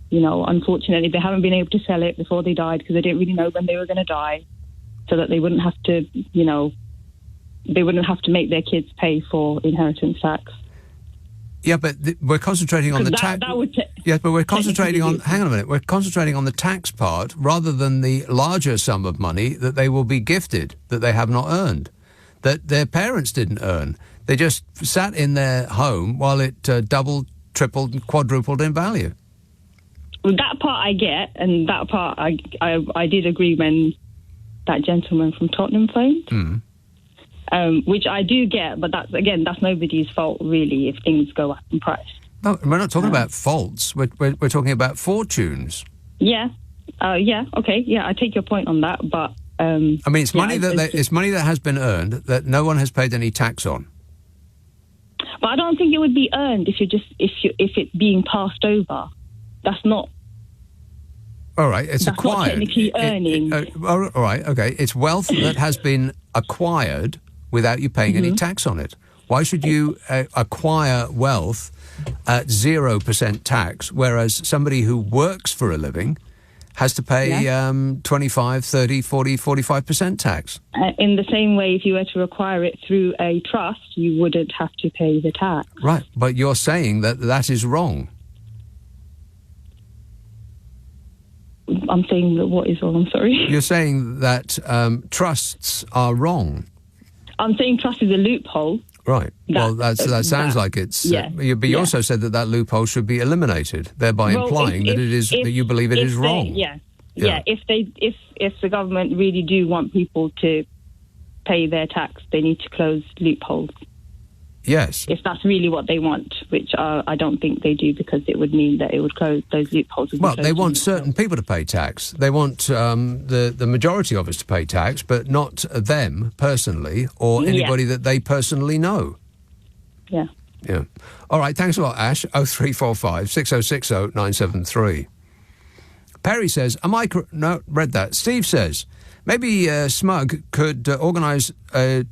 You know, unfortunately, they haven't been able to sell it before they died because they didn't really know when they were going to die, so that they wouldn't have to, you know, they wouldn't have to make their kids pay for inheritance tax. Yeah, but we're concentrating on the tax. Yes, but we're concentrating on. Hang on a minute. We're concentrating on the tax part rather than the larger sum of money that they will be gifted that they have not earned, that their parents didn't earn. They just sat in their home while it doubled, tripled, and quadrupled in value. Well, that part I get, and that part I did agree when that gentleman from Tottenham phoned. Which I do get, but that's nobody's fault, really, if things go up in price. No, we're not talking about faults. We're talking about fortunes. Yeah. Okay. Yeah, I take your point on that, but I mean, it's money it's money that has been earned that no one has paid any tax on. But I don't think it would be earned if it's being passed over. That's not. All right, it's that's acquired. Not technically earning. All right, okay. It's wealth that has been acquired without you paying any tax on it. Why should you acquire wealth at 0% tax, whereas somebody who works for a living has to pay 25, 30, 40, 45% tax? In the same way, if you were to acquire it through a trust, you wouldn't have to pay the tax. Right, but you're saying that is wrong. I'm saying that what is wrong, I'm sorry. You're saying that trusts are wrong. I'm saying trust is a loophole. Right. Well, that sounds like it's... but you also said that loophole should be eliminated, thereby implying that you believe it is wrong. If the government really do want people to pay their tax, they need to close loopholes. Yes. If that's really what they want, which I don't think they do, because it would mean that it would close those loopholes. Well, they want certain people to pay tax. They want the majority of us to pay tax, but not them personally or anybody that they personally know. Yeah. Yeah. All right, thanks a lot, Ash. 0345 6060 973. Perry says, read that. Steve says, maybe Smug could organise... read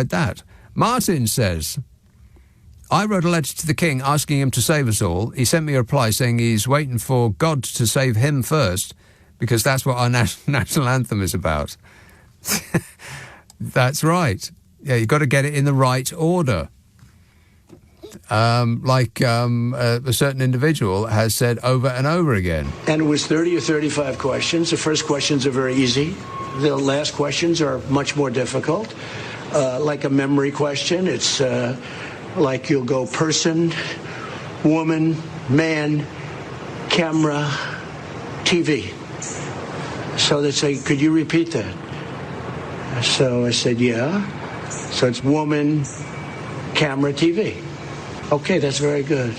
that. Martin says, I wrote a letter to the King asking him to save us all. He sent me a reply saying he's waiting for God to save him first, because that's what our national anthem is about. That's right. Yeah, you've got to get it in the right order. A certain individual has said over and over again. And it was 30 or 35 questions. The first questions are very easy. The last questions are much more difficult. Like a memory question, it's like you'll go person, woman, man, camera, TV. So they say, could you repeat that? So I said, yeah. So it's woman, camera, TV. Okay, that's very good.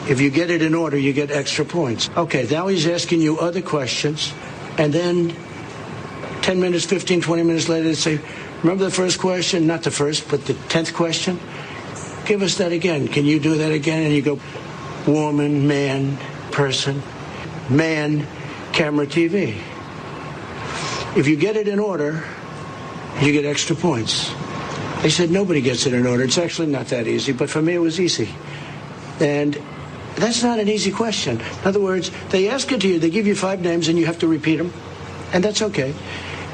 If you get it in order, you get extra points. Okay, now he's asking you other questions, and then 10 minutes, 15, 20 minutes later, they say, remember the first question? Not the first, but the 10th question? Give us that again. Can you do that again? And you go, woman, man, person, man, camera, TV. If you get it in order, you get extra points. They said nobody gets it in order. It's actually not that easy, but for me it was easy. And that's not an easy question. In other words, they ask it to you, they give you 5 names and you have to repeat them, and that's okay.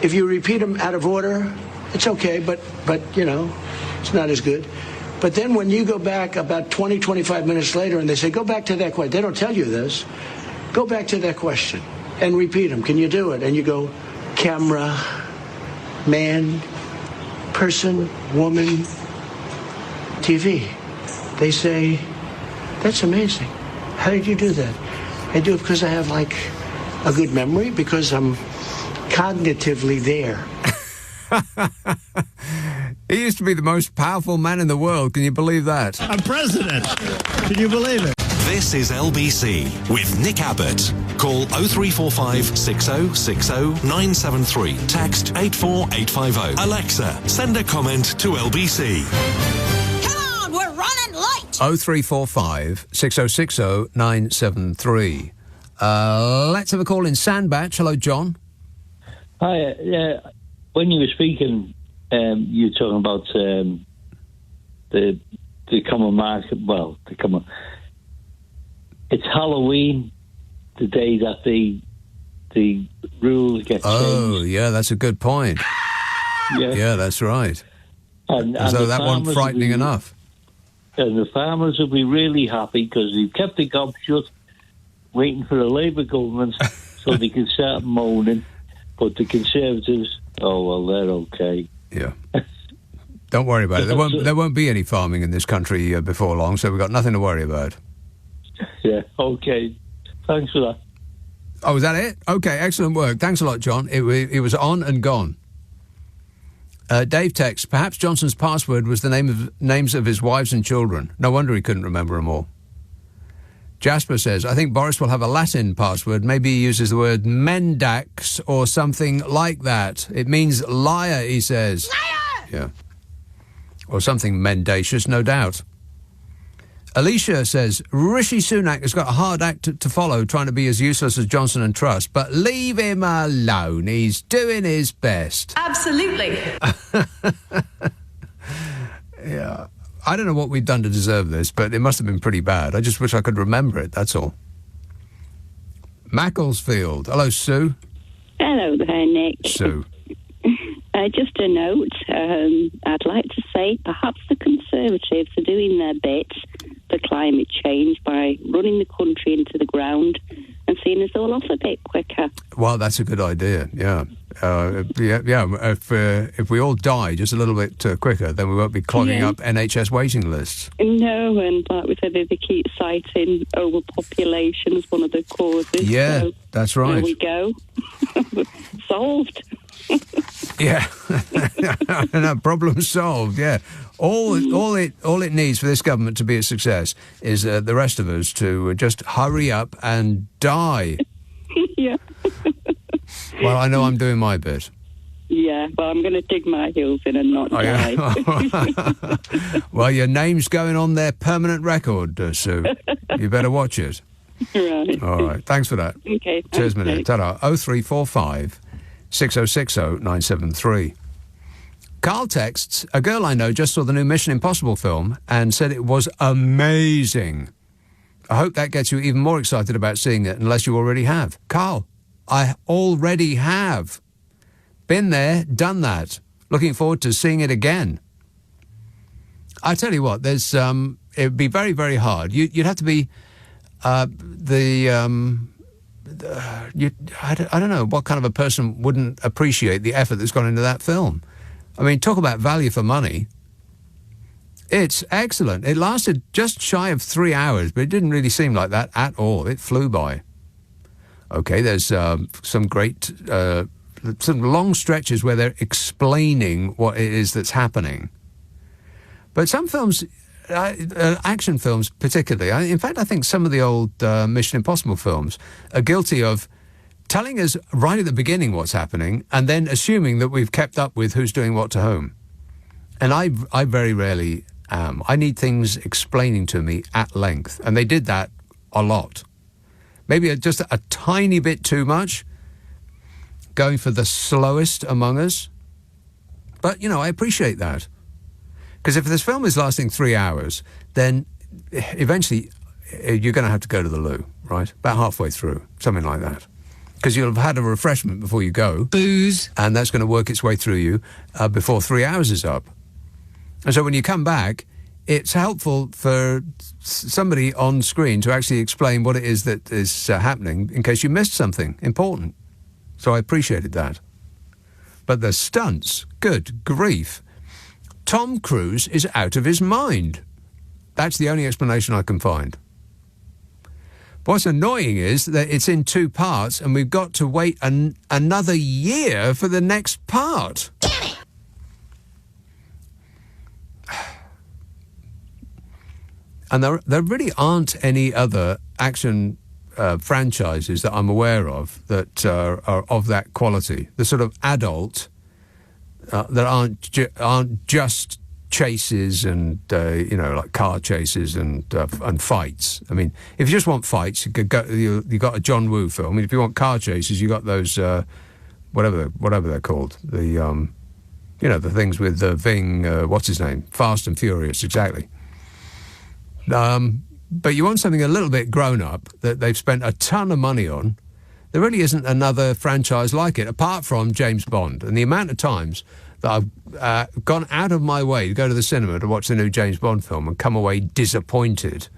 If you repeat them out of order, it's okay, but you know, it's not as good. But then when you go back about 20, 25 minutes later and they say, go back to that question. They don't tell you this. Go back to that question and repeat them. Can you do it? And you go, camera, man, person, woman, TV. They say, that's amazing. How did you do that? I do it because I have like a good memory, because I'm cognitively there. He used to be the most powerful man in the world. Can you believe that? I'm president. Can you believe it? This is LBC with Nick Abbott. Call 0345 6060 973. Text 84850. Alexa, send a comment to LBC. Come on, we're running late. 0345 6060 973. Let's have a call in Sandbach. Hello, John. Hi. When you were speaking, you were talking about the common market. Well, it's Halloween, the day that the rules get changed. Oh, yeah, that's a good point. Yeah, that's right. And so that wasn't frightening enough. And the farmers will be really happy because they've kept the gob shut, waiting for the Labour government so they can start moaning. But the Conservatives, they're okay. Yeah. Don't worry about it. There won't be any farming in this country before long, so we've got nothing to worry about. Yeah, okay. Thanks for that. Oh, was that it? Okay, excellent work. Thanks a lot, John. It was on and gone. Dave texts, perhaps Johnson's password was the names of his wives and children. No wonder he couldn't remember them all. Jasper says, I think Boris will have a Latin password. Maybe he uses the word mendax or something like that. It means liar, he says. Liar! Yeah. Or something mendacious, no doubt. Alicia says, Rishi Sunak has got a hard act to follow, trying to be as useless as Johnson and Truss, but leave him alone. He's doing his best. Absolutely. Yeah. I don't know what we've done to deserve this, but it must have been pretty bad. I just wish I could remember it, that's all. Macclesfield. Hello, Sue. Hello there, Nick. Sue. Just a note. I'd like to say perhaps the Conservatives are doing their bit for climate change by running the country into the ground and seeing us all off a bit quicker. Well, that's a good idea, yeah. If we all die just a little bit quicker, then we won't be clogging up NHS waiting lists. No, and like we said, they keep citing overpopulation as one of the causes. Yeah, so that's right. There we go. Solved. Yeah, no, problem solved. Yeah, all it needs for this government to be a success is the rest of us to just hurry up and die. Yeah. Well, I know I'm doing my bit. Yeah, well, I'm going to dig my heels in and not die. Yeah. Well, your name's going on their permanent record, Sue. You better watch it. Right. All right. Thanks for that. Okay. Cheers, minute. Ta-da. 0345 6060 973. Carl texts, a girl I know just saw the new Mission Impossible film and said it was amazing. I hope that gets you even more excited about seeing it, unless you already have. Carl, I already have. Been there, done that. Looking forward to seeing it again. I tell you what, there's it would be very, very hard. You'd have to be I don't know what kind of a person wouldn't appreciate the effort that's gone into that film. I mean, talk about value for money. It's excellent. It lasted just shy of 3 hours, but it didn't really seem like that at all. It flew by. Okay, there's some great, some long stretches where they're explaining what it is that's happening. But some films, action films particularly, in fact, I think some of the old Mission Impossible films are guilty of telling us right at the beginning what's happening and then assuming that we've kept up with who's doing what to whom. And I very rarely am. I need things explaining to me at length, and they did that a lot. Maybe just a tiny bit too much, going for the slowest among us. But, you know, I appreciate that. Because if this film is lasting 3 hours, then eventually you're going to have to go to the loo, right? About halfway through, something like that. Because you'll have had a refreshment before you go. Booze. And that's going to work its way through you before 3 hours is up. And so when you come back, it's helpful for somebody on screen to actually explain what it is that is happening in case you missed something important. So I appreciated that. But the stunts, good grief. Tom Cruise is out of his mind. That's the only explanation I can find. What's annoying is that it's in 2 parts and we've got to wait another year for the next part. Damn it! And there really aren't any other action franchises that I'm aware of that are of that quality. The sort of adult that aren't just chases and like car chases and fights. I mean, if you just want fights, you got a John Woo film. I mean, if you want car chases, you got those whatever they're called. The the things with Ving. What's his name? Fast and Furious. Exactly. But you want something a little bit grown up that they've spent a ton of money on. There really isn't another franchise like it, apart from James Bond. And the amount of times that I've gone out of my way to go to the cinema to watch the new James Bond film and come away disappointed,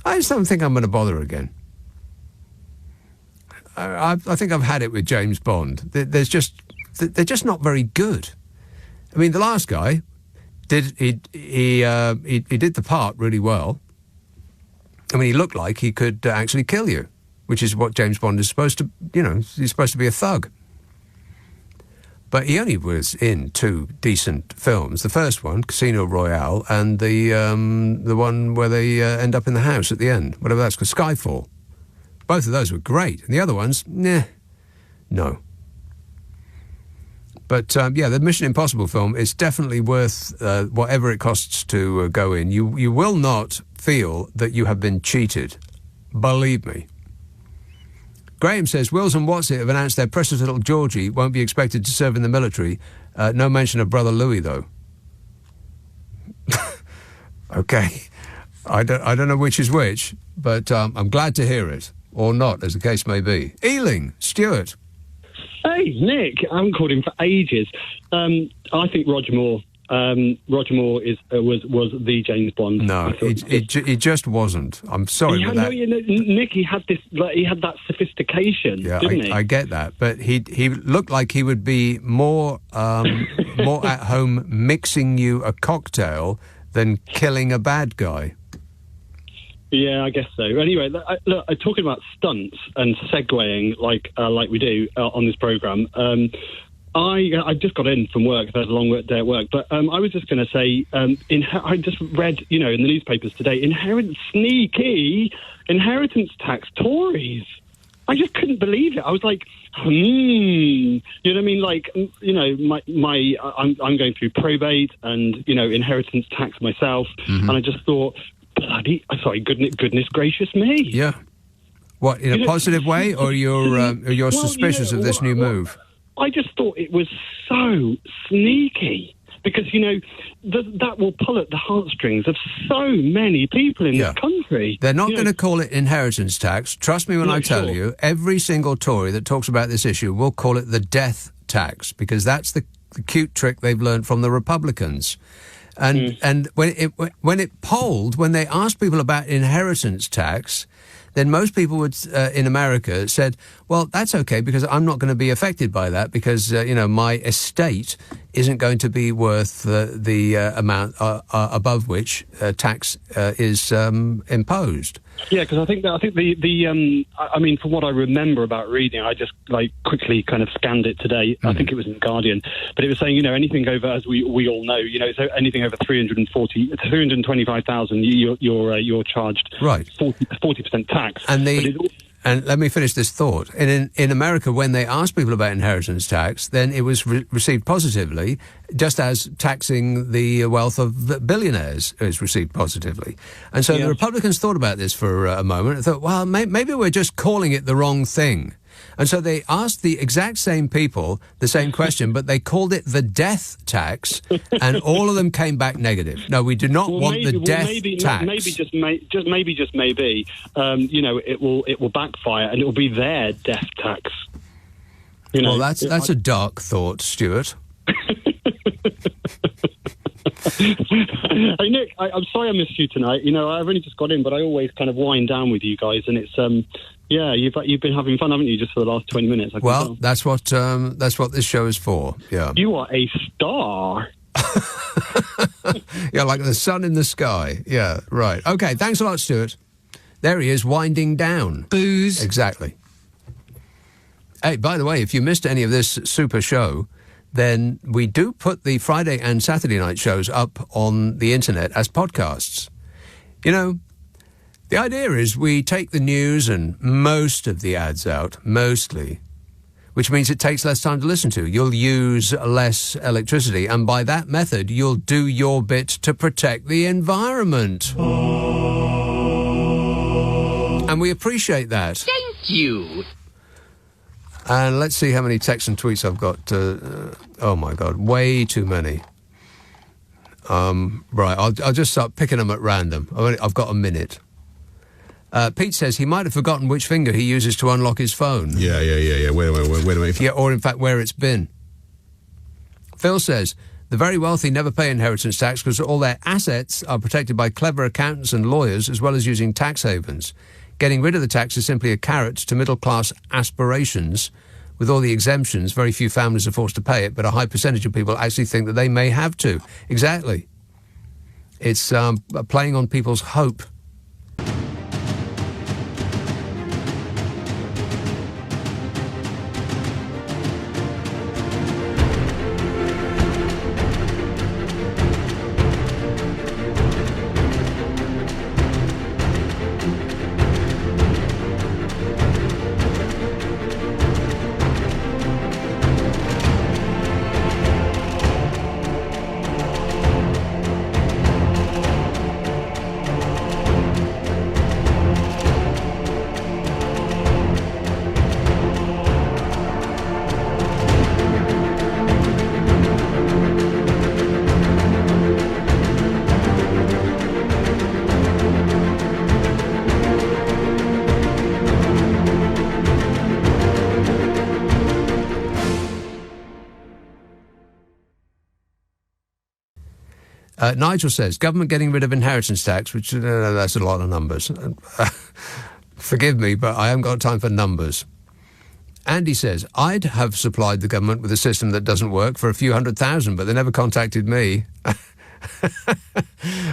I just don't think I'm going to bother again. I think I've had it with James Bond. They're just not very good. I mean, the last guy did he did the part really well. I mean, he looked like he could actually kill you, which is what James Bond is supposed to. He's supposed to be a thug. But he only was in 2 decent films. The first one, Casino Royale, and the one where they end up in the house at the end, whatever that's called, Skyfall. Both of those were great. And the other ones, no. But, the Mission Impossible film is definitely worth whatever it costs to go in. You will not feel that you have been cheated. Believe me. Graham says, Wills and Watson have announced their precious little Georgie won't be expected to serve in the military. No mention of Brother Louis, though. Okay. I don't know which is which, but I'm glad to hear it. Or not, as the case may be. Ealing, Stuart. Hey, Nick. I haven't called him for ages. I think Roger Moore. Roger Moore was the James Bond. No, he just wasn't. I'm sorry, but Nick, he had that sophistication, didn't he? I get that, but he looked like he would be more at home mixing you a cocktail than killing a bad guy. Yeah, I guess so. Anyway, look, talking about stunts and segueing like we do on this programme. I just got in from work. I've had a long day at work. But I was just going to say, I just read, in the newspapers today, sneaky inheritance tax Tories. I just couldn't believe it. I was like, you know what I mean? Like, I'm going through probate and, inheritance tax myself. Mm-hmm. And I just thought, goodness gracious me. Yeah. What, in a positive way, or you're suspicious of this new move? I just thought it was so sneaky because, that will pull at the heartstrings of so many people in this country. They're not going to call it inheritance tax. Trust me when I tell you, every single Tory that talks about this issue will call it the death tax because that's the cute trick they've learned from the Republicans. And when they asked people about inheritance tax, then most people would in America said, well, that's okay because I'm not going to be affected by that because, my estate isn't going to be worth the amount above which tax is imposed. Yeah, because I think from what I remember about reading, I just quickly kind of scanned it today. Mm-hmm. I think it was in Guardian, but it was saying anything over, as we all know, so anything over 325,000, you're charged 40% tax. And let me finish this thought. In America, when they asked people about inheritance tax, then it was received positively, just as taxing the wealth of billionaires is received positively. And so the Republicans thought about this for a moment and thought, well, maybe we're just calling it the wrong thing. And so they asked the exact same people the same question, but they called it the death tax, and all of them came back negative. No, we do not want the death tax. Maybe, it will backfire, and it will be their death tax. Well, that's a dark thought, Stuart. Hey, Nick, I'm sorry I missed you tonight. I've only just got in, but I always kind of wind down with you guys, and it's you've been having fun, haven't you, just for the last 20 minutes? Well, that's what this show is for. Yeah, you are a star. Yeah, like the sun in the sky. Yeah, right. Okay, thanks a lot, Stuart. There he is, winding down. Booze. Exactly. Hey, by the way, if you missed any of this super show, then we do put the Friday and Saturday night shows up on the internet as podcasts. The idea is we take the news and most of the ads out, mostly. which means it takes less time to listen to. You'll use less electricity, and by that method, you'll do your bit to protect the environment. And we appreciate that. Thank you. And let's see how many texts and tweets I've got. Oh, my God, way too many. Right, I'll just start picking them at random. I've got a minute. Pete says he might have forgotten which finger he uses to unlock his phone. Yeah. Wait a minute. Yeah, or in fact, where it's been. Phil says the very wealthy never pay inheritance tax because all their assets are protected by clever accountants and lawyers, as well as using tax havens. Getting rid of the tax is simply a carrot to middle-class aspirations. With all the exemptions, very few families are forced to pay it, but a high percentage of people actually think that they may have to. Exactly. It's playing on people's hope. Nigel says, government getting rid of inheritance tax, which, that's a lot of numbers. Forgive me, but I haven't got time for numbers. Andy says, I'd have supplied the government with a system that doesn't work for a few 100,000, but they never contacted me.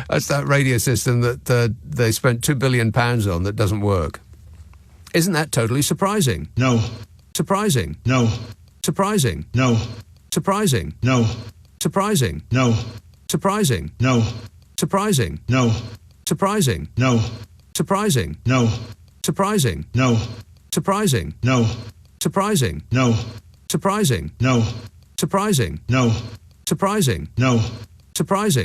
That's that radio system that they spent £2 billion on that doesn't work. Isn't that totally surprising? No. Surprising? No. Surprising? No. Surprising? No. Surprising? No. Surprising? No. Surprising? No. Surprising? No. Surprising? No. Surprising? No. Surprising? No. Surprising? No. Surprising? No. Surprising? No. Surprising? No. Surprising?